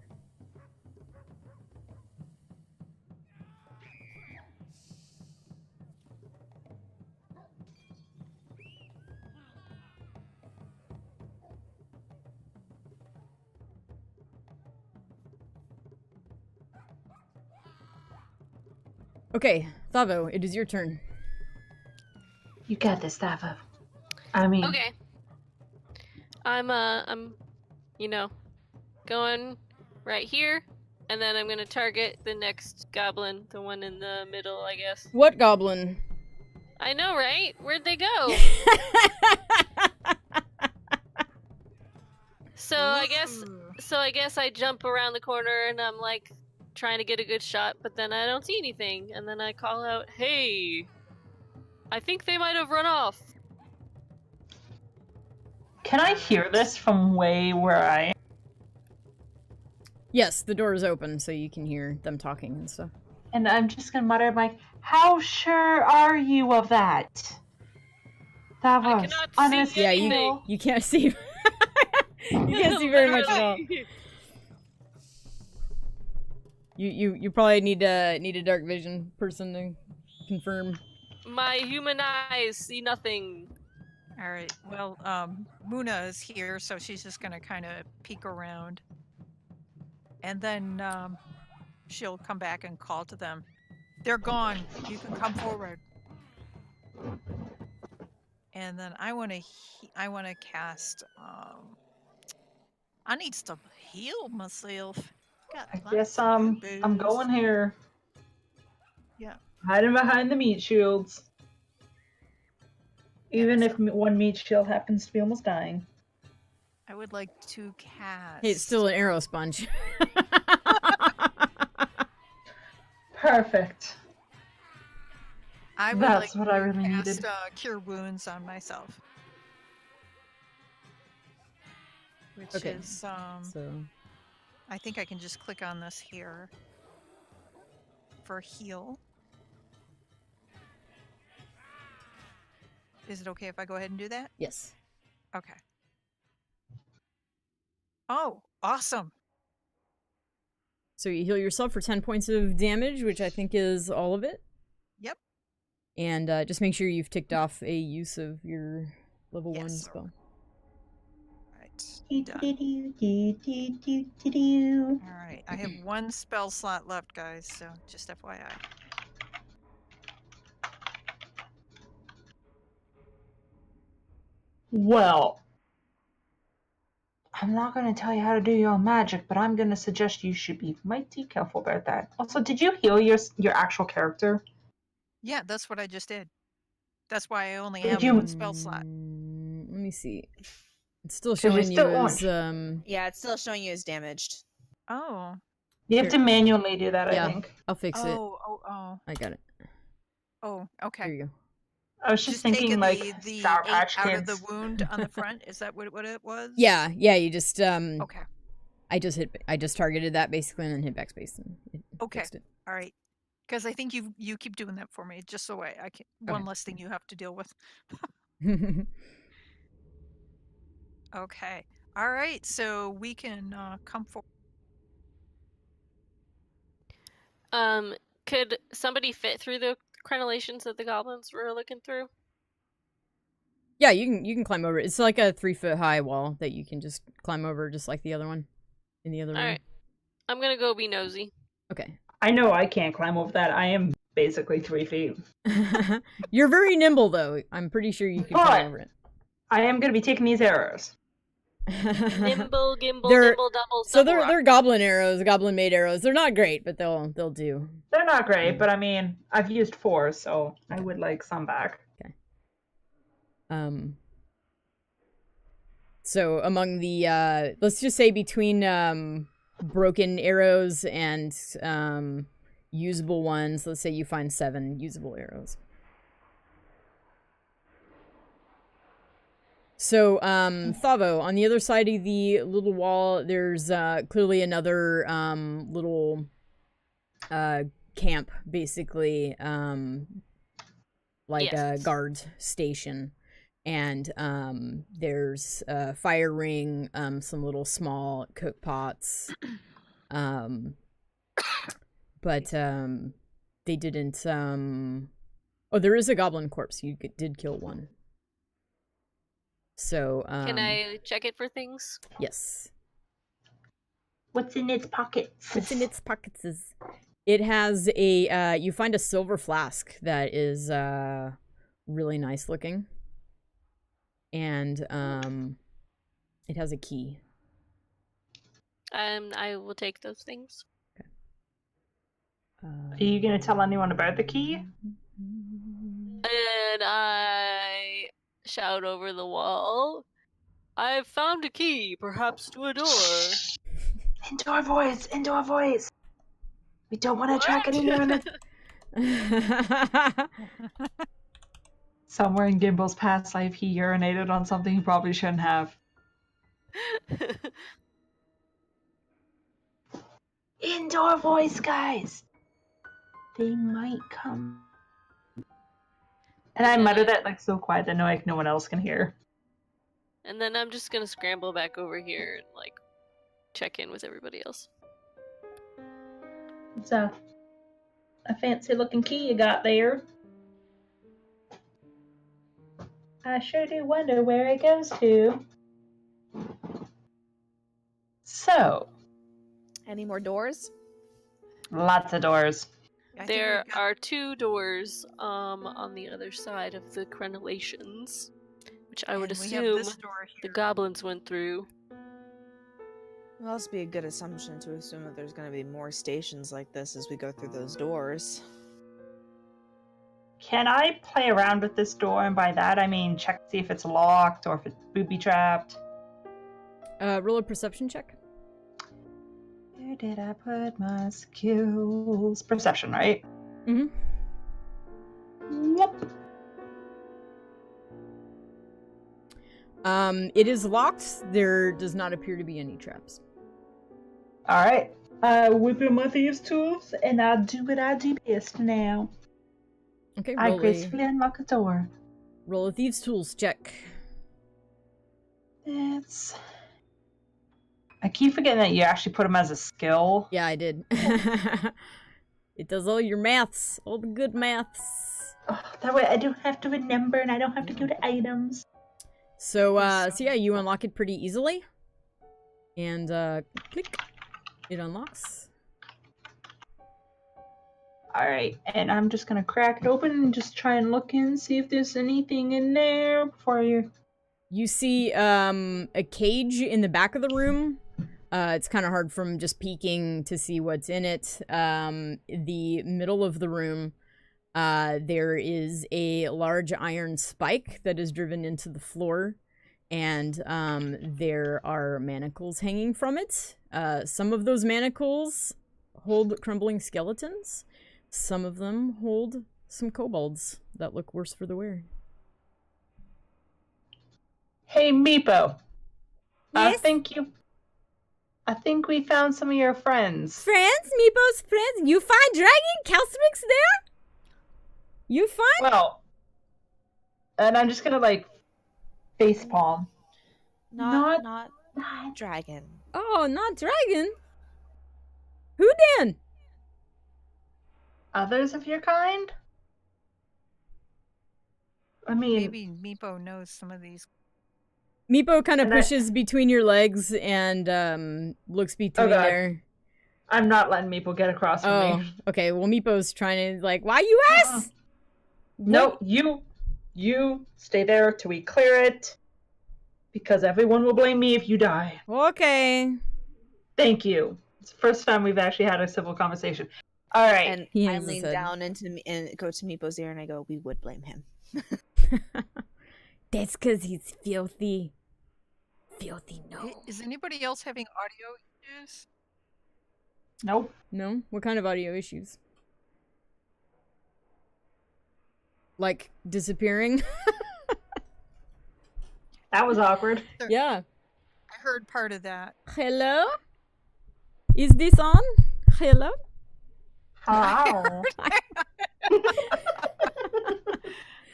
Okay, Thavo, it is your turn. You got this, Thavo. I mean, Okay. I'm going right here, and then I'm gonna target the next goblin, the one in the middle, I guess. What goblin? I know, right? Where'd they go? So I guess I jump around the corner and I'm like trying to get a good shot, but then I don't see anything, and then I call out, "Hey, I think they might have run off." can I hear this from way where I am? Yes, the door is open, so you can hear them talking and stuff. And I'm just gonna mutter, like, how sure are you of that? I Thavo, cannot on see this Yeah, anything. you can't see. You can't see very much at all. You probably need a dark vision person to confirm. My human eyes see nothing. All right. Well, Muna is here, so she's just gonna kind of peek around, and then she'll come back and call to them. They're gone. You can come forward. And then I want to cast. I need to heal myself. Got I lots guess of I'm boo-boos. going here. Yeah. Hiding behind the meat shields. Even Yeah, if one meat shield happens to be almost dying. I would like to cast. Hey, it's still an arrow sponge. Perfect. I would That's like what I to really cast, needed. Cure Wounds on myself. Which Okay, is, so I think I can just click on this here for heal. Is it okay if I go ahead and do that? yes. Okay. Oh, awesome. So you heal yourself for 10 points of damage, which I think is all of it. Yep. And just make sure you've ticked off a use of your level 1 Yes, spell. Right. Done. All right. I have one spell slot left, guys, so just FYI. Well, I'm not going to tell you how to do your magic, but I'm going to suggest you should be mighty careful about that. Also, did you heal your actual character? Yeah, that's what I just did. That's why I only Did have you- one spell slot. Let me see. It's still 'Cause you're showing you still as Yeah, it's still showing you as damaged. Oh. You have to manually do that, yeah, I think. I'll fix it. Oh. I got it. Oh, Here okay. you go. I was just thinking taking like the Sour 8 Patch out Kids. of the wound on the front. Is that what it was? Yeah, you just Okay. I just targeted that basically and then hit backspace and it Okay. fixed it. All right. Because I think you keep doing that for me, just so I can one less thing you have to deal with. Okay. All right. So we can come forward. Could somebody fit through the crenellations that the goblins were looking through? Yeah, you can climb over. It's like a 3-foot high wall that you can just climb over, just like the other one in the other room. All right. I'm gonna go be nosy. Okay. I know I can't climb over that. I am basically 3 feet. You're very nimble, though. I'm pretty sure you can But- climb over it. I am going to be taking these arrows. Nimble, gimble, They're- nimble, double, So double rock. they're goblin arrows, goblin made arrows. They're not great, but they'll do. They're not great, but I mean, I've used 4, so I would like some back. So among the let's just say between broken arrows and usable ones, let's say you find 7 usable arrows. So Thavo, on the other side of the little wall, there's clearly another little camp, basically, like a Yes. guard station. And there's a fire ring, some little small cook pots. But they didn't... Oh, there is a goblin corpse. You did kill one. So, Can I check it for things? yes. What's in its pockets? What's in its pockets is... It has a... you find a silver flask that is really nice looking. And it has a key. I will take those things. Are you going to tell anyone about the key? And I shout over the wall, I've found a key, perhaps to a door. Into our voice! Into our voice! We don't want to attract anyone. Somewhere in Gimble's past life, he urinated on something he probably shouldn't have. Indoor voice, guys! They might come. And I mutter that like so quiet that no one else can hear. And then I'm just gonna scramble back over here and like check in with everybody else. It's a fancy looking key you got there. I sure do wonder where it goes to. So, Any more doors? lots of doors. I think There we've got- are 2 doors on the other side of the crenellations, which I would and we have assume this door the here. goblins went through. It'll also be a good assumption to assume that there's going to be more stations like this as we go through those doors. Can I play around with this door, and by that I mean check to see if it's locked or if it's booby trapped? Roll a perception check. Where did I put my skills? Perception, right? Mm-hmm. Yep. It is locked. There does not appear to be any traps. All right. I whip in my thieves' tools, and I do what I do best now. Okay, I gracefully unlock a door. roll a thieves' tools check. It's. I keep forgetting that you actually put them as a skill. Yeah, I did. It does all your maths, all the good maths. Oh, that way I don't have to remember, and I don't have to go to items. So yeah, you unlock it pretty easily. And, click. It unlocks. Alright, and I'm just gonna crack it open and just try and look in, see if there's anything in there before you... You see, a cage in the back of the room. It's kind of hard from just peeking to see what's in it. The middle of the room, there is a large iron spike that is driven into the floor. And there are manacles hanging from it. Some of those manacles hold crumbling skeletons. Some of them hold some kobolds that look worse for the wear. Hey, Meepo. Yes? I think we found some of your friends. Friends? Meepo's friends? You find Dragon Keyasaurus there? You find? Well, and I'm just gonna, like, facepalm. Not dragon. Oh, not Dragon. Who then? Others of your kind? I mean... Maybe Meepo knows some of these. Meepo kind of And I- pushes between your legs and looks between God. there. I'm not letting Meepo get across from Oh, me. okay. Well, Meepo's trying to, like, why you ask? No, you stay there till we clear it. Because everyone will blame me if you die. Okay. Thank you. It's the first time we've actually had a civil conversation. All right. And He I hangs his lean head. down and go to Meepo's ear and I go, we would blame him. That's because he's filthy. Filthy, no. Is anybody else having audio issues? Nope. No? What kind of audio issues? Like, disappearing? That was awkward. Yeah. I heard part of that. Hello? Is this on? Hello? Hello.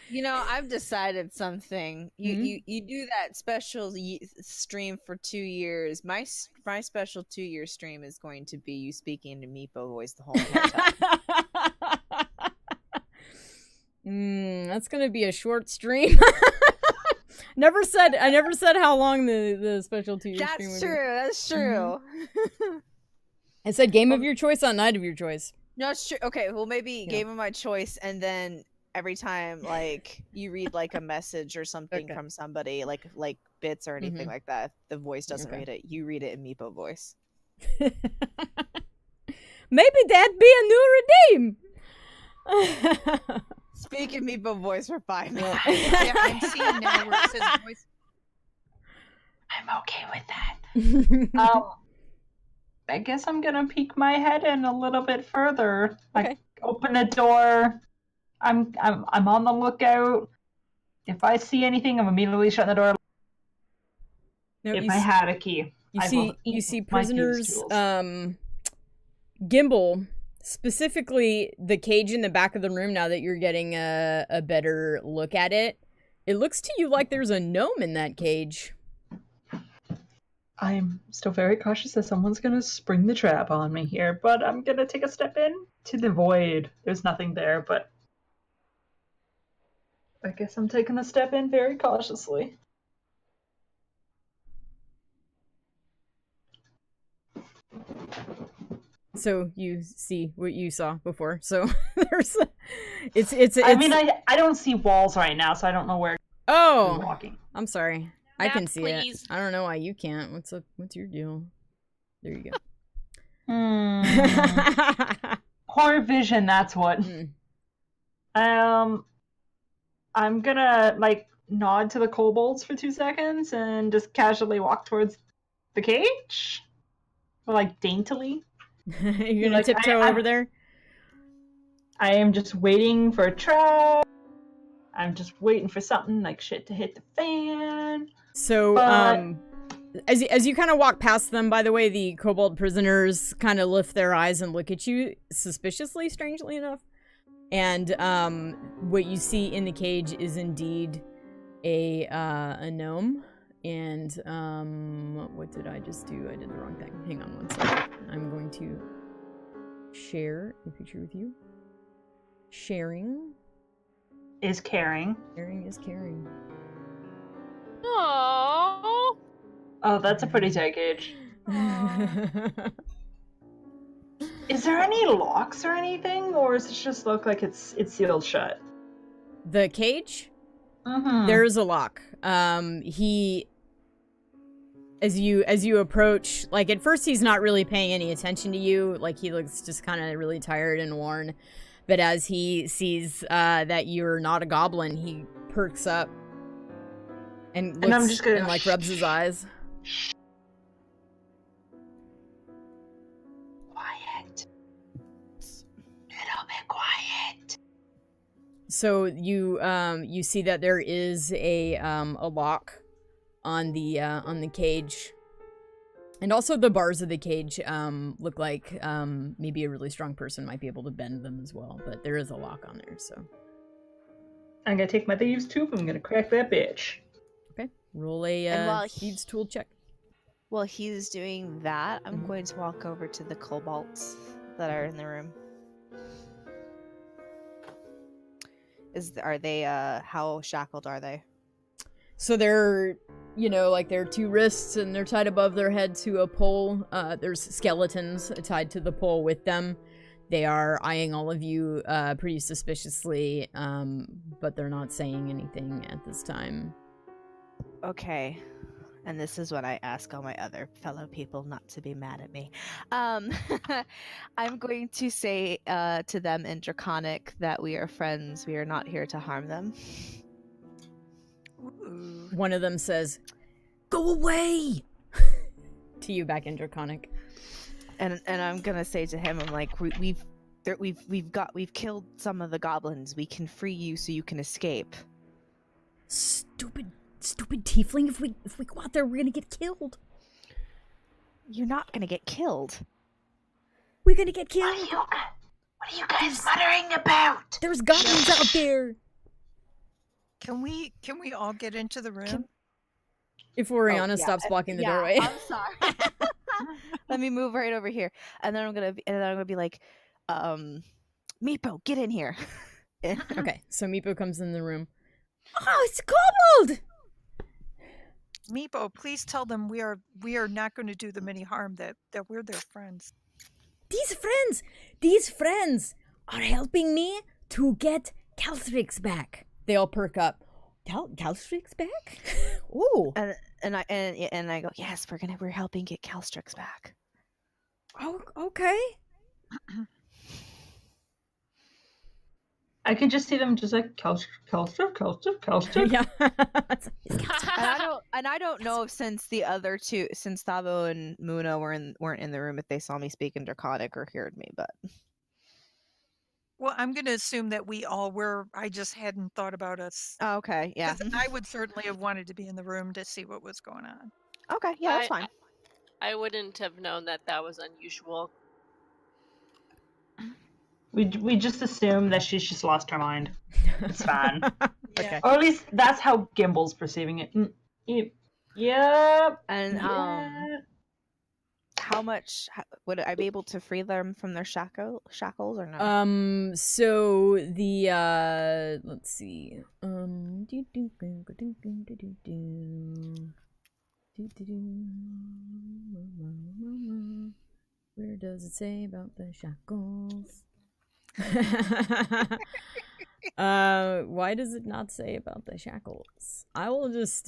You know, I've decided something. You do that special stream for 2 years. My special 2-year stream is going to be you speaking to Meepo voice the whole entire time. That's gonna be a short stream. I never said how long the special 2-year stream would That's true. That's true. be. I said game of your choice on night of your choice. No, it's true. Okay, well maybe Yeah. game of my choice, and then every time like you read like a message or something Okay. from somebody, like bits or anything like that, the voice doesn't Okay. read it. You read it in Meepo voice. Maybe that'd be a new redeem. Speak in Meepo voice for 5 minutes. Yeah, I'm seeing now where it says voice. I'm okay with that. I guess I'm gonna peek my head in a little bit further. Like, Okay. open the door. I'm on the lookout. If I see anything, I'm immediately shutting the door. No, If you I s- had a key, You I see, will you eat see my thieves' prisoners, tools. gimbal, specifically the cage in the back of the room. Now that you're getting a better look at it, it looks to you like there's a gnome in that cage. I'm still very cautious that someone's gonna spring the trap on me here, but I'm gonna take a step in to the void. There's nothing there, but I guess I'm taking a step in very cautiously. So you see what you saw before. So there's, it's. I mean, I don't see walls right now, so I don't know where I'm Oh, walking. I'm sorry. I can Map, see please. it. I don't know why you can't. What's your deal? There you go. Poor vision, that's what. I'm gonna like nod to the kobolds for 2 seconds and just casually walk towards the cage? Or, like, daintily? You're gonna Like, tiptoe over there? I am just waiting for a trap. I'm just waiting for something like shit to hit the fan. So, as you kind of walk past them, by the way, the kobold prisoners kind of lift their eyes and look at you suspiciously, strangely enough. And what you see in the cage is indeed a gnome. And what did I just do? I did the wrong thing. Hang on one second. I'm going to share a picture with you. Sharing is caring. Caring is caring. Aww. Oh, that's a pretty tight cage. Is there any locks or anything, or does it just look like it's sealed shut? The cage? Mm-hmm. There is a lock. He, as you approach, like at first he's not really paying any attention to you. Like he looks just kind of really tired and worn. But as he sees that you're not a goblin, he perks up and looks, and I'm just gonna and like rubs his eyes. Quiet. Little bit quiet. So you see that there is a lock on the cage. And also the bars of the cage look like maybe a really strong person might be able to bend them as well, but there is a lock on there, so. I'm gonna take my thieves' tooth and I'm gonna crack that bitch. Okay, roll a thieves' tool check. While he's doing that, I'm going to walk over to the kobolds that are in the room. Are they how shackled are they? So they're, you know, like their two wrists and they're tied above their head to a pole. There's skeletons tied to the pole with them. They are eyeing all of you pretty suspiciously, but they're not saying anything at this time. Okay. And this is what I ask all my other fellow people not to be mad at me. I'm going to say to them in Draconic that we are friends. We are not here to harm them. Ooh. One of them says, "Go away!" to you back in Draconic. And I'm gonna say to him, I'm like, we've killed some of the goblins. We can free you so you can escape. Stupid tiefling! If we go out there, we're gonna get killed. You're not gonna get killed. We're gonna get killed. What are you guys muttering about? There's goblins out there. Can we all get into the room? If Oriana stops blocking the doorway. I'm sorry. Let me move right over here, and then I'm gonna be like, Meepo, get in here. Okay, so Meepo comes in the room. Oh, it's a kobold! Meepo, please tell them we are not going to do them any harm. That we're their friends. These friends are helping me to get Calstrix back. They all perk up. Calstrix back? Ooh. And I go, yes, we're helping get Calstrix back. Oh, okay. I can just see them just like Calster. Yeah. and I don't know if since the other two, since Thabo and Muna weren't in the room, if they saw me speak in Draconic or heard me, but. Well, I'm going to assume that we all were. I just hadn't thought about us. Oh, okay, yeah. 'Cause I would certainly have wanted to be in the room to see what was going on. Okay, yeah, that's fine. I wouldn't have known that was unusual. We just assume that she's just lost her mind. It's fine. Okay. Or at least that's how Gimble's perceiving it. Yep. And how much would I be able to free them from their shackles or no? So the let's see. Where does it say about the shackles? Why does it not say about the shackles? I will just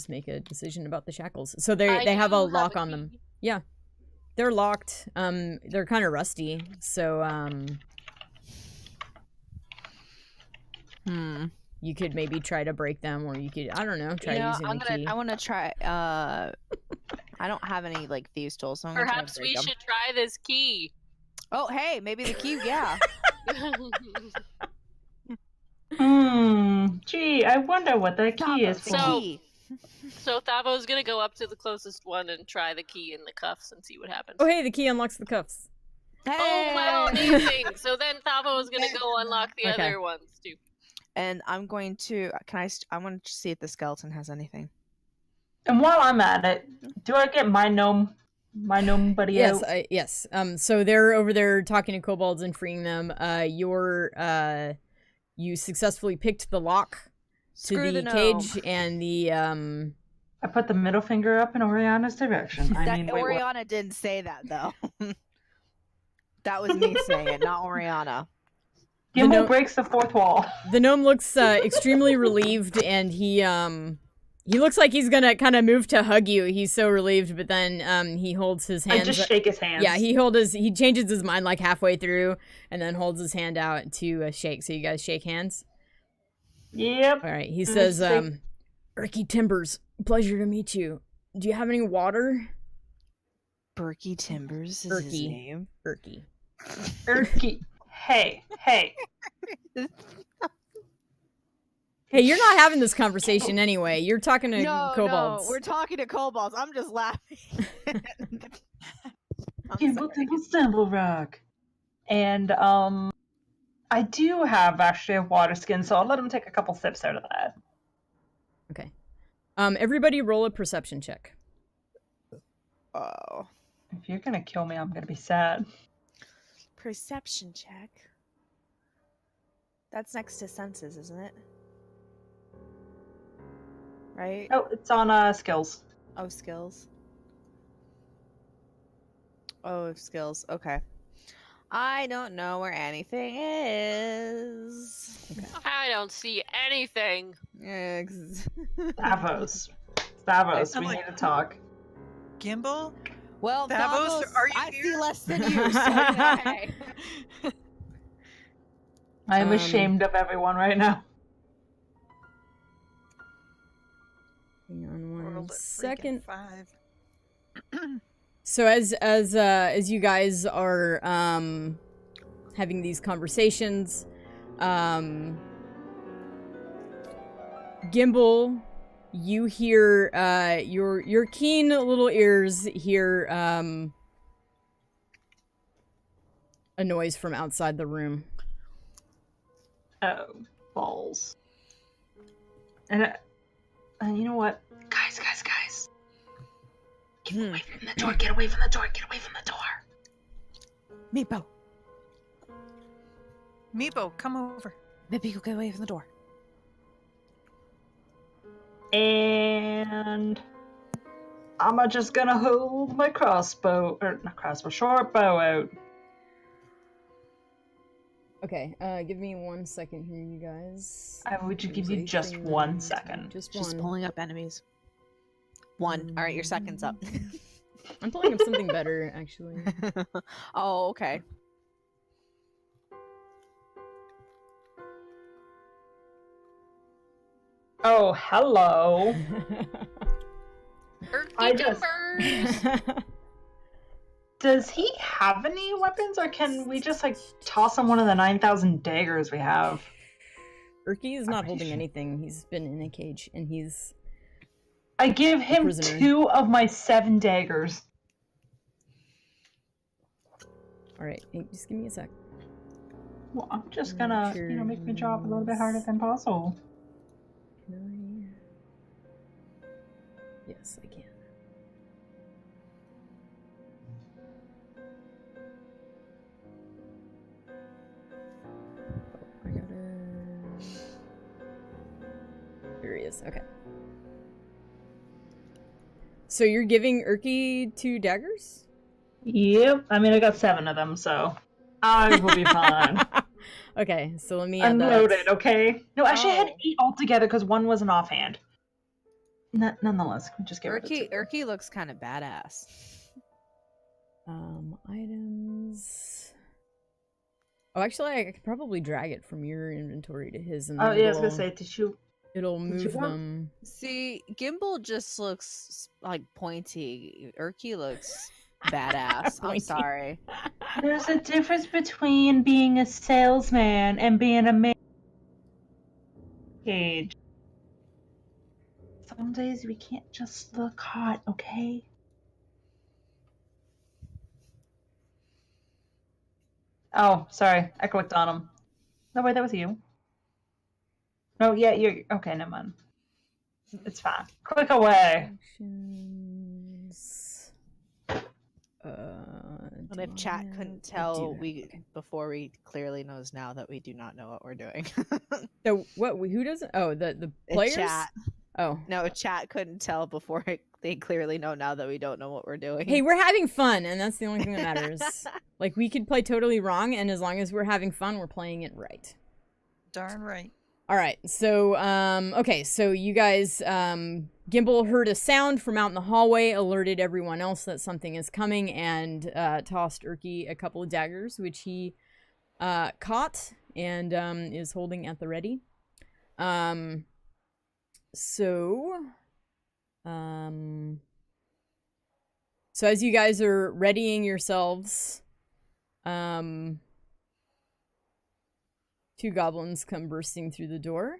make a decision about the shackles. So they have a lock on them. Yeah. They're locked. They're kind of rusty. So you could maybe try to break them, or you could, I don't know, try using the key. I want to try. I don't have any like thieves tools, so I'm gonna Perhaps try to we break 'em. should try this key. Oh, hey, maybe the key. Yeah. Gee, I wonder what that key is for. So Thavo's gonna go up to the closest one and try the key in the cuffs and see what happens. Oh, hey, the key unlocks the cuffs. Hey! Oh wow, amazing! So then Thavo is gonna go unlock the Okay. other ones too. And I'm going to. I want to see if the skeleton has anything. And while I'm at it, do I get my gnome buddy Yes, out? yes. So they're over there talking to kobolds and freeing them. You successfully picked the lock Screw to the the cage, gnome. and the I put the middle finger up in Oriana's direction. Wait, what? Oriana didn't say that though. That was me saying it, not Oriana. Gimbal breaks the fourth wall. The gnome looks extremely relieved, and he looks like he's gonna kind of move to hug you. He's so relieved, but then he holds his hands. I just shake his hands. Yeah, he changes his mind like halfway through, and then holds his hand out to shake. So you guys shake hands. Yep. All right. He says, "Erky Timbers, pleasure to meet you. Do you have any water?" Berkey Timbers is his name. Erky. Erky. Hey. Hey, you're not having this conversation anyway. You're talking to kobolds. No, we're talking to kobolds. I'm just laughing. Gimbal Timbal Stumble Rock. And I do have actually a water skin, so I'll let him take a couple sips out of that. Okay. Everybody roll a perception check. Oh. If you're gonna kill me, I'm gonna be sad. Perception check. That's next to senses, isn't it? Right? Oh, it's on skills. Oh, skills. Oh, skills. Okay. I don't know where anything is. Okay. I don't see anything. Stavros, I'm we like- need to talk. Gimbal? Well, Davos, Davos, are you I here? see less than you, so hey. I am ashamed of everyone right now. Hang on one Rolled a freaking second. 5. So as you guys are having these conversations, Gimbal, you hear your keen little ears hear a noise from outside the room. Oh, balls. And you know what? Guys. Get away from the door, get away from the door, get away from the door. Meepo. Meepo, come over. Maybe you'll get away from the door. And I'm just gonna hold my short bow out. Okay, give me 1 second here, you guys. I would give you just 1 second. Just Just one. pulling up enemies. 1. All right, your second's up. I'm pulling up something better, actually. Oh, okay. Oh, hello. I just- Timbers. Does he have any weapons, or can we just toss him one of the 9,000 daggers we have? Erky is not holding anything. He's been in a cage, and he's... I give him prisoner. 2 of my 7 daggers. Alright, hey, just give me a sec. Well, I'm just gonna, make my job a little bit harder than possible. Can I... Yes, I can. I gotta... Here he is, okay. So you're giving Erky 2 daggers? Yep, I mean I got 7 of them, so I will be fine. Okay, so let me add that. Unloaded, okay? No, actually I had 8 altogether because 1 was an offhand. Nonetheless, we just get rid of 2. Erky looks kind of badass. Items. Oh, actually, I could probably drag it from your inventory to his. And Oh then yeah, I was gonna say, it'll did you move want- them. See, Gimbal just looks like pointy. Urki looks badass. I'm Pointy. sorry. There's a difference between being a salesman and being a mage. Some days we can't just look hot, okay? Oh, sorry. I clicked on him. No, wait, that was you. No, yeah, you're... Okay, never mind. It's fine. Click away. Actions. But if chat couldn't tell, before we clearly knows now that we do not know what we're doing. So what? Who doesn't? Oh, the players. Chat. Oh. No, chat couldn't tell before they clearly know now that we don't know what we're doing. Hey, we're having fun, and that's the only thing that matters. Like, we could play totally wrong, and as long as we're having fun, we're playing it right. Darn right. All right, so, okay, so you guys, Gimbal heard a sound from out in the hallway, alerted everyone else that something is coming, and tossed Urki a couple of daggers, which he caught and is holding at the ready. So as you guys are readying yourselves, two goblins come bursting through the door.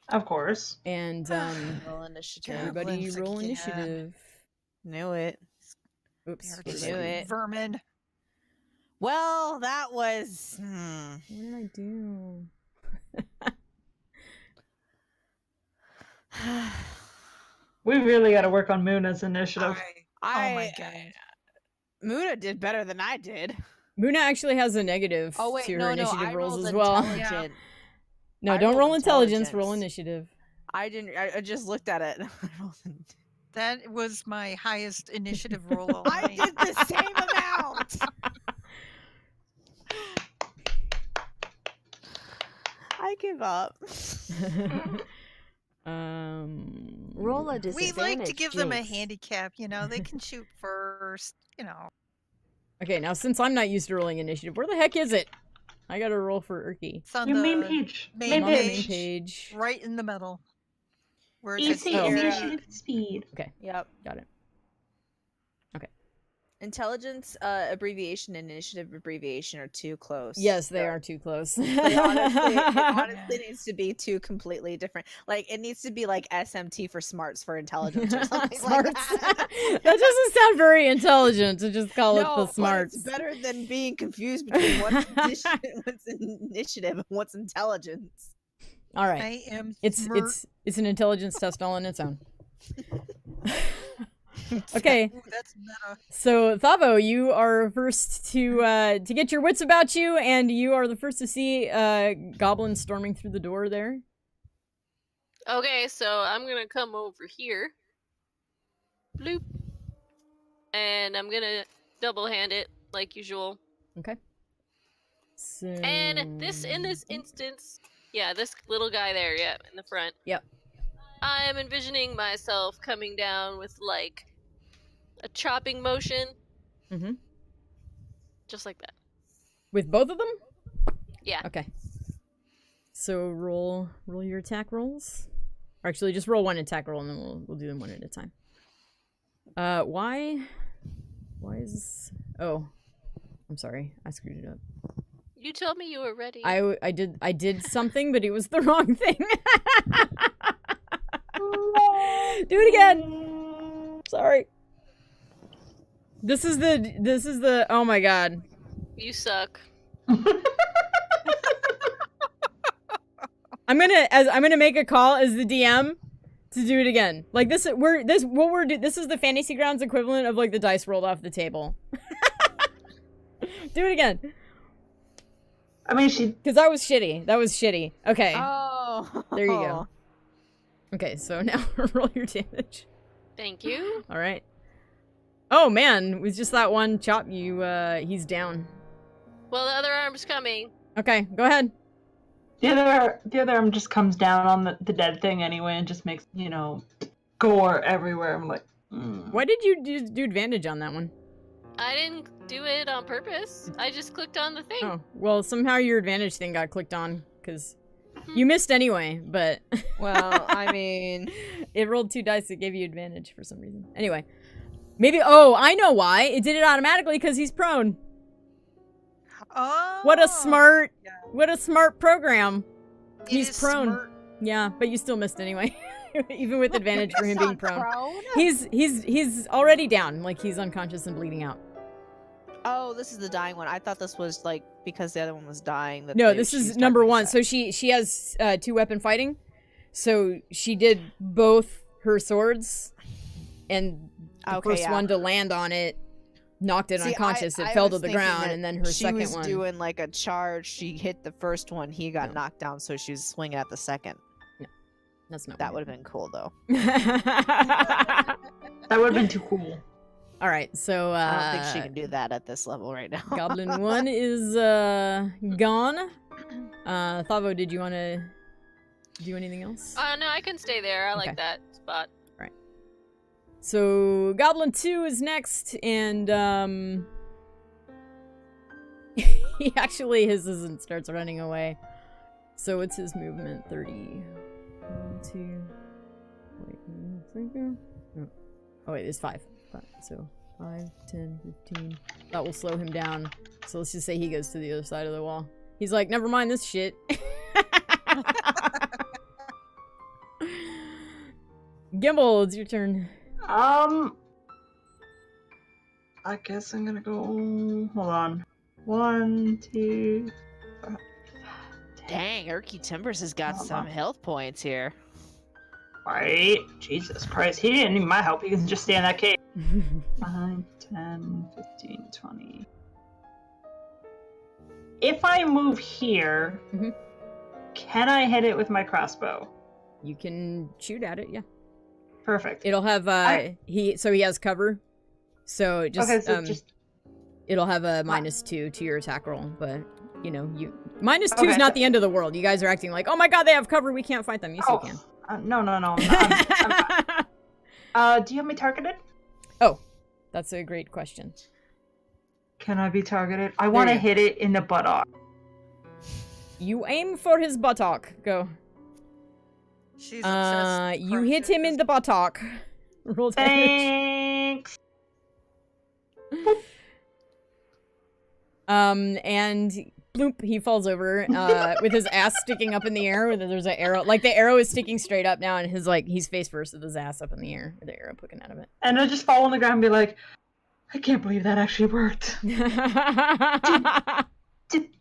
Of course. And roll initiative. everybody Goblins roll again. initiative. Knew it. Oops. They're we just knew it. Vermin. Well, that was. What did I do? We really got to work on Muna's initiative. Oh my god. Muna did better than I did. Muna actually has a negative Oh wait, to her no, initiative I rolls rolled as well. intelligent. No, I don't rolled roll intelligence, roll intelligence. initiative. I didn't. I just looked at it. That was my highest initiative roll all I night. did the same amount. I give up. Roll a We disadvantage. like to give them a Jinx. handicap, you know, they can shoot first, you know. Okay, now since I'm not used to rolling initiative, where the heck is it? I gotta roll for Urki. It's on Your the main page. main I'm on the main page. page. Right in the middle. Where it says Easy Oh. initiative speed. Okay, Yep. got it. Intelligence abbreviation and initiative abbreviation are too close. Yes, they are too close. It honestly needs to be two completely different. Like it needs to be like SMT for smarts for intelligence or something Smarts. like that. That doesn't sound very intelligent to just call it the but smarts. it's better than being confused between what's initiative and what's intelligence. All right. I am It's smart. it's an intelligence test all on its own. Okay, Ooh, that's meta. so Thavo, you are first to get your wits about you, and you are the first to see goblins storming through the door there. Okay, so I'm gonna come over here. Bloop. And I'm gonna double hand it like usual. Okay. So... And in this instance, yeah, this little guy there, yeah, in the front. Yep. I am envisioning myself coming down with like a chopping motion. Mm-hmm. Just like that. With both of them? Yeah. Okay. So roll your attack rolls. Or actually, just roll one attack roll, and then we'll do them one at a time. Why is... Oh. I'm sorry. I screwed it up. You told me you were ready. I did something, but it was the wrong thing. Do it again. Sorry. This is the oh my god. You suck. I'm gonna make a call as the DM to do it again. Like this is the Fantasy Grounds equivalent of like the dice rolled off the table. Do it again. I mean, Because that was shitty. That was shitty. Okay. Oh. There you go. Okay, so now roll your damage. Thank you. All right. Oh man, with just that one chop, he's down. Well, the other arm's coming. Okay, go ahead. the other arm just comes down on the dead thing anyway and just makes, gore everywhere. I'm like, Why did you do advantage on that one? I didn't do it on purpose. I just clicked on the thing. Oh, well, somehow your advantage thing got clicked on, because you missed anyway, but... Well, I mean... It rolled 2 dice that gave you advantage for some reason. Anyway. Maybe... Oh, I know why. It did it automatically because he's prone. Oh. What a smart... Yeah. What a smart program. It He's is prone. smart. Yeah, but you still missed anyway. Even with advantage for him He's being not prone. He's already down. Like, he's unconscious and bleeding out. Oh, this is the dying one. I thought this was like because the other one was dying. That No, this is number 1. So she has 2-weapon fighting. So she did both her swords, and the first one to land on it knocked it unconscious. It fell to the ground, and then her second one. She was doing like a charge. She hit the first one. He got knocked down, so she was swinging at the second. No, that's not. That would have been cool, though. That would have been too cool. All right, so I don't think she can do that at this level right now. Goblin 1 is gone. Thavo, did you want to do anything else? No, I can stay there. I Okay. like that spot. Right. So Goblin 2 is next, and he actually hisses and starts running away. So what's his movement? 30. 1, 2. Wait, 1 second. Oh wait, there's 5. So 5, 10, 15. That will slow him down. So let's just say he goes to the other side of the wall. He's like, never mind this shit. Gimbal, it's your turn. I guess I'm gonna go. Hold on. 1, 2. Dang, Erky Timbers has got Hold some on. health points here. Right. Jesus Christ. He didn't need my help. He can just stay in that cave. 5, 10, 15, 20. If I move here, Mhm. can I hit it with my crossbow? You can shoot at it, yeah. Perfect. It'll have he has cover. So just Okay, so just it'll have a -2 to your attack roll, but you know, -2 is Okay, not so- the end of the world. You guys are acting like, "Oh my god, they have cover. We can't fight them." Yes, you can. No. Do you have me targeted? Oh, that's a great question. Can I be targeted? I want to you go. hit it in the buttock. You aim for his buttock. Go. She's obsessed. You hit him in the buttock. Roll damage. Thanks. And bloop, he falls over with his ass sticking up in the air. There's an arrow, like the arrow is sticking straight up now, and he's face first with his ass up in the air, with the arrow poking out of it. And I just fall on the ground and be like, I can't believe that actually worked.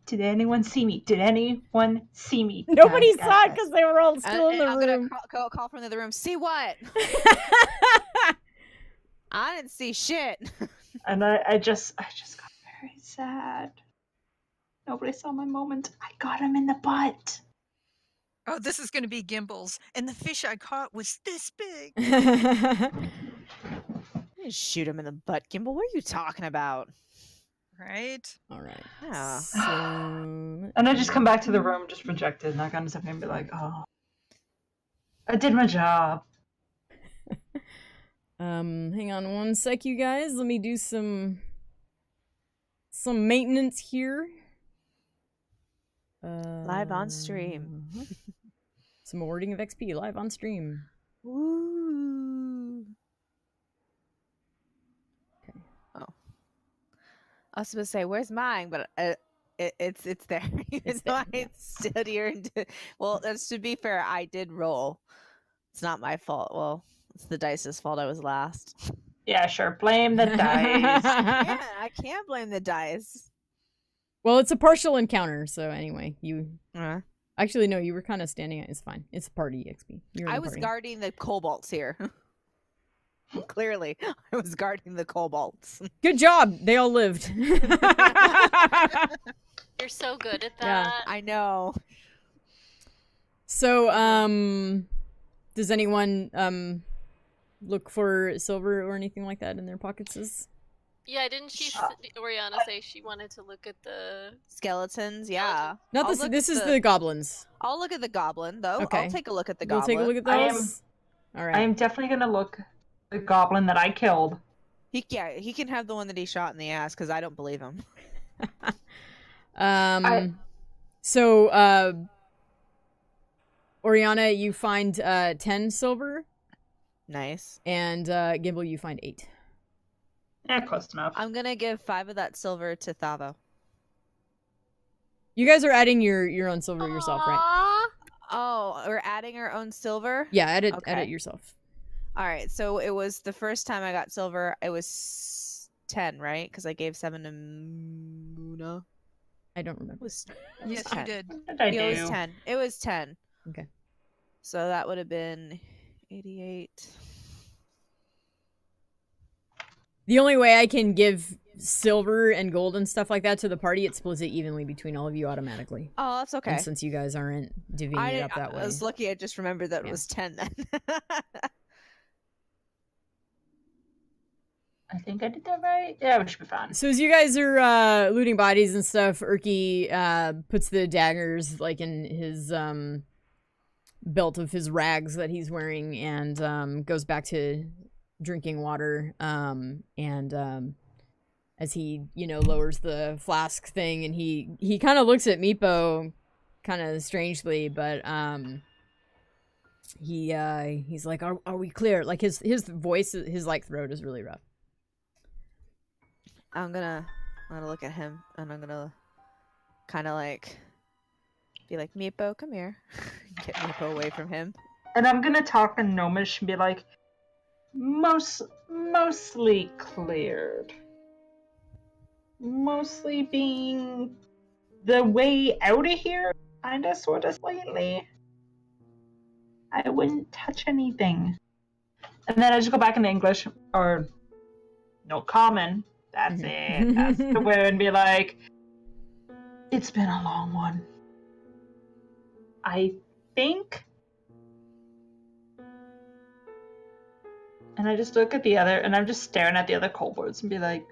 Did anyone see me? Did anyone see me? Nobody Guys, saw it guys. because they were all still in the I'm room. gonna call from the other room. See what? I didn't see shit. And I just got very sad. Nobody saw my moment. I got him in the butt. Oh, this is going to be Gimbals. And the fish I caught was this big. I didn't shoot him in the butt, Gimbal. What are you talking about? Right? All right. Yeah. So, And I just come back to the room, just rejected, and that kind of stuff, and be like, oh, I did my job. hang on one sec, you guys. Let me do some maintenance here. Live on stream. Some awarding of XP live on stream. Woo. Okay. Oh. I was supposed to say, "Where's mine?" But it's there. Even though I stood here and well, that's to be fair. I did roll. It's not my fault. Well, it's the dice's fault. I was last. Yeah, sure. Blame the dice. Yeah, I can't blame the dice. Well, it's a partial encounter, so anyway, you... Uh, Actually, no, you were kind of standing... It's fine. It's a party XP. You're in I the was party. guarding the kobolds here. Clearly, I was guarding the kobolds. Good job! They all lived. You're so good at that. Yeah. I know. So, does anyone, look for silver or anything like that in their pockets? Yeah, didn't Oriana say she wanted to look at the... Skeletons, yeah. Not I'll this. look This at is the goblins. I'll look at the goblin, though. Okay. I'll take a look at the We'll goblin. take a look at I those. All right. I am definitely gonna look the goblin that I killed. He can have the one that he shot in the ass because I don't believe him. So, Oriana, you find 10 silver. Nice. And Gimble, you find 8. Yeah, close enough. I'm gonna give 5 of that silver to Thavo. You guys are adding your own silver yourself, right? Oh, we're adding our own silver? Yeah, edit yourself. All right, so it was the first time I got silver, it was 10, right? Because I gave 7 to Muna. I don't remember. Yes, 10. you did. It was 10. It was 10. Okay. So that would have been 88. The only way I can give silver and gold and stuff like that to the party, it splits it evenly between all of you automatically. Oh, that's okay. And since you guys aren't divvying it up that way. I was lucky I just remembered that it was 10 then. I think I did that right. Yeah, we should be fine. So as you guys are looting bodies and stuff, Urki puts the daggers like in his belt of his rags that he's wearing and goes back to drinking water. As he, lowers the flask thing and he kind of looks at Meepo kind of strangely, but he's like, are we clear? Like his voice, his like throat is really rough. I'm gonna look at him and I'm gonna kind of like be like, Meepo, come here. Get Meepo away from him. And I'm gonna talk in Gnomish and be like, mostly cleared. Mostly being the way out of here, kinda, sorta, slightly. I wouldn't touch anything. And then I just go back into English, or no, common. That's it. That's the word, and be like, it's been a long one. I think. And I just look at the other, and I'm just staring at the other kobolds and be like,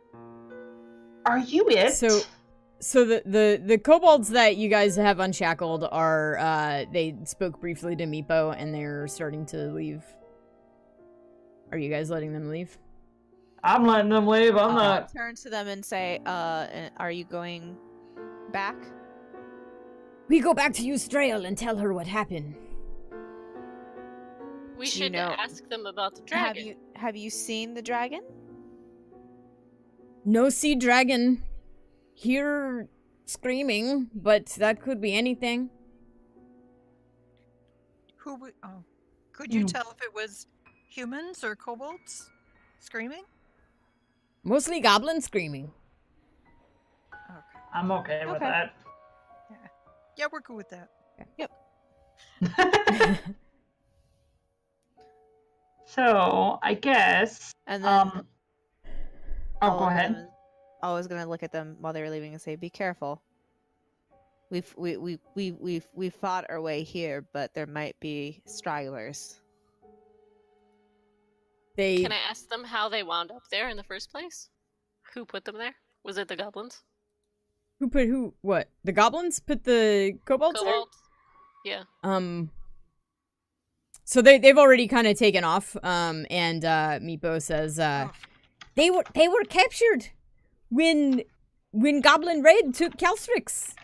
are you it? So the kobolds that you guys have unshackled are, they spoke briefly to Meepo and they're starting to leave. Are you guys letting them leave? I'm letting them leave. I'm not. I'll turn to them and say, are you going back? We go back to Eustrael and tell her what happened. We should ask them about the dragon. Have you seen the dragon? No see dragon. Hear screaming, but that could be anything. Could you tell if it was humans or kobolds screaming? Mostly goblins screaming. Okay. I'm okay with that. Yeah, we're good with that. Yep. So, I guess. And then. Go ahead. I was gonna look at them while they were leaving and say, "Be careful. We've fought our way here, but there might be stragglers." Can I ask them how they wound up there in the first place? Who put them there? Was it the goblins? Who? What? The goblins put the kobolds there? Yeah. So they've already kind of taken off. And Meepo says, they were captured when Goblin Raid took Calstrix.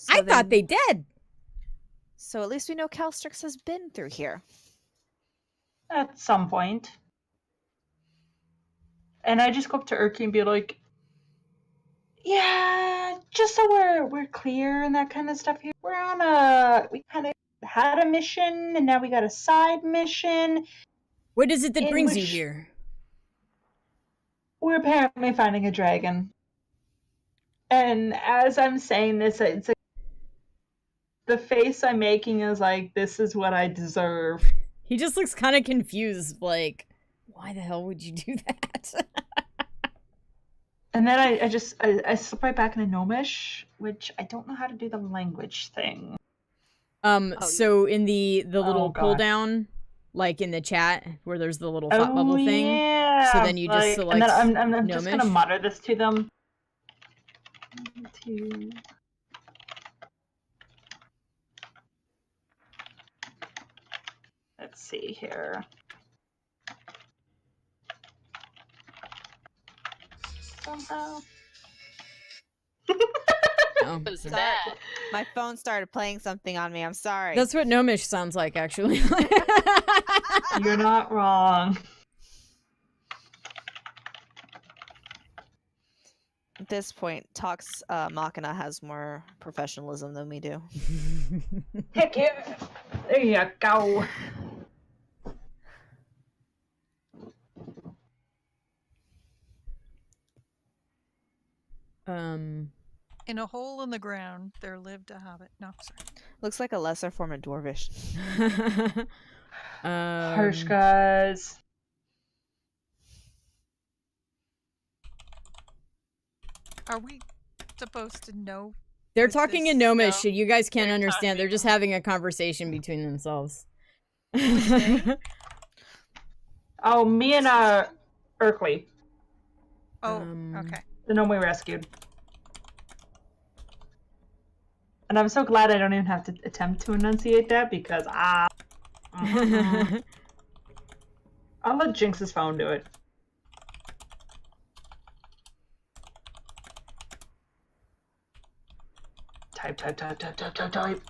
I thought they dead. So at least we know Calstrix has been through here. At some point. And I just go up to Urki and be like, yeah, just so we're clear and that kind of stuff here. We kind of had a mission and now we got a side mission. What is it that brings you here? We're apparently finding a dragon. And as I'm saying this, it's like, the face I'm making is like, this is what I deserve. He just looks kind of confused, like, why the hell would you do that? And then I slip right back into Gnomish, which I don't know how to do the language thing. So in the little pull down, like in the chat where there's the little thought bubble thing. Yeah, so then you just select. And then I'm just gonna mutter this to them. Let's see here. somehow. Oh, What is sorry. that? My phone started playing something on me. I'm sorry. That's what Gnomish sounds like, actually. You're not wrong. At this point, Talks Machina has more professionalism than we do. Heck yeah! There you go. In a hole in the ground, there lived a hobbit. No, sorry. Looks like a lesser form of Dwarvish. Harsh, guys. Are we supposed to know? They're with talking this? in Gnomish. No. You guys can't They're understand. talking- They're just having a conversation between themselves. Oh, me and Urkley, Oh, Um, okay. the gnome we rescued. And I'm so glad I don't even have to attempt to enunciate that because I'll let Jinx's phone do it. Type.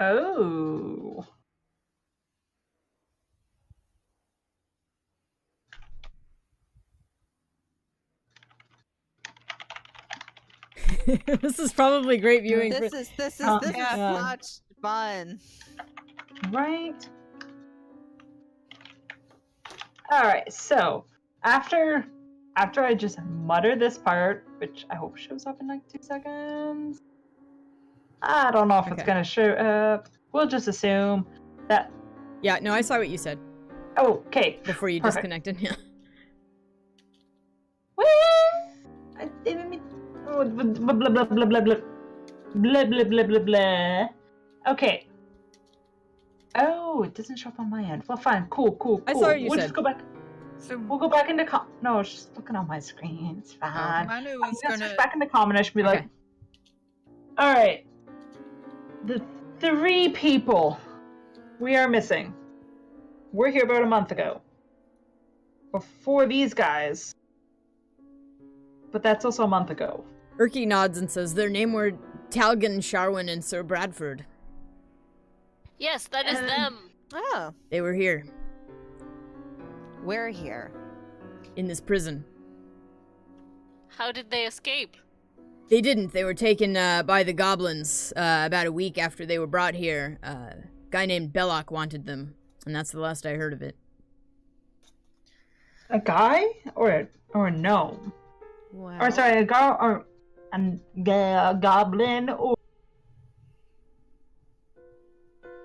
Oh. This is probably great viewing. This for... is Yeah. much fun. Right. All right. So after I just mutter this part, which I hope shows up in like 2 seconds. I don't know if it's Okay. gonna show up. We'll just assume that. Yeah, no, I saw what you said Oh, okay. before you Perfect. disconnected. Yeah. I didn't mean. Oh, blah blah blah blah blah blah blah blah blah blah blah. Okay. Oh, it doesn't show up on my end. Well, fine. Cool. I saw what you We'll said. just go back. So We'll go back into No, it's just looking on my screen. It's fine. Manu I'm is gonna gonna. switch back into common. I should be Okay. like, all right. The 3 people we are missing. We're here about a month ago. Before these guys. But that's also a month ago. Urki nods and says their name were Talgan, Sharwin, and Sir Bradford. Yes, that is them. Oh, They were here we're here. in this prison. How did they escape? They didn't. They were taken by the goblins about a week after they were brought here. A guy named Belloc wanted them, and that's the last I heard of it. A guy or a gnome? Wow. Or sorry, a goblin or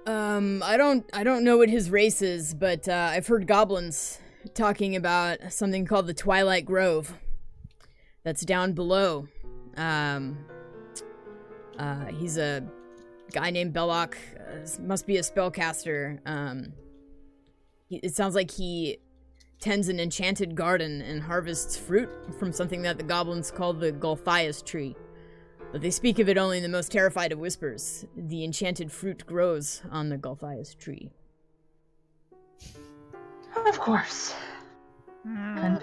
I don't know what his race is, but I've heard goblins talking about something called the Twilight Grove. That's down below. He's a guy named Belloc. Must be a spellcaster. It sounds like he tends an enchanted garden and harvests fruit from something that the goblins call the Golthias tree. But they speak of it only in the most terrified of whispers. The enchanted fruit grows on the Golthias tree. of course. Hmm.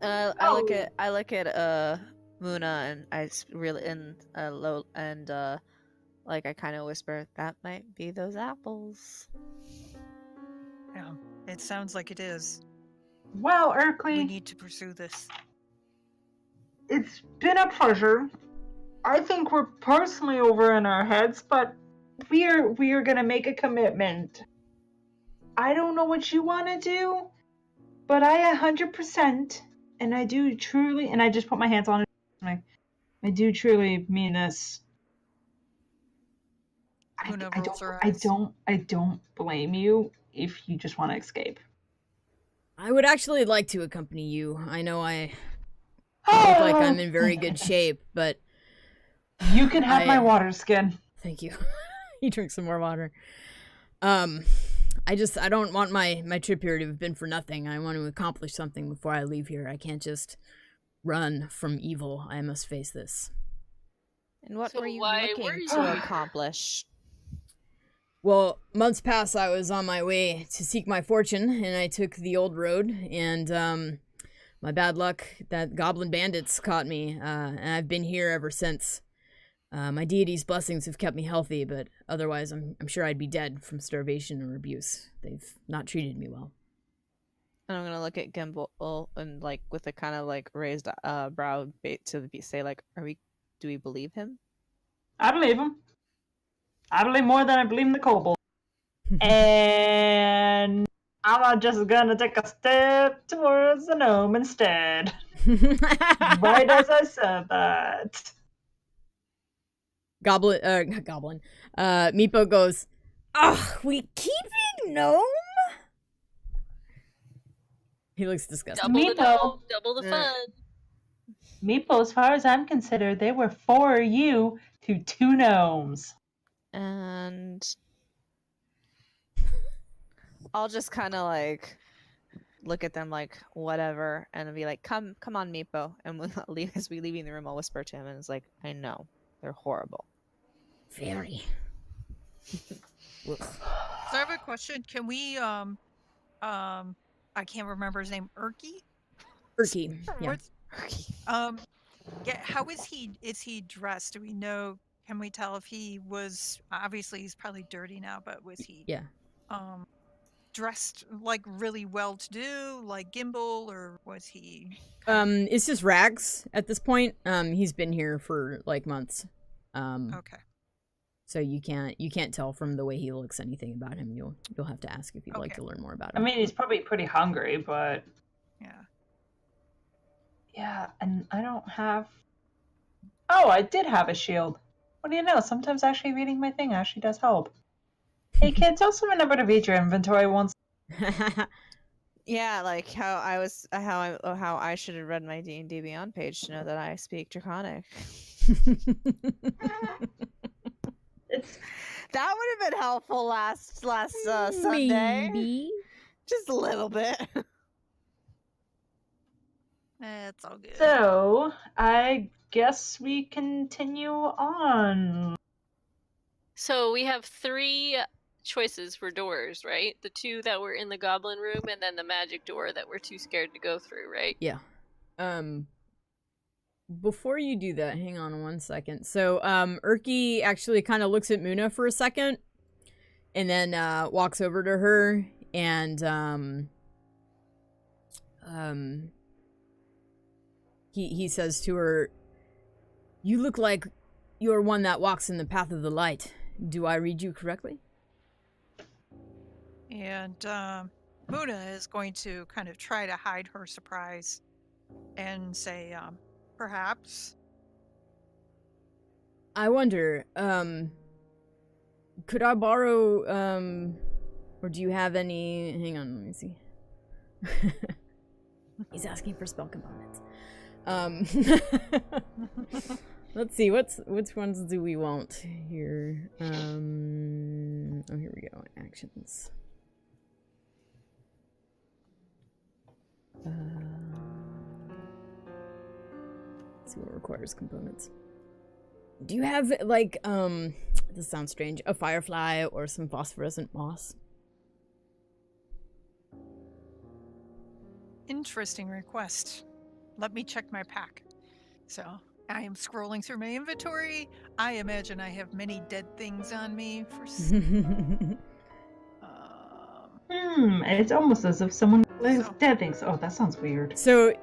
I look at Muna and like I kind of whisper that might be those apples. Yeah, it sounds like it is. Well, We Urkley, need to pursue this. it's been a pleasure. I think we're personally over in our heads, but we are gonna make a commitment. I don't know what you want to do, but I 100%, and I do truly, and I just put my hands on it. I do truly mean this. Luna I rolls her don't, eyes. I don't blame you if you just want to escape. I would actually like to accompany you. I know I look like I'm in very good shape, but You can have my I- water skin. thank you. You drink some more water. I don't want my trip here to have been for nothing. I want to accomplish something before I leave here. I can't just run from evil. I must face this. And what So were you why looking were you to here? accomplish? Well, months past, I was on my way to seek my fortune, and I took the old road, and my bad luck, that goblin bandits caught me, and I've been here ever since. My deity's blessings have kept me healthy, but otherwise I'm sure I'd be dead from starvation or abuse. They've not treated me well. And I'm gonna look at Gimbal and like with a kind of like raised brow to say like, do we believe him? I believe him. I believe more than I believe the kobold. And I'm just gonna take a step towards the gnome instead. Right as I said that. Not Goblin. Meepo goes, "Ugh, we keeping gnome?" He looks disgusted. Double the fun. Meepo, as far as I'm considered, they were for you to 2 gnomes. And I'll just kind of like look at them like whatever, and be like, "Come on, Meepo." And we'll leave as we leaving the room. I'll whisper to him, and it's like, "I know they're horrible." Very. So I have a question. Can we I can't remember his name. Urky? Urky. Yeah. How is he dressed? Do we know, can we tell if he was, obviously he's probably dirty now, but was he dressed like really well to do, like Gimbal, or was he It's just rags at this point. He's been here for like months. okay. So you can't tell from the way he looks anything about him. You'll have to ask if you'd like to learn more about him. I mean, he's probably pretty hungry, but yeah, and I don't have. Oh, I did have a shield. What do you know? Sometimes actually reading my thing actually does help. Hey kids, also remember to read your inventory once. Yeah, like how I should have read my D&D Beyond page to know that I speak Draconic. That would have been helpful last Sunday. Maybe. Just a little bit. It's all good. So, I guess we continue on. So we have 3 choices for doors, right? The 2 that were in the goblin room, and then the magic door that we're too scared to go through, right? Yeah. Before you do that, hang on one second. So, Urky actually kind of looks at Muna for a second, and then walks over to her, and he says to her, "You look like you're one that walks in the path of the light. Do I read you correctly?" And Muna is going to kind of try to hide her surprise and say, perhaps. I wonder, could I borrow, or do you have any, hang on, let me see. He's asking for spell components. Let's see, which ones do we want here? Oh, here we go, actions. Let's see what requires components. Do you have, like, this sounds strange, a firefly or some phosphorescent moss? Interesting request. Let me check my pack. So, I am scrolling through my inventory. I imagine I have many dead things on me. It's almost as if someone lives dead things. Oh, that sounds weird. So,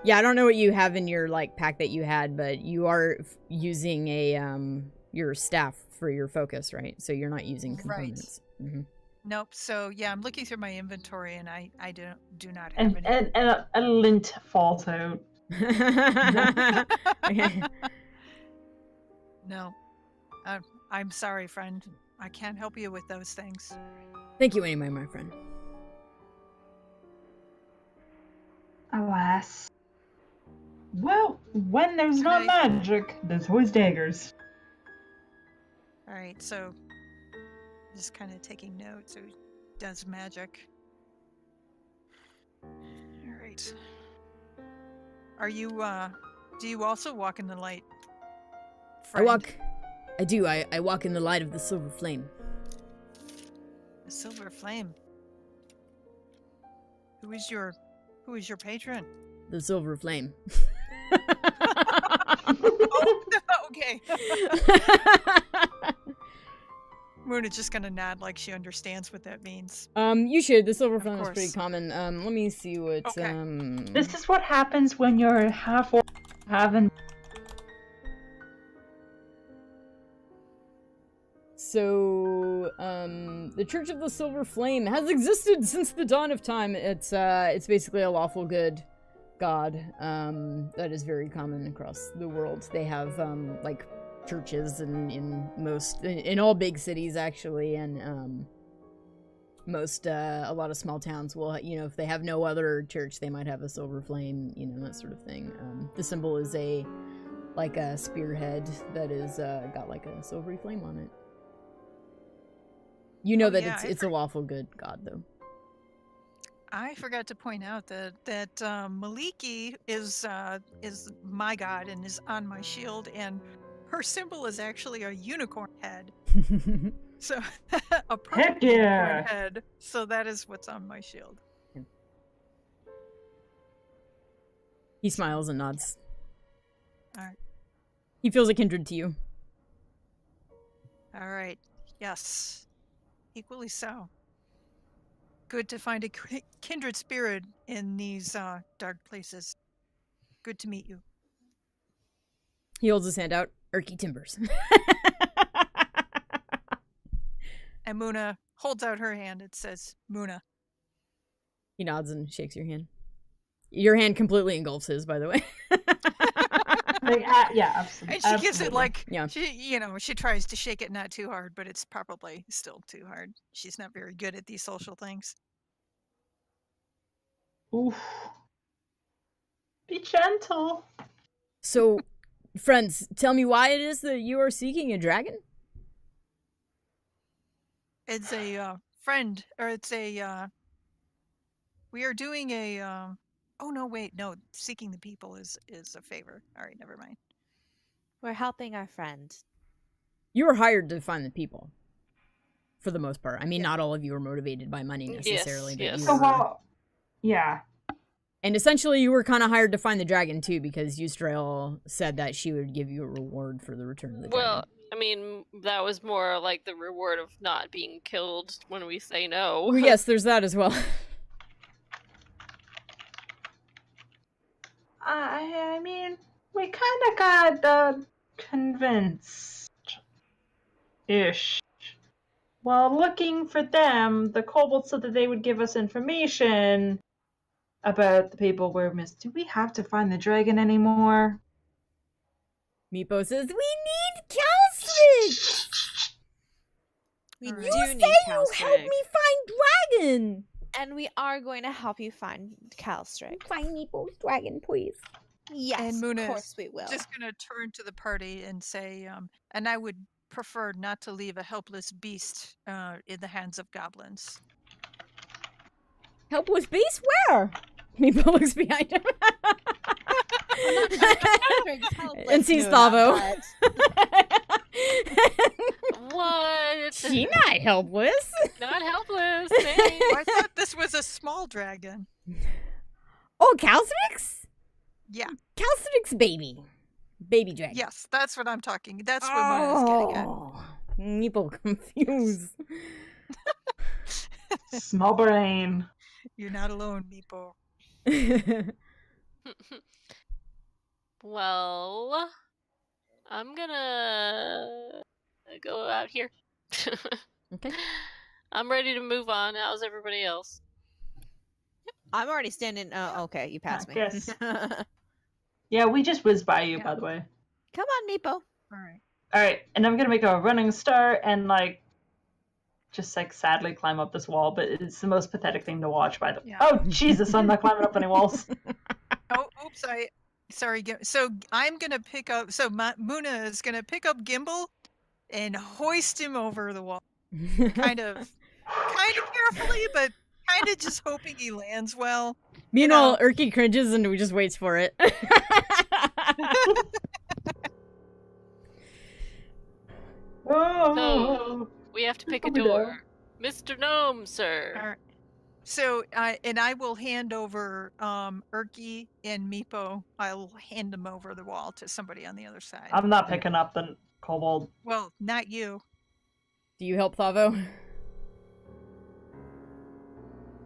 yeah, I don't know what you have in your, like, pack that you had, but you are using a, your staff for your focus, right? So you're not using components. Right. Mm-hmm. Nope. So, yeah, I'm looking through my inventory, and I do not have any. And a lint falls out. Okay. No. I'm sorry, friend. I can't help you with those things. Thank you anyway, my friend. Alas. Well, when there's not magic, there's always daggers. Alright, so just kind of taking notes. So he does magic. Alright. Are you, do you also walk in the light? friend? I walk in the light of the silver flame. The silver flame. Who is your patron? The silver flame. Oh, okay. Muna's just gonna nod like she understands what that means. You should. The silver flame is course. pretty common. Let me see what. Okay. This is what happens when you're half orc, having. So, the Church of the Silver Flame has existed since the dawn of time. It's basically a lawful good god, that is very common across the world. They have, like, churches in all big cities, actually, and, a lot of small towns will, if they have no other church, they might have a silver flame, that sort of thing. The symbol is a spearhead that is, got like a silvery flame on it. You know it's a lawful good god, though. I forgot to point out that Maliki is my god and is on my shield, and her symbol is actually a unicorn head. So a perfect unicorn head. So that is what's on my shield. He smiles and nods. All right. He feels a kindred to you. All right. Yes. Equally so. Good to find a kindred spirit in these dark places. Good to meet you. He holds his hand out. Erky Timbers. And Muna holds out her hand. It says, Muna. He nods and shakes your hand. Your hand completely engulfs his, by the way. Yeah, absolutely. And she gives it like, yeah. She tries to shake it not too hard, but it's probably still too hard. She's not very good at these social things. Oof. Be gentle. So, friends, tell me why it is that you are seeking a dragon? It's a friend, or it's a, we are doing a, oh no, wait, no, seeking the people is a favor. All right, never mind. We're helping our friend. You were hired to find the people, for the most part. I mean, not all of you are motivated by money necessarily. Yes. But you were... Yeah. And essentially, you were kind of hired to find the dragon, too, because Eustrail said that she would give you a reward for the return of the dragon. Well, I mean, that was more like the reward of not being killed when we say no. Well, yes, there's that as well. I mean, we kind of got convinced-ish. While looking for them, the kobolds said that they would give us information about the people we're missing. Do we have to find the dragon anymore? Meepo says, we need Cableknitdragon! We You do say need you help Cableknitdragon. me find dragon! And we are going to help you find Cableknitdragon. Find Meepo's dragon, please. Yes, And Muna of course we will. Just gonna turn to the party and say, and I would prefer not to leave a helpless beast in the hands of goblins. Helpless beast? Where? Meepo looks behind him. And sees Stavo. What? She not helpless. Not helpless. I thought this was a small dragon. Oh, Cableknitdragon? Yeah. Cableknitdragon's baby. Baby dragon. Yes, that's what I'm talking. That's what Muna's getting at. Oh, Meepo confused. Small brain. You're not alone, Meepo. Well, I'm gonna go out here. Okay. I'm ready to move on. How's everybody else? I'm already standing. Oh, okay, you passed me. Yes. Yeah, we just whizzed by you, by the way. Come on, Meepo. All right. Alright, and I'm gonna make a running start and, just, sadly climb up this wall, but it's the most pathetic thing to watch, by the way. Yeah. Oh, Jesus, I'm not climbing up any walls. Oh, oops, sorry. So I'm gonna pick up, Muna is gonna pick up Gimbal and hoist him over the wall. Kind of carefully, but kind of just hoping he lands well. Meanwhile, Erky cringes and we just waits for it. Oh, We have to pick a I'll be down. door. Mr. Gnome, sir. All right. So, and I will hand over Erky and Meepo. I'll hand them over the wall to somebody on the other side. I'm not picking up the kobold. Well, not you. Do you help Thavo?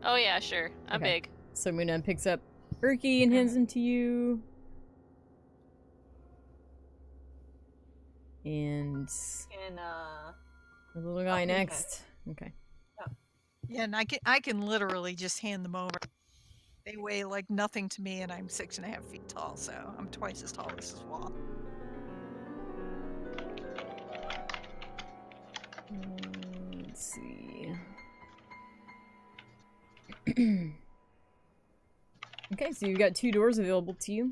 Oh yeah, sure. I'm Okay. big. So Muna picks up Erky and hands him to you. And And the little guy okay. next. Okay. Yeah, and I can literally just hand them over. They weigh like nothing to me, and I'm 6.5 feet tall, so I'm twice as tall as this wall. Let's see. Okay, so you've got 2 doors available to you.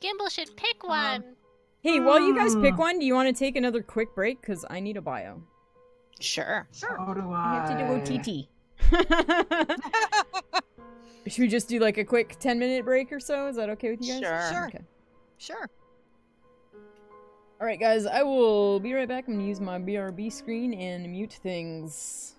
Gimbal should pick one. Hey, while you guys pick one, do you want to take another quick break? Because I need a bio. Sure. Sure. So do I have to do I. OTT. Should we just do like a quick 10-minute break or so? Is that okay with you guys? Sure. Sure. Okay. Sure. Alright, guys, I will be right back. I'm going to use my BRB screen and mute things.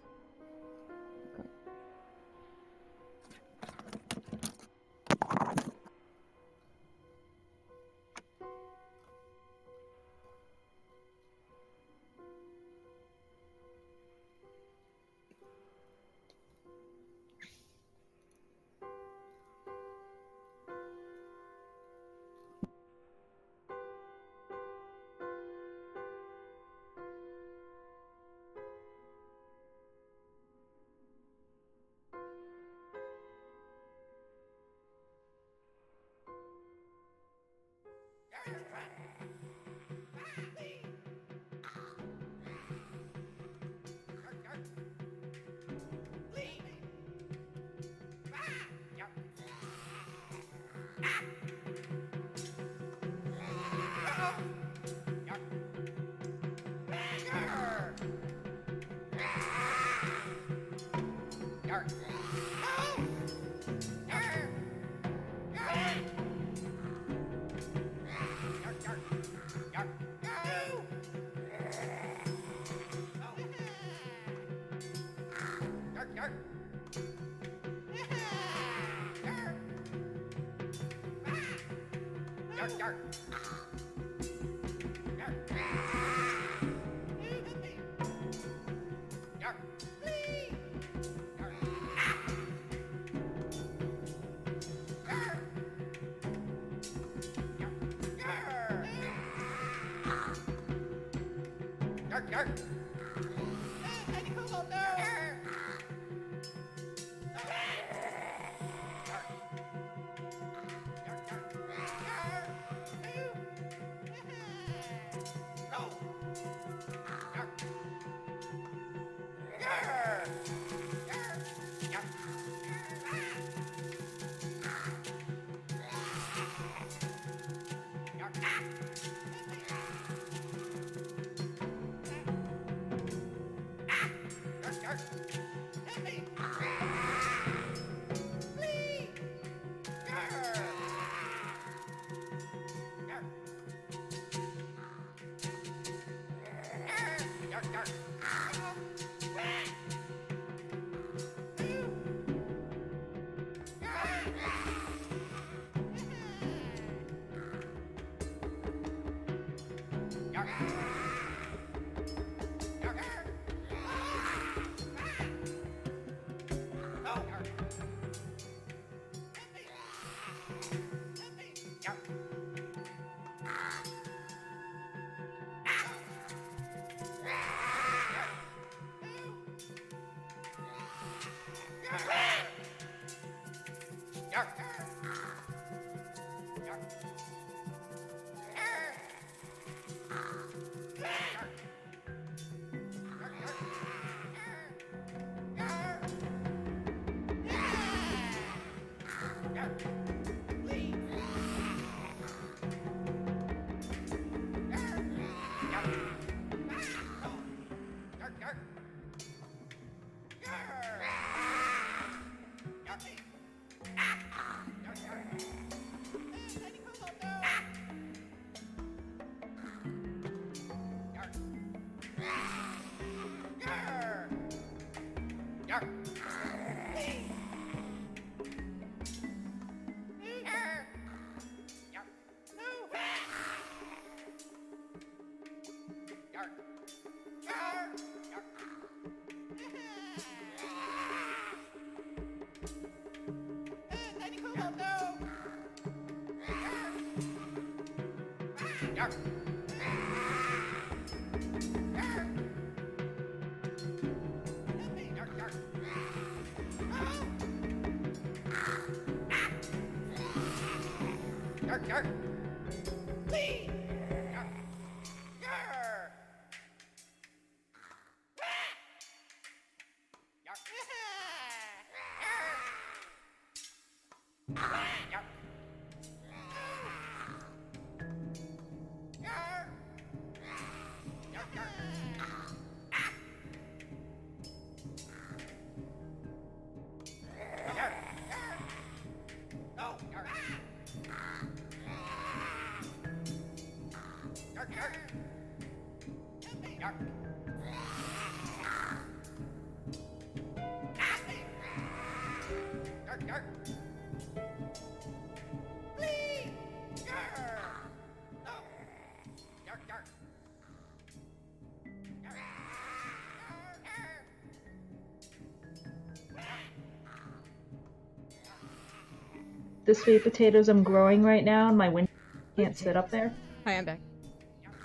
The sweet potatoes I'm growing right now, and my window can't sit up there. Hi, I'm back.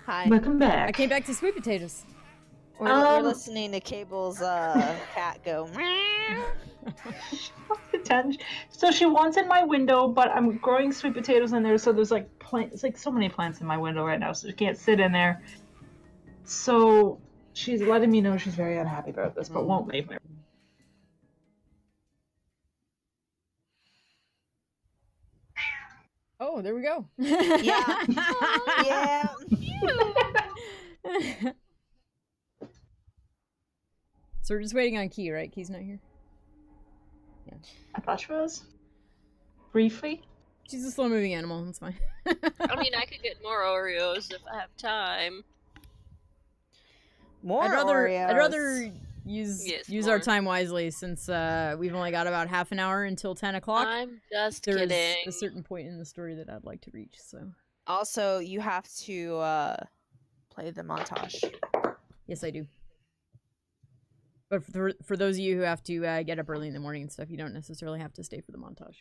Hi. Welcome back. I came back to sweet potatoes. We're listening to Cable's cat go. So she wants in my window, but I'm growing sweet potatoes in there, so there's like plants, like so many plants in my window right now, so she can't sit in there. So she's letting me know she's very unhappy about this, but won't leave me. Oh, there we go. Yeah. Yeah. So we're just waiting on Key, right? Key's not here. Yeah. I thought she was. Briefly. She's a slow-moving animal. That's fine. I mean, I could get more Oreos if I have time. More I'd Oreos. rather use our time wisely, since we've only got about half an hour until 10 o'clock. I'm just There's kidding. a certain point in the story that I'd like to reach. So Also, you have to play the montage. yes, I do. But for those of you who have to get up early in the morning and stuff, you don't necessarily have to stay for the montage.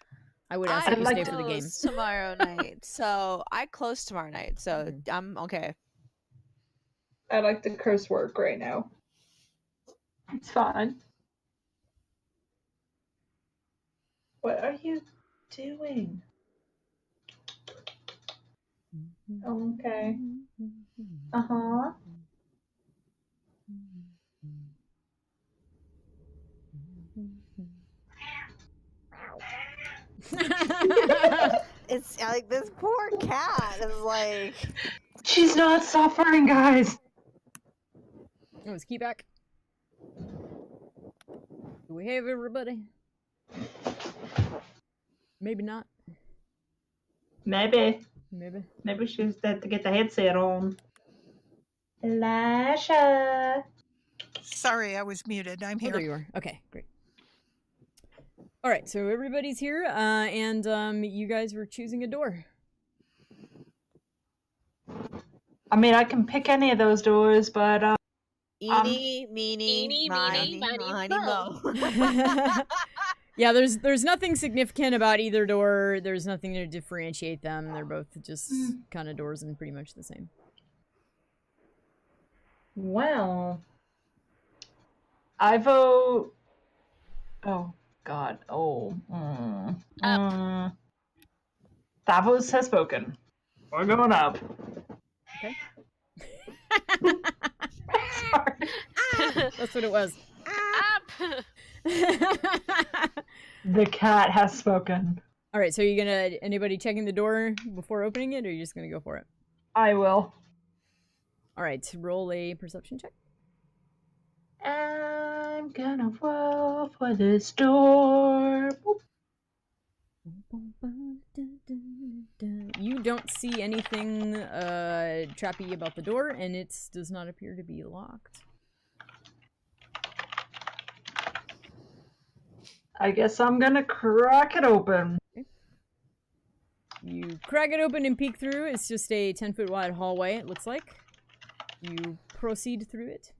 I would ask that you stay for the game. Tomorrow night. So I close tomorrow night. So I'm okay. I like the curse work right now. It's fine. What are you doing? Okay. Uh-huh. It's like this poor cat is like. She's not suffering, guys. Oh, is Key back? Do we have everybody? Maybe not. Maybe. Maybe. Maybe she's there to get the headset on. Lasha. Sorry, I was muted. I'm Oh, here. there you are. Okay, great. All right, so everybody's here, and you guys were choosing a door. I mean, I can pick any of those doors, but Eeny, meeny, miny, mo. Yeah, there's nothing significant about either door. There's nothing to differentiate them. They're both just kind of doors and pretty much the same. well, I vote. Oh God. Oh. Davos has spoken. We're going up. Okay. Sorry. That's what it was. Up! The cat has spoken. All right, so are you gonna anybody checking the door before opening it, or are you just gonna go for it? I will. All right, roll a perception check. I'm gonna roll for this door. Boop. You don't see anything trappy about the door, and it does not appear to be locked. I guess I'm gonna crack it open. Okay. You crack it open and peek through. It's just a 10-foot wide hallway, it looks like. You proceed through it.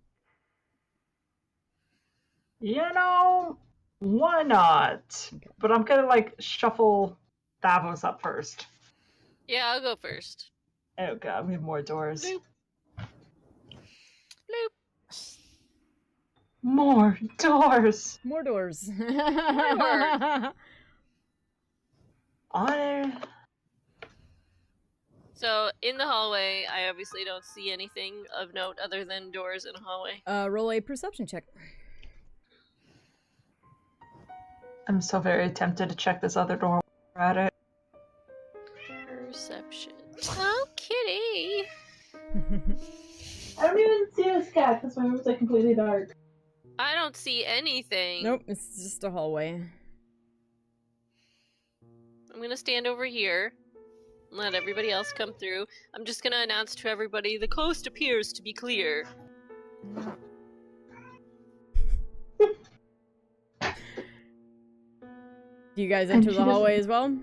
You know, why not? Okay. But I'm gonna, like, shuffle Davos up first. Yeah, I'll go first. Oh god, we have more doors. Bloop. Bloop. More doors! More doors. So, in the hallway, I obviously don't see anything of note other than doors in a hallway. Roll a perception check. I'm so very tempted to check this other door while we're at it. Perception. Oh, kitty! I don't even see this cat because my room's like completely dark. I don't see anything. Nope, it's just a hallway. I'm gonna stand over here. Let everybody else come through. I'm just gonna announce to everybody, the coast appears to be clear. Do you guys enter the hallway as well?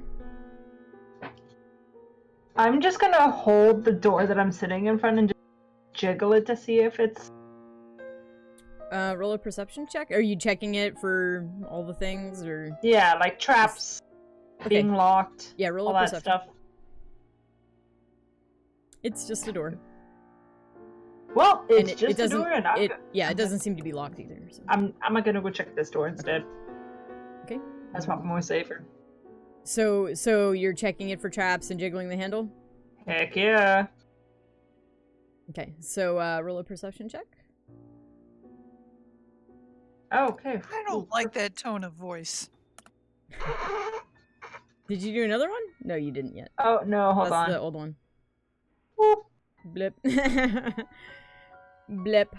I'm just gonna hold the door that I'm sitting in front and just jiggle it to see if it's... Roll a perception check? Are you checking it for all the things, or...? Yeah, like traps, being locked, yeah, roll all a that perception. stuff. It's just a door. Well, And it's just a door and it doesn't seem to be locked either. So. I'm gonna go check this door instead. Okay. That's probably more safer. So you're checking it for traps and jiggling the handle? Heck yeah. Okay, so roll a perception check. Okay. I don't like that tone of voice. Did you do another one? No, you didn't yet. Oh, no, hold on. That's the old one. Whoop. Blip. Blip.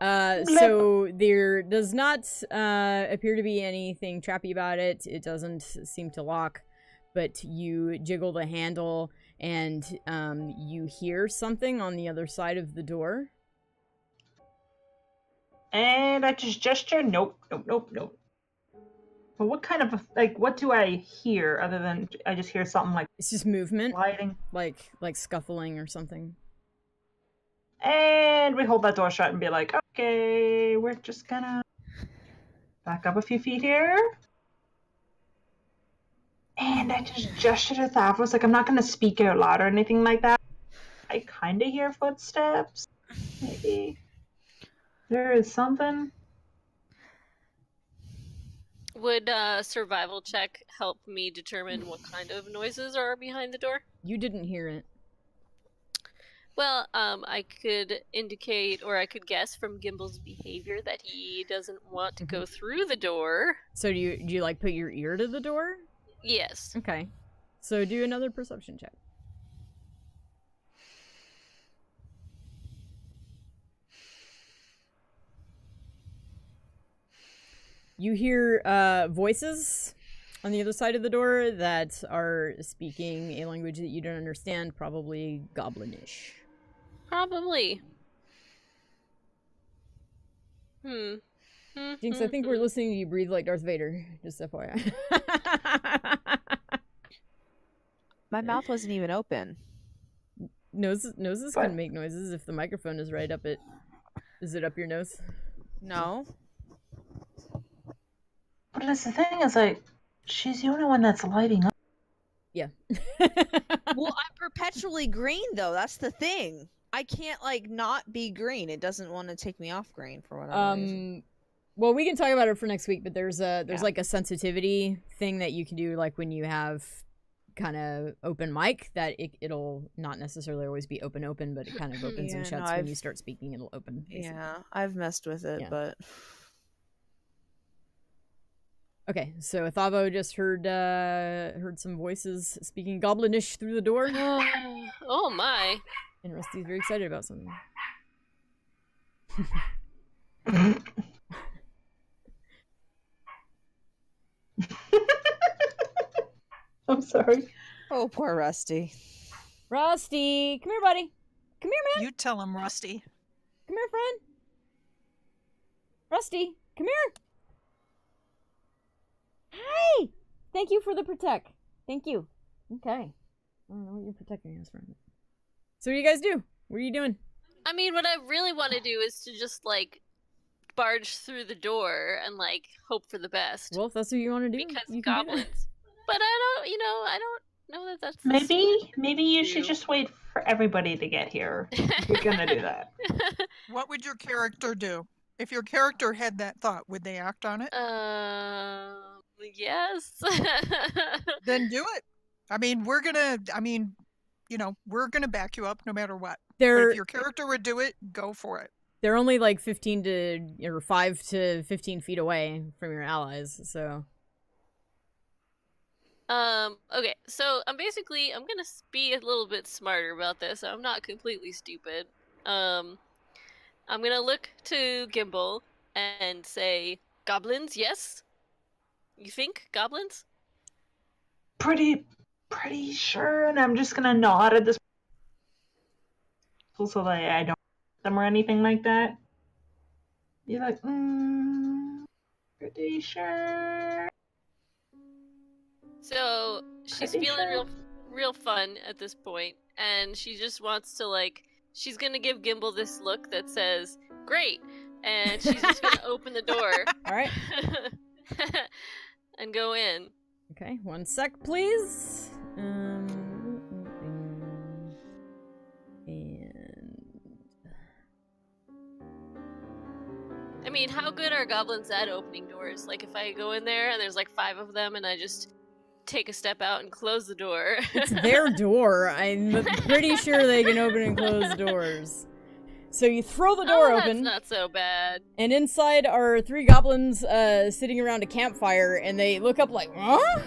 So there does not appear to be anything trappy about it. It doesn't seem to lock, but you jiggle the handle and you hear something on the other side of the door. And I just gesture, nope. But what kind of, like, what do I hear other than I just hear something like... It's just movement. Sliding. Like scuffling or something. And we hold that door shut and be like, okay, we're just gonna back up a few feet here. And I just gesture to Thavros, like, I'm not gonna speak out loud or anything like that. I kind of hear footsteps. Maybe. There is something. Would a survival check help me determine what kind of noises are behind the door? You didn't hear it. Well, I could indicate, or I could guess from Gimble's behavior that he doesn't want to go through the door. So do you like put your ear to the door? Yes. Okay. So do another perception check. You hear voices on the other side of the door that are speaking a language that you don't understand, probably Goblinish. Probably. Jinx, I think we're listening to you breathe like Darth Vader. Just FYI. My mouth wasn't even open. Noses can make noises if the microphone is right up it. Is it up your nose? No. But that's the thing, is like, she's the only one that's lighting up. Yeah. Well, I'm perpetually green, though. That's the thing. I can't, like, not be green. It doesn't want to take me off green for whatever reason. Well, we can talk about it for next week, but there's like a sensitivity thing that you can do, like when you have kind of open mic, that it'll not necessarily always be open, but it kind of opens and shuts when you start speaking. It'll open. Basically. Yeah, I've messed with it, but... Okay, so Thavo just heard some voices speaking Goblinish through the door. Oh my! And Rusty's very excited about something. I'm sorry. Oh, poor Rusty. Rusty, come here, buddy. Come here, man. You tell him, Rusty. Come here, friend. Rusty, come here. Hi. Thank you for the protect. Thank you. Okay. I don't know what you're protecting us from. So what do you guys do? What are you doing? I mean, what I really want to do is to just, like, barge through the door and, like, hope for the best. Well, if that's what you want to do, Because you can do that. goblins. But I don't know that that's... Maybe you should just wait for everybody to get here. If you're gonna do that. What would your character do? If your character had that thought, would they act on it? Yes. Then do it. I mean, we're gonna back you up no matter what. But They're if your character would do it, go for it. they're only like 5 to 15 feet away from your allies, so Okay, so I'm gonna be a little bit smarter about this. I'm not completely stupid. I'm gonna look to Gimbal and say, goblins, yes? You think? Goblins? Pretty sure, and I'm just gonna nod at this so that I don't them or anything like that. You're like, pretty sure. So she's Pretty feeling sure. real fun at this point, and she just wants to, like, she's gonna give Gimbal this look that says, great, and she's just gonna open the door. alright. And go in. Okay, 1 sec, please. And I mean, how good are goblins at opening doors? Like, if I go in there and there's like 5 of them and I just take a step out and close the door. it's their door. I'm pretty sure they can open and close doors. So you throw the door open. That's not so bad. And inside are 3 goblins sitting around a campfire, and they look up like, huh?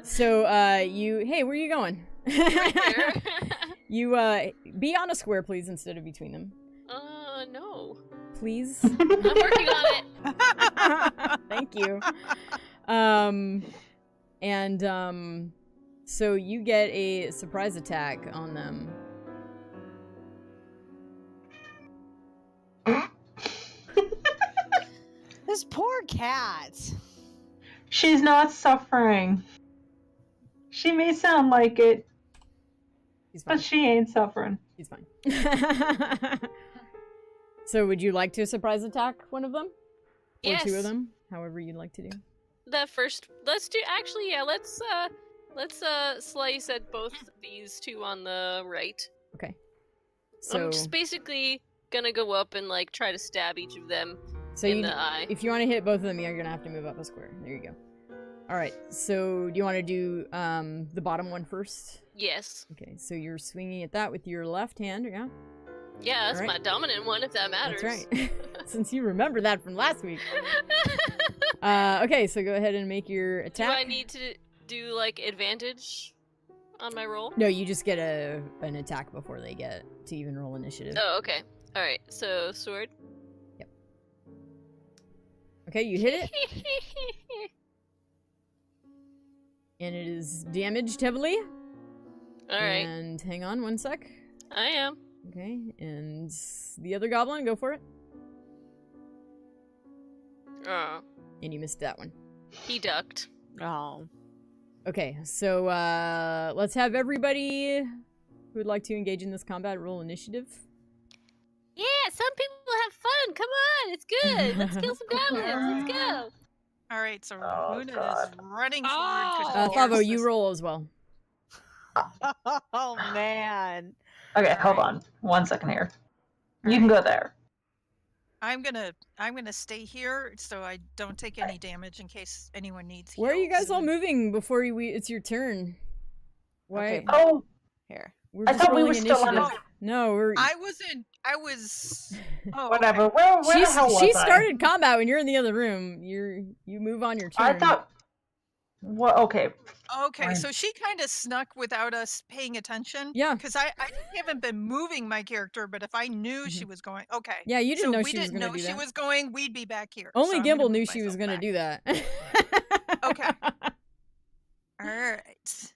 So hey, where are you going? Right there. You be on a square, please, instead of between them. No. Please. I'm working on it. Thank you. So you get a surprise attack on them. This poor cat. She's not suffering. She may sound like it, She's fine. but she ain't suffering. She's fine. So would you like to surprise attack one of them? Or Yes. 2 of them? However you'd like to do. That first, let's slice at both these 2 on the right. Okay. So I'm just basically gonna go up and, like, try to stab each of them so in the eye. if you want to hit both of them, you're gonna have to move up a square. There you go. Alright, so do you want to do the bottom one first? Yes. Okay, so you're swinging at that with your left hand, yeah? Yeah, that's Alright. my dominant one, if that matters. That's right. Since you remember that from last week. Okay, so go ahead and make your Do attack. I need to do, like, advantage on my roll? No, you just get an attack before they get to even roll initiative. Oh, okay. Alright, so sword. Okay, you hit it, and it is damaged heavily. Alright, And hang on 1 sec. I am. Okay, and the other goblin, go for it. Oh, And you missed that one. he ducked. Oh. Okay, so let's have everybody who would like to engage in this combat roll initiative. Yeah, some people have fun. Come on, it's good. Let's kill some goblins. Let's go. All right, so Oh, Luna God. is running forward. 'cause she Favo, hears you this- roll as well. Oh man. Okay, hold on 1 second here. You can go there. I'm gonna stay here so I don't take any damage in case anyone needs Where are you heals. guys all moving before it's your turn? Why? Okay. Oh, Here. We're I just thought we rolling were still on initiative. No, we're. I was. Oh, whatever. okay. Where the hell was She I? started combat when you're in the other room. You move on your turn. I thought. Well, okay. Okay, Fine. so she kind of snuck without us paying attention. Yeah. Because I haven't been moving my character, but if I knew she was going, okay. Yeah, you didn't so know we she was didn't gonna know do she that. was going, we'd be back here. Only so I'm gonna Gimbal knew move she was myself gonna back. do that. Okay. All right.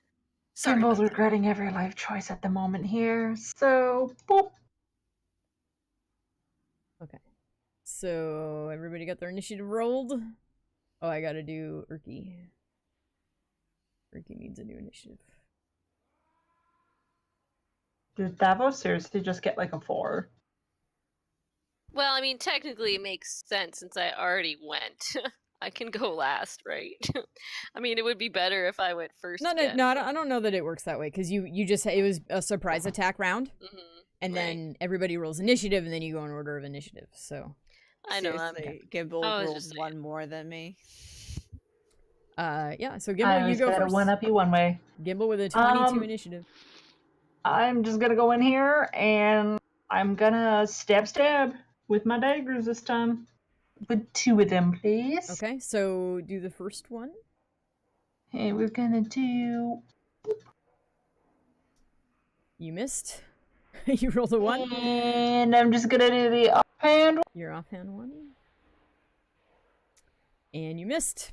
Sorry Gimble's about that. regretting every life choice at the moment here, so boop. Okay. So everybody got their initiative rolled. Oh, I gotta do Urki. Urki needs a new initiative. Did Davos seriously just get like a 4? Well, I mean, technically it makes sense since I already went. I can go last, right? I mean, it would be better if I went first. No, again. I don't know that it works that way because you just it was a surprise attack round, and right. then everybody rolls initiative, and then you go in order of initiative. So I know. Seriously, Gimble I was rolled just one more than me. yeah. So I Gimble, you was go gonna first. one up you one way. Gimble with a 22 initiative. I'm just gonna go in here and I'm gonna stab with my daggers this time. With 2 of them, please. Okay, so do the first one. And we're gonna do. You missed. You rolled a 1. And I'm just gonna do the offhand. Your offhand 1. And you missed.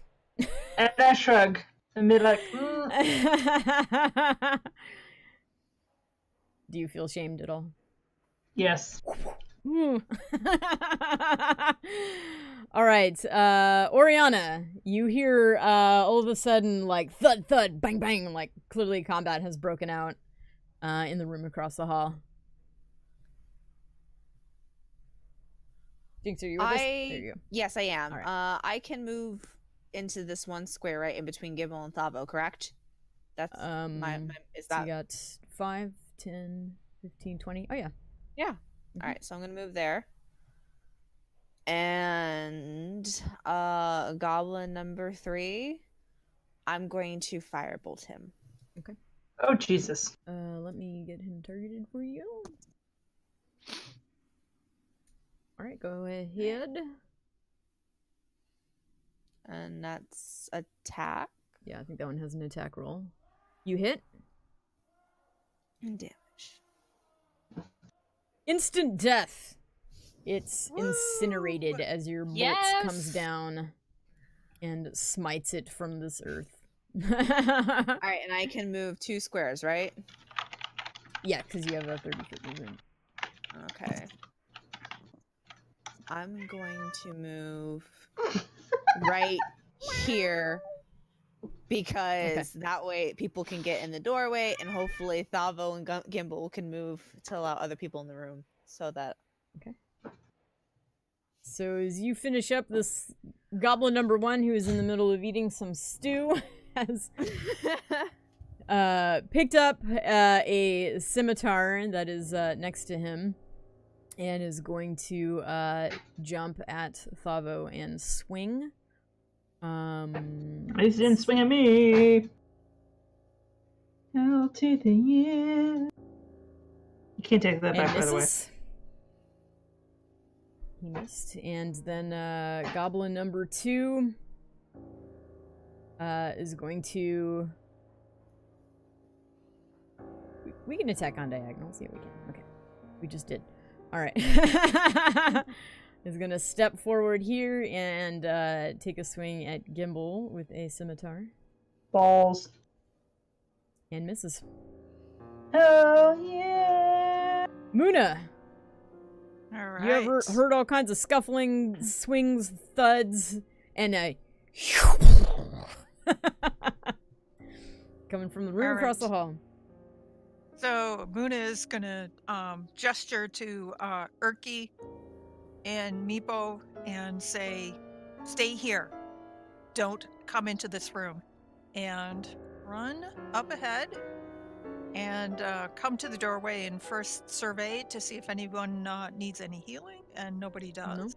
And I shrug. And be like, Do you feel shamed at all? Yes. All right, Oriana, you hear all of a sudden like thud thud bang bang, like clearly combat has broken out in the room across the hall. Jinx, are you with us? There you go. Yes, I am. All right. I can move into this one square right in between Gimble and Thavo, correct? That's my is So that you got 5, 10, 15, 20. Oh yeah. Yeah. All right, so I'm gonna move there. And goblin number 3, I'm going to firebolt him. Okay. Oh Jesus. Let me get him targeted for you. All right, go ahead. And that's attack. Yeah, I think that one has an attack roll. You hit. And damage. Instant death. It's incinerated as your bolt comes down and smites it from this earth. All right, and I can move 2 squares, right? Yeah, because you have a 30-foot movement. Okay. I'm going to move right here because that way people can get in the doorway, and hopefully Thavo and Gimble can move to allow other people in the room so that. Okay. So as you finish up, this goblin number 1, who is in the middle of eating some stew, has picked up a scimitar that is next to him and is going to jump at Thavo and swing. He didn't swing at me. Out to the end. You can't take that back, by the way. He missed. And then goblin number 2 is going to... We can attack on diagonals. Yeah, we can. Okay. We just did. Alright. Is going to step forward here and take a swing at Gimble with a scimitar. Balls. And misses. Oh, yeah. Muna! All right. You ever heard all kinds of scuffling, swings, thuds, and a coming from the room across the hall. So Muna is gonna gesture to Urki and Meepo and say, "Stay here. Don't come into this room," and run up ahead and come to the doorway and first survey to see if anyone needs any healing, and nobody does. No.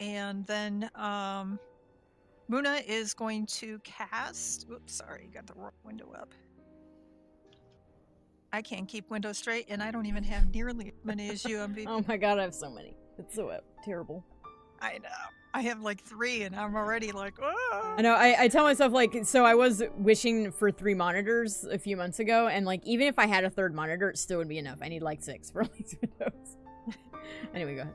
And then Muna is going to cast. Oops, sorry, got the wrong window up. I can't keep windows straight, and I don't even have nearly as many as you, MVP. Oh my god, I have so many. It's so terrible. I know. I have like 3, and I'm already like, oh. I know. I tell myself, like, so I was wishing for 3 monitors a few months ago, and like, even if I had a 3rd monitor, it still would be enough. I need like 6 for all these windows. Anyway, go ahead.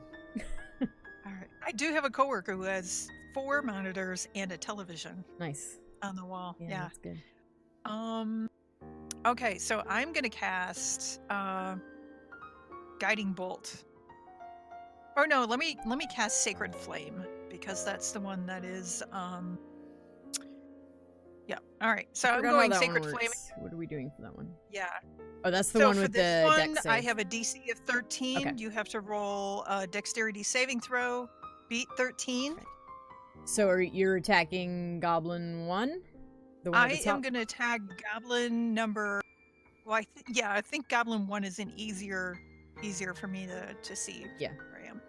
All right. I do have a coworker who has 4 monitors and a television. Nice. On the wall. Yeah. That's good. Okay, so I'm gonna cast Guiding Bolt. Or no, let me cast Sacred Flame because that's the one that is yeah. All right. So I'm Forgot how going that Sacred one Flame. works. What are we doing for that one? Yeah. Oh, that's the So one for with this the one, dex I save. have a DC of 13. Okay. You have to roll a Dexterity saving throw. Beat 13. Okay. So you're attacking Goblin 1? The one at the I top? am going to attack Goblin number. Well, I think Goblin 1 is an easier for me to see. Yeah. Where I am.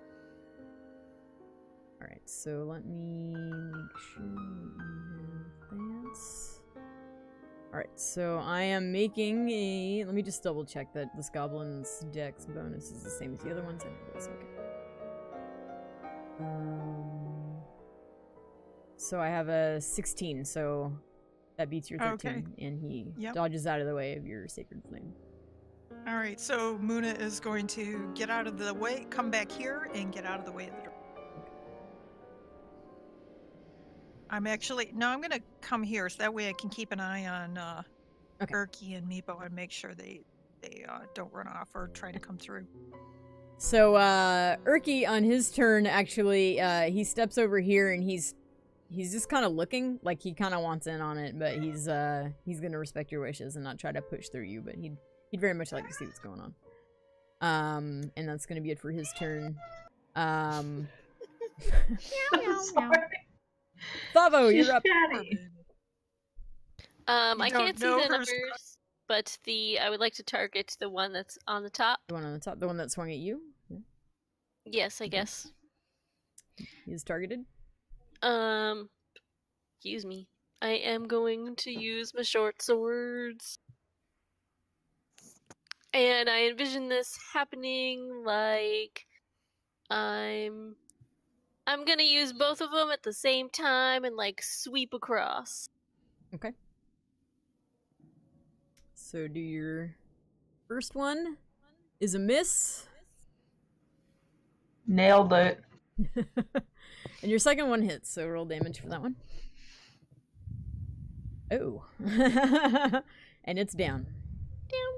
All right. So let me make sure we have that. All right. So I am making a. Let me just double check that this Goblin's dex bonus is the same as the other ones. I think it is. Okay. So I have a 16, so that beats your 13, Okay. and he Yep. dodges out of the way of your Sacred Flame. All right, so Muna is going to get out of the way, come back here, and get out of the way of the door. I'm going to come here, so that way I can keep an eye on Okay. Erky and Meepo and make sure they don't run off or try to come through. So Erky on his turn actually he steps over here and he's just kind of looking like he kind of wants in on it, but he's gonna respect your wishes and not try to push through you, but he'd very much like to see what's going on. And that's gonna be it for his turn. I'm Thavo, you're up. I can't see know the her numbers, but I would like to target the one that's on the top. The one on the top, the one that swung at you. Yeah. Yes, I guess. He's targeted. Excuse me. I am going to use my short swords. And I envision this happening like I'm gonna use both of them at the same time and like sweep across. Okay. So do your first one is a miss. Nailed it. And your second one hits, so roll damage for that one. Oh. And it's down.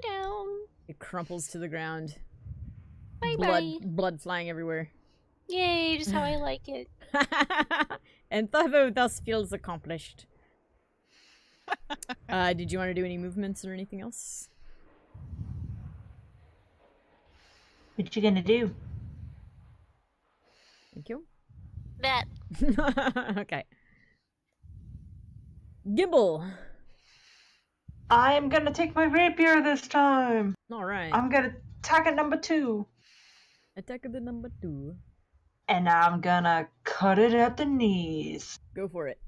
Down. It crumples to the ground. Bye-bye. Blood flying everywhere. Yay, just how I like it. And Thavo thus feels accomplished. Did you want to do any movements or anything else? What you gonna do? Thank you. That. Okay. Gimble. I'm gonna take my rapier this time. Alright. I'm gonna attack at number 2. Attack of the number 2. And I'm gonna cut it at the knees. Go for it.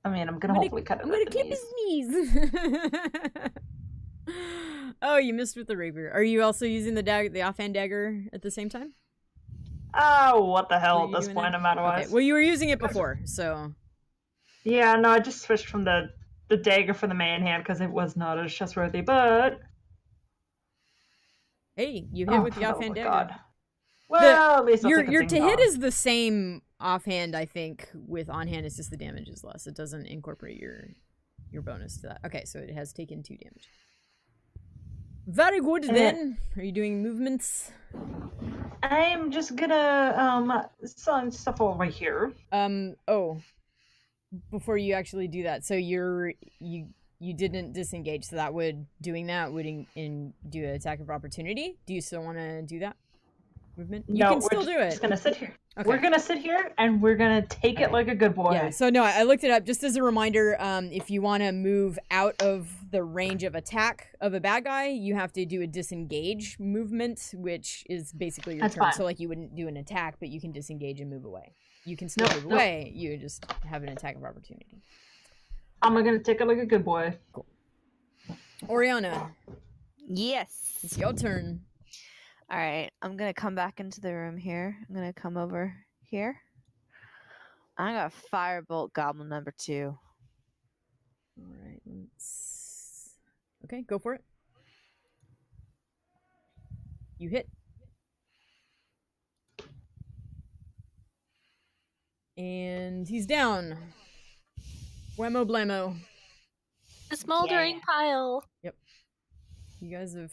I mean, I'm gonna hopefully cut it I'm at gonna the clip knees. his knees. Oh, you missed with the rapier. Are you also using the offhand dagger at the same time? Oh, what the hell Are at you this doing point, that? no matter what. Okay. Well, you were using it before, so... Yeah, no, I just switched from the dagger for the main hand because it was not as trustworthy, but... Hey, you hit with the oh offhand my dagger. God. Well, at least I'll take a your thing to hit off. is the same offhand, I think, with on-hand. It's just the damage is less. It doesn't incorporate your bonus to that. Okay, so it has taken 2 damage. Very good, then. Are you doing movements? I'm just gonna sign stuff over here. Oh. Before you actually do that, so you didn't disengage, so that would do an attack of opportunity. Do you still want to do that movement? You No, can still do We're it. just gonna sit here. Okay. We're gonna sit here and we're gonna take it like a good boy. Yeah, so no, I looked it up just as a reminder. If you want to move out of the range of attack of a bad guy, you have to do a disengage movement, which is basically your That's turn. fine. So like you wouldn't do an attack, but you can disengage and move away. You can still move Nope. away. You just have an attack of opportunity. I'm gonna take it like a good boy. Cool. Oriana, Yes. it's your turn. All right, I'm gonna come back into the room here. I'm gonna come over here. I'm gonna firebolt goblin number 2. All right, let's. Okay, go for it. You hit. And he's down. Whammo blammo. The smoldering pile. Yep. You guys have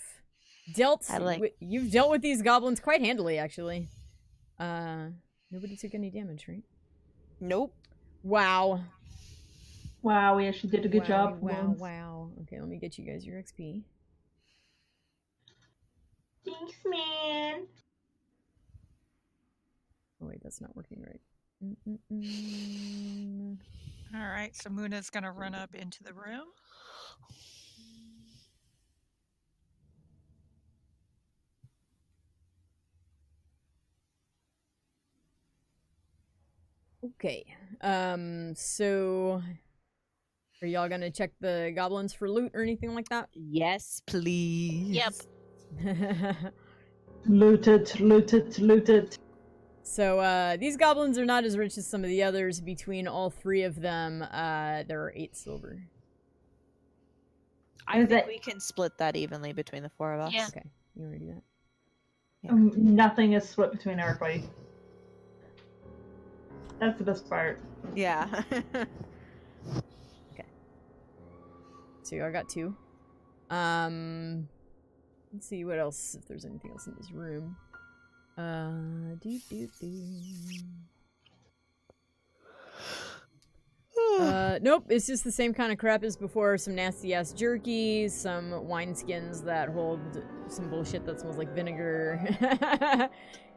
dealt. I like- You've dealt with these goblins quite handily, actually. Nobody took any damage, right? Nope. Wow. Wow, we actually did a good job. for Wow. once. Wow. Okay, let me get you guys your XP. Thanks, man. Oh wait, that's not working right. All right, so Muna's gonna run up into the room. Okay. So are y'all gonna check the goblins for loot or anything like that? Yes, please. Yep. Loot it, loot it, loot it. So, these goblins are not as rich as some of the others. Between all three of them, there are 8 silver. I Is think it- we can split that evenly between the 4 of us. Yeah. Okay, you wanna do that? Nothing is split between everybody. That's the best part. Yeah. So I got 2. Let's see what else, if there's anything else in this room. Nope, it's just the same kind of crap as before. Some nasty ass jerky, some wineskins that hold some bullshit that smells like vinegar,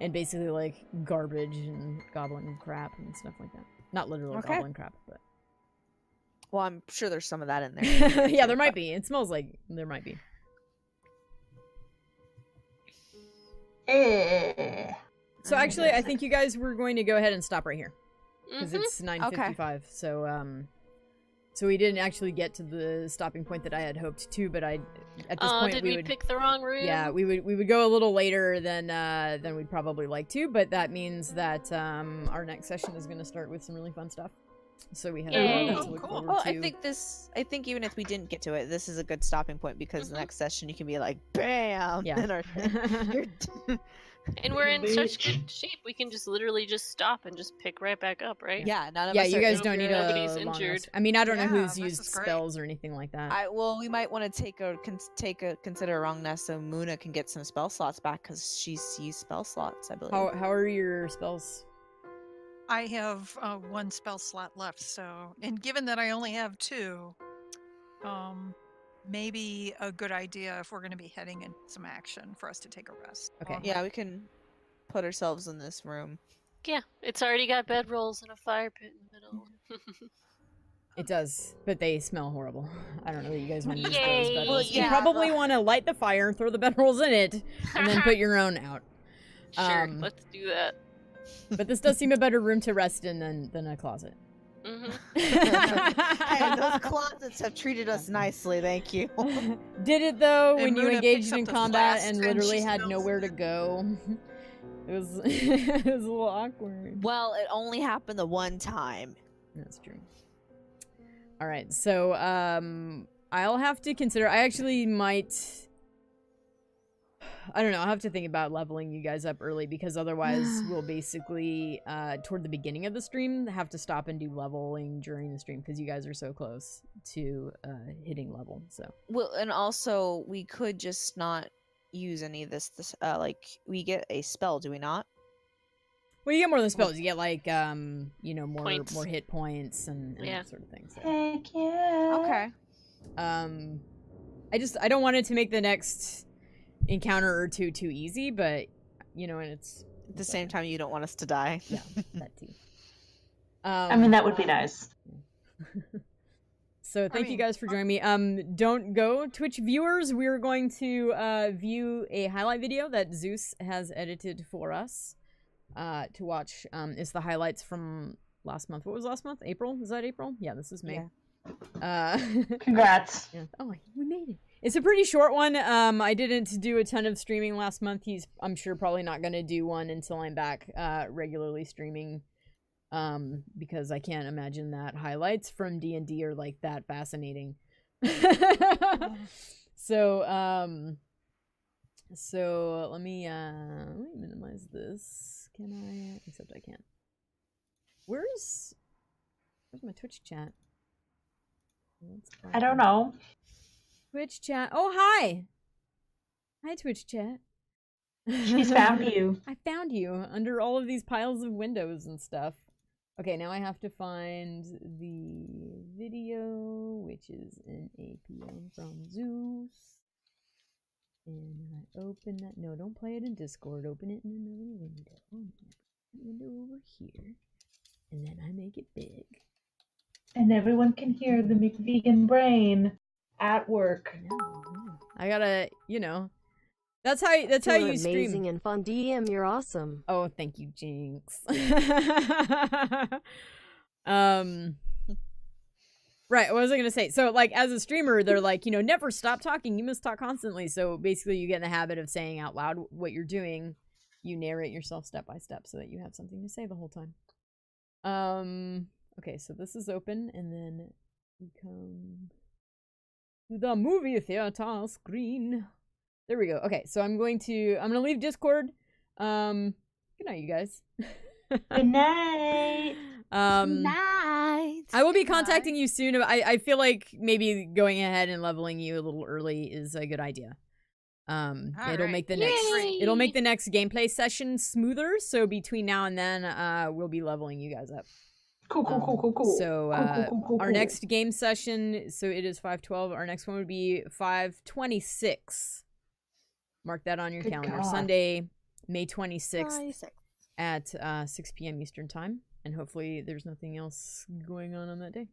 and basically like garbage and goblin crap and stuff like that. Not literal Okay. goblin crap, but Well, I'm sure there's some of that in there. yeah, there might be. It smells like there might be. So actually, I think you guys were going to go ahead and stop right here because it's 9:55. So so we didn't actually get to the stopping point that I had hoped to. But at this point Did we we would pick the wrong room? yeah we would go a little later than we'd probably like to. But that means that our next session is going to start with some really fun stuff. So we have Yay. that to Oh, look cool. forward Well, to. I think even if we didn't get to it, this is a good stopping point because the next session you can be like, bam! Yeah. And you're And we're in such good shape, we can just literally just stop and just pick right back up, right? yeah, none of Yeah, us you are guys don't need a Nobody's long injured. rest. I mean, I don't know Yeah, who's this used is great. spells or anything like that. Well, we might want to consider a wrongness so Muna can get some spell slots back because she's used spell slots, I believe. How are your spells? I have 1 spell slot left, so and given that I only have 2, maybe a good idea if we're going to be heading in some action for us to take a rest. Okay. Yeah, we can put ourselves in this room. Yeah, it's already got bedrolls and a fire pit in the middle. It does, but they smell horrible. I don't know that you guys want to use those Yay. bedrolls. Well, You yeah, probably want to light the fire, throw the bedrolls in it, and then put your own out. Sure, let's do that. But this does seem a better room to rest in than a closet. Hey, those closets have treated us nicely, thank you. Did it though And when you Muna engaged picks in up the combat flask and and literally she had smells nowhere to it. go? It was it was a little awkward. Well, it only happened the one time. That's true. All right, so I'll have to consider. I actually might. I don't know. I'll have to think about leveling you guys up early because otherwise we'll basically toward the beginning of the stream have to stop and do leveling during the stream because you guys are so close to hitting level. So Well, and also we could just not use any of this. Like we get a spell, do we not? well, you get more than spells. You get like you know Points. more hit points and Yeah. that sort of thing. So. Heck yeah. Okay. I don't want it to make the next encounter or two too easy, but you know, and it's At the same time, you don't want us to die. yeah, that too. I mean, that would be nice. So thank you mean, guys for joining me. Don't go, Twitch viewers. We're going to view a highlight video that Zeus has edited for us to watch. It's the highlights from last month. What was last month? April? Is that April? Yeah, this is May. Congrats. Yeah. Oh, we made it. It's a pretty short one. I didn't do a ton of streaming last month. I'm sure probably not going to do one until I'm back regularly streaming. Because I can't imagine that highlights from D&D are like that fascinating. So let me minimize this. Can I? Except I can't. Where's my Twitch chat? I don't know. Twitch chat. Oh, hi. Hi, Twitch chat. She's found you. I found you under all of these piles of windows and stuff. Okay, now I have to find the video, which is an APM from Zeus. And I open that. No, don't play it in Discord. Open it in another window. Window over here. And then I make it big. And everyone can hear the McVegan brain at work. I gotta, you know. That's how you stream. Amazing and fun DM, you're awesome. Oh, thank you, Jinx. Right, what was I gonna say? So, like, as a streamer, they're like, you know, never stop talking. You must talk constantly. So basically, you get in the habit of saying out loud what you're doing. You narrate yourself step by step so that you have something to say the whole time. Okay, so this is open, and then we come to the movie theater screen. There we go. Okay, so I'm gonna leave Discord. Good night, you guys. Good night. Night. I will be contacting you soon. I feel like maybe going ahead and leveling you a little early is a good idea. It'll make the next gameplay session smoother. So between now and then, we'll be leveling you guys up. Cool. So our next game session, so it is 5:12. Our next one would be 5:26. Mark that on your calendar. God. Sunday, May 26th at 6 p.m. Eastern Time. And hopefully there's nothing else going on that day.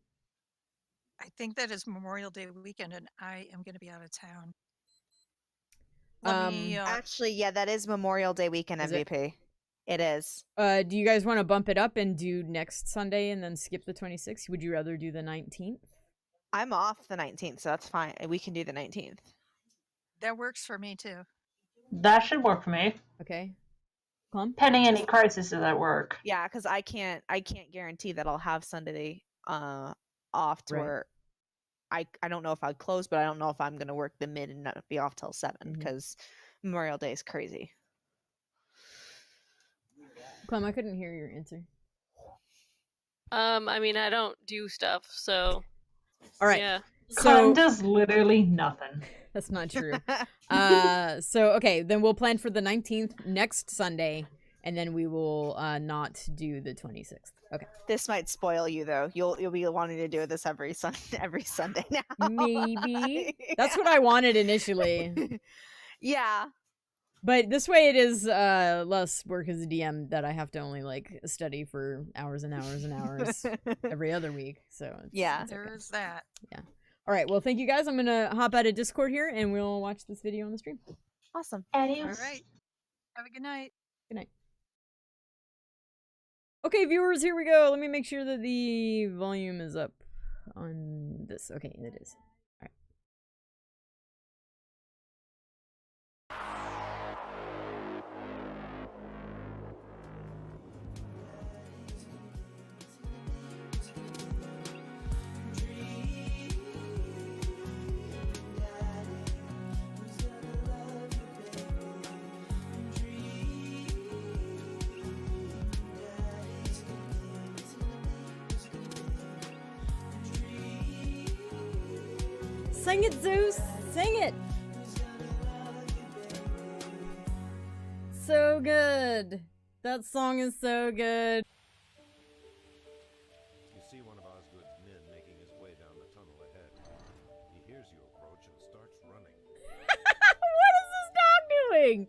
I think that is Memorial Day weekend, and I am going to be out of town. Actually, yeah, that is Memorial Day weekend, MVP. It is. Do you guys want to bump it up and do next Sunday and then skip the 26th? Would you rather do the 19th? I'm off the 19th, so that's fine. We can do the 19th. That works for me, too. That should work for me. Okay. Come. Pending any crises at work. Yeah, because I can't guarantee that I'll have Sunday off to where I don't know if I'll close, but I don't know if I'm gonna work the mid and not be off till 7 because Memorial Day is crazy. Clem, I couldn't hear your answer. I mean, I don't do stuff, so. All right. Yeah. Clem does literally nothing. That's not true. So okay, then we'll plan for the 19th next Sunday, and then we will not do the 26th. Okay. This might spoil you though. You'll be wanting to do this every Sunday now. Maybe. That's what I wanted initially. Yeah. But this way it is less work as a DM that I have to only like study for hours and hours and hours every other week. So it's there okay. is that. Yeah. All right. Well, thank you guys. I'm gonna hop out of Discord here, and we'll watch this video on the stream. Awesome. Adios. All right. Have a good night. Good night. Okay, viewers, here we go. Let me make sure that the volume is up on this. Okay, it is. All right. Sing it, Zeus! Sing it! So good! That song is so good. You see one of Osgood's men making his way down the tunnel ahead. He hears you approach and starts running. What is this dog doing?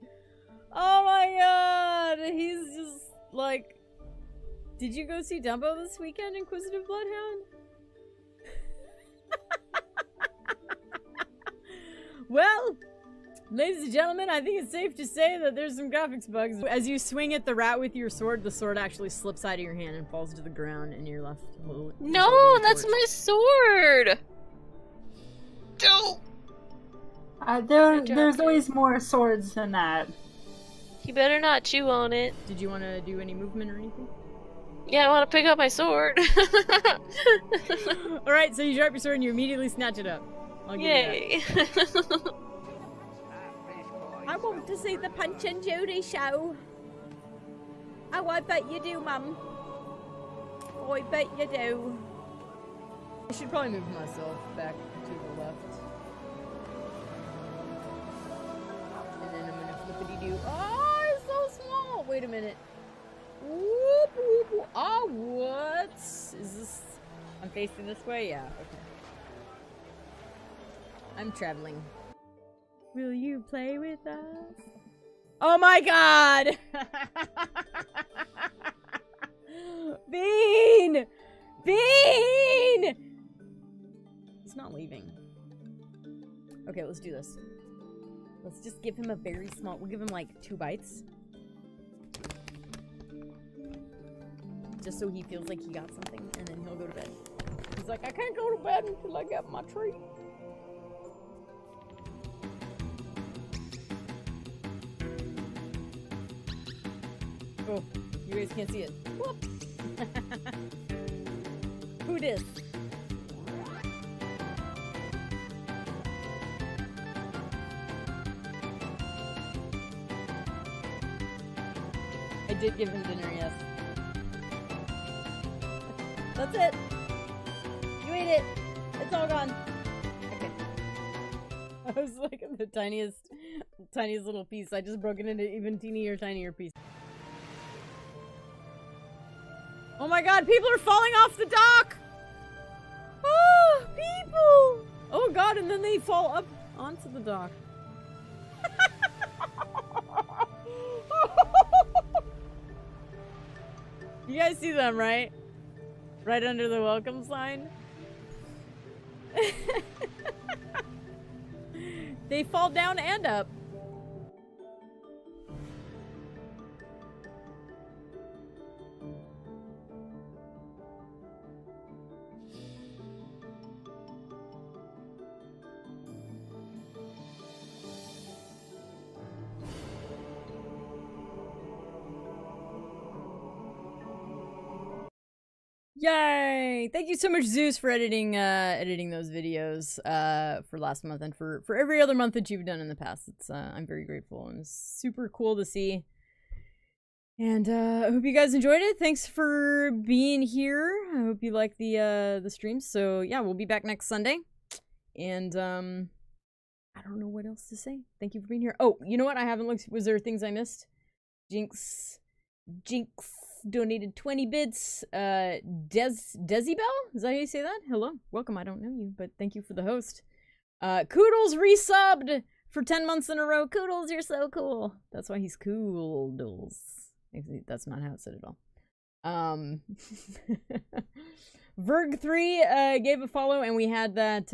Oh my god! He's just like... Did you go see Dumbo this weekend, Inquisitive Bloodhound? Well, ladies and gentlemen, I think it's safe to say that there's some graphics bugs. As you swing at the rat with your sword, the sword actually slips out of your hand and falls to the ground, and you're left holding No, that's my sword! There's always more swords than that. You better not chew on it. Did you want to do any movement or anything? Yeah, I want to pick up my sword. Alright, so you drop your sword and you immediately snatch it up. I'll give Yay. you that. I want to see the Punch and Judy show. Oh, I bet you do, Mum. Oh, I bet you do. I should probably move myself back to the left. And then I'm gonna flippity-do. Oh, it's so small! Wait a minute. Whoop, whoop, whoop. Oh, what? Is this... I'm facing this way? Yeah, okay. I'm traveling. Will you play with us? Oh my god! Bean! Bean! He's not leaving. Okay, let's do this. Let's just give him a very small... We'll give him like 2 bites. Just so he feels like he got something, and then he'll go to bed. He's like, I can't go to bed until I get my treat. Oh, you guys can't see it. Whoop. Who dis? I did give him dinner, yes. That's it. You ate it. It's all gone. Okay. I was like the tiniest little piece. I just broke it into even teenier, tinier pieces. Oh my god, people are falling off the dock! Oh, people! Oh god, and then they fall up onto the dock. You guys see them, right? Right under the welcome sign. They fall down and up. Yay! Thank you so much, Zeus, for editing those videos for last month and for every other month that you've done in the past. It's I'm very grateful and it's super cool to see. And I hope you guys enjoyed it. Thanks for being here. I hope you like the stream. So yeah, we'll be back next Sunday. And I don't know what else to say. Thank you for being here. Oh, you know what? I haven't looked. Was there things I missed? Jinx donated 20 bits. Dezibel? Is that how you say that? Hello. Welcome. I don't know you, but thank you for the host. Koodles resubbed for 10 months in a row. Koodles, you're so cool. That's why he's Koodles. That's not how it's said at all. Verg3 gave a follow, and we had that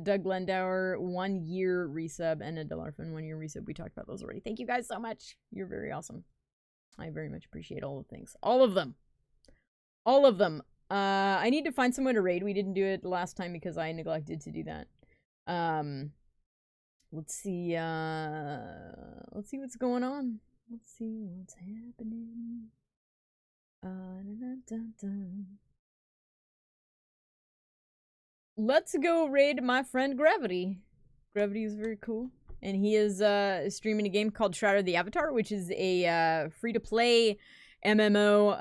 Doug Lendauer 1 year resub and a Delarfin 1 year resub. We talked about those already. Thank you guys so much. You're very awesome. I very much appreciate all the things. All of them. All of them. I need to find someone to raid. We didn't do it last time because I neglected to do that. Let's see. Let's see what's going on. Let's see what's happening. Let's go raid my friend Gravity. Gravity is very cool. And he is streaming a game called Shroud of the Avatar, which is a free-to-play MMO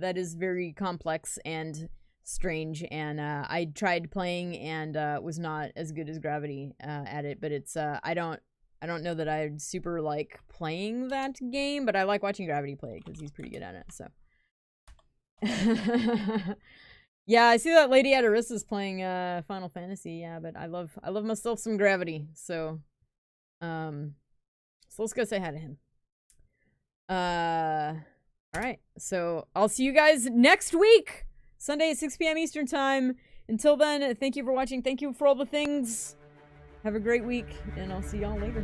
that is very complex and strange. And I tried playing and was not as good as Gravity at it. But it's I don't know that I'd super like playing that game, but I like watching Gravity play it because he's pretty good at it. So yeah, I see that Lady Adorissa's playing Final Fantasy. Yeah, but I love myself some Gravity. So let's go say hi to him. All right. So I'll see you guys next week, Sunday at 6 p.m. Eastern time. Until then, thank you for watching. Thank you for all the things. Have a great week, and I'll see y'all later.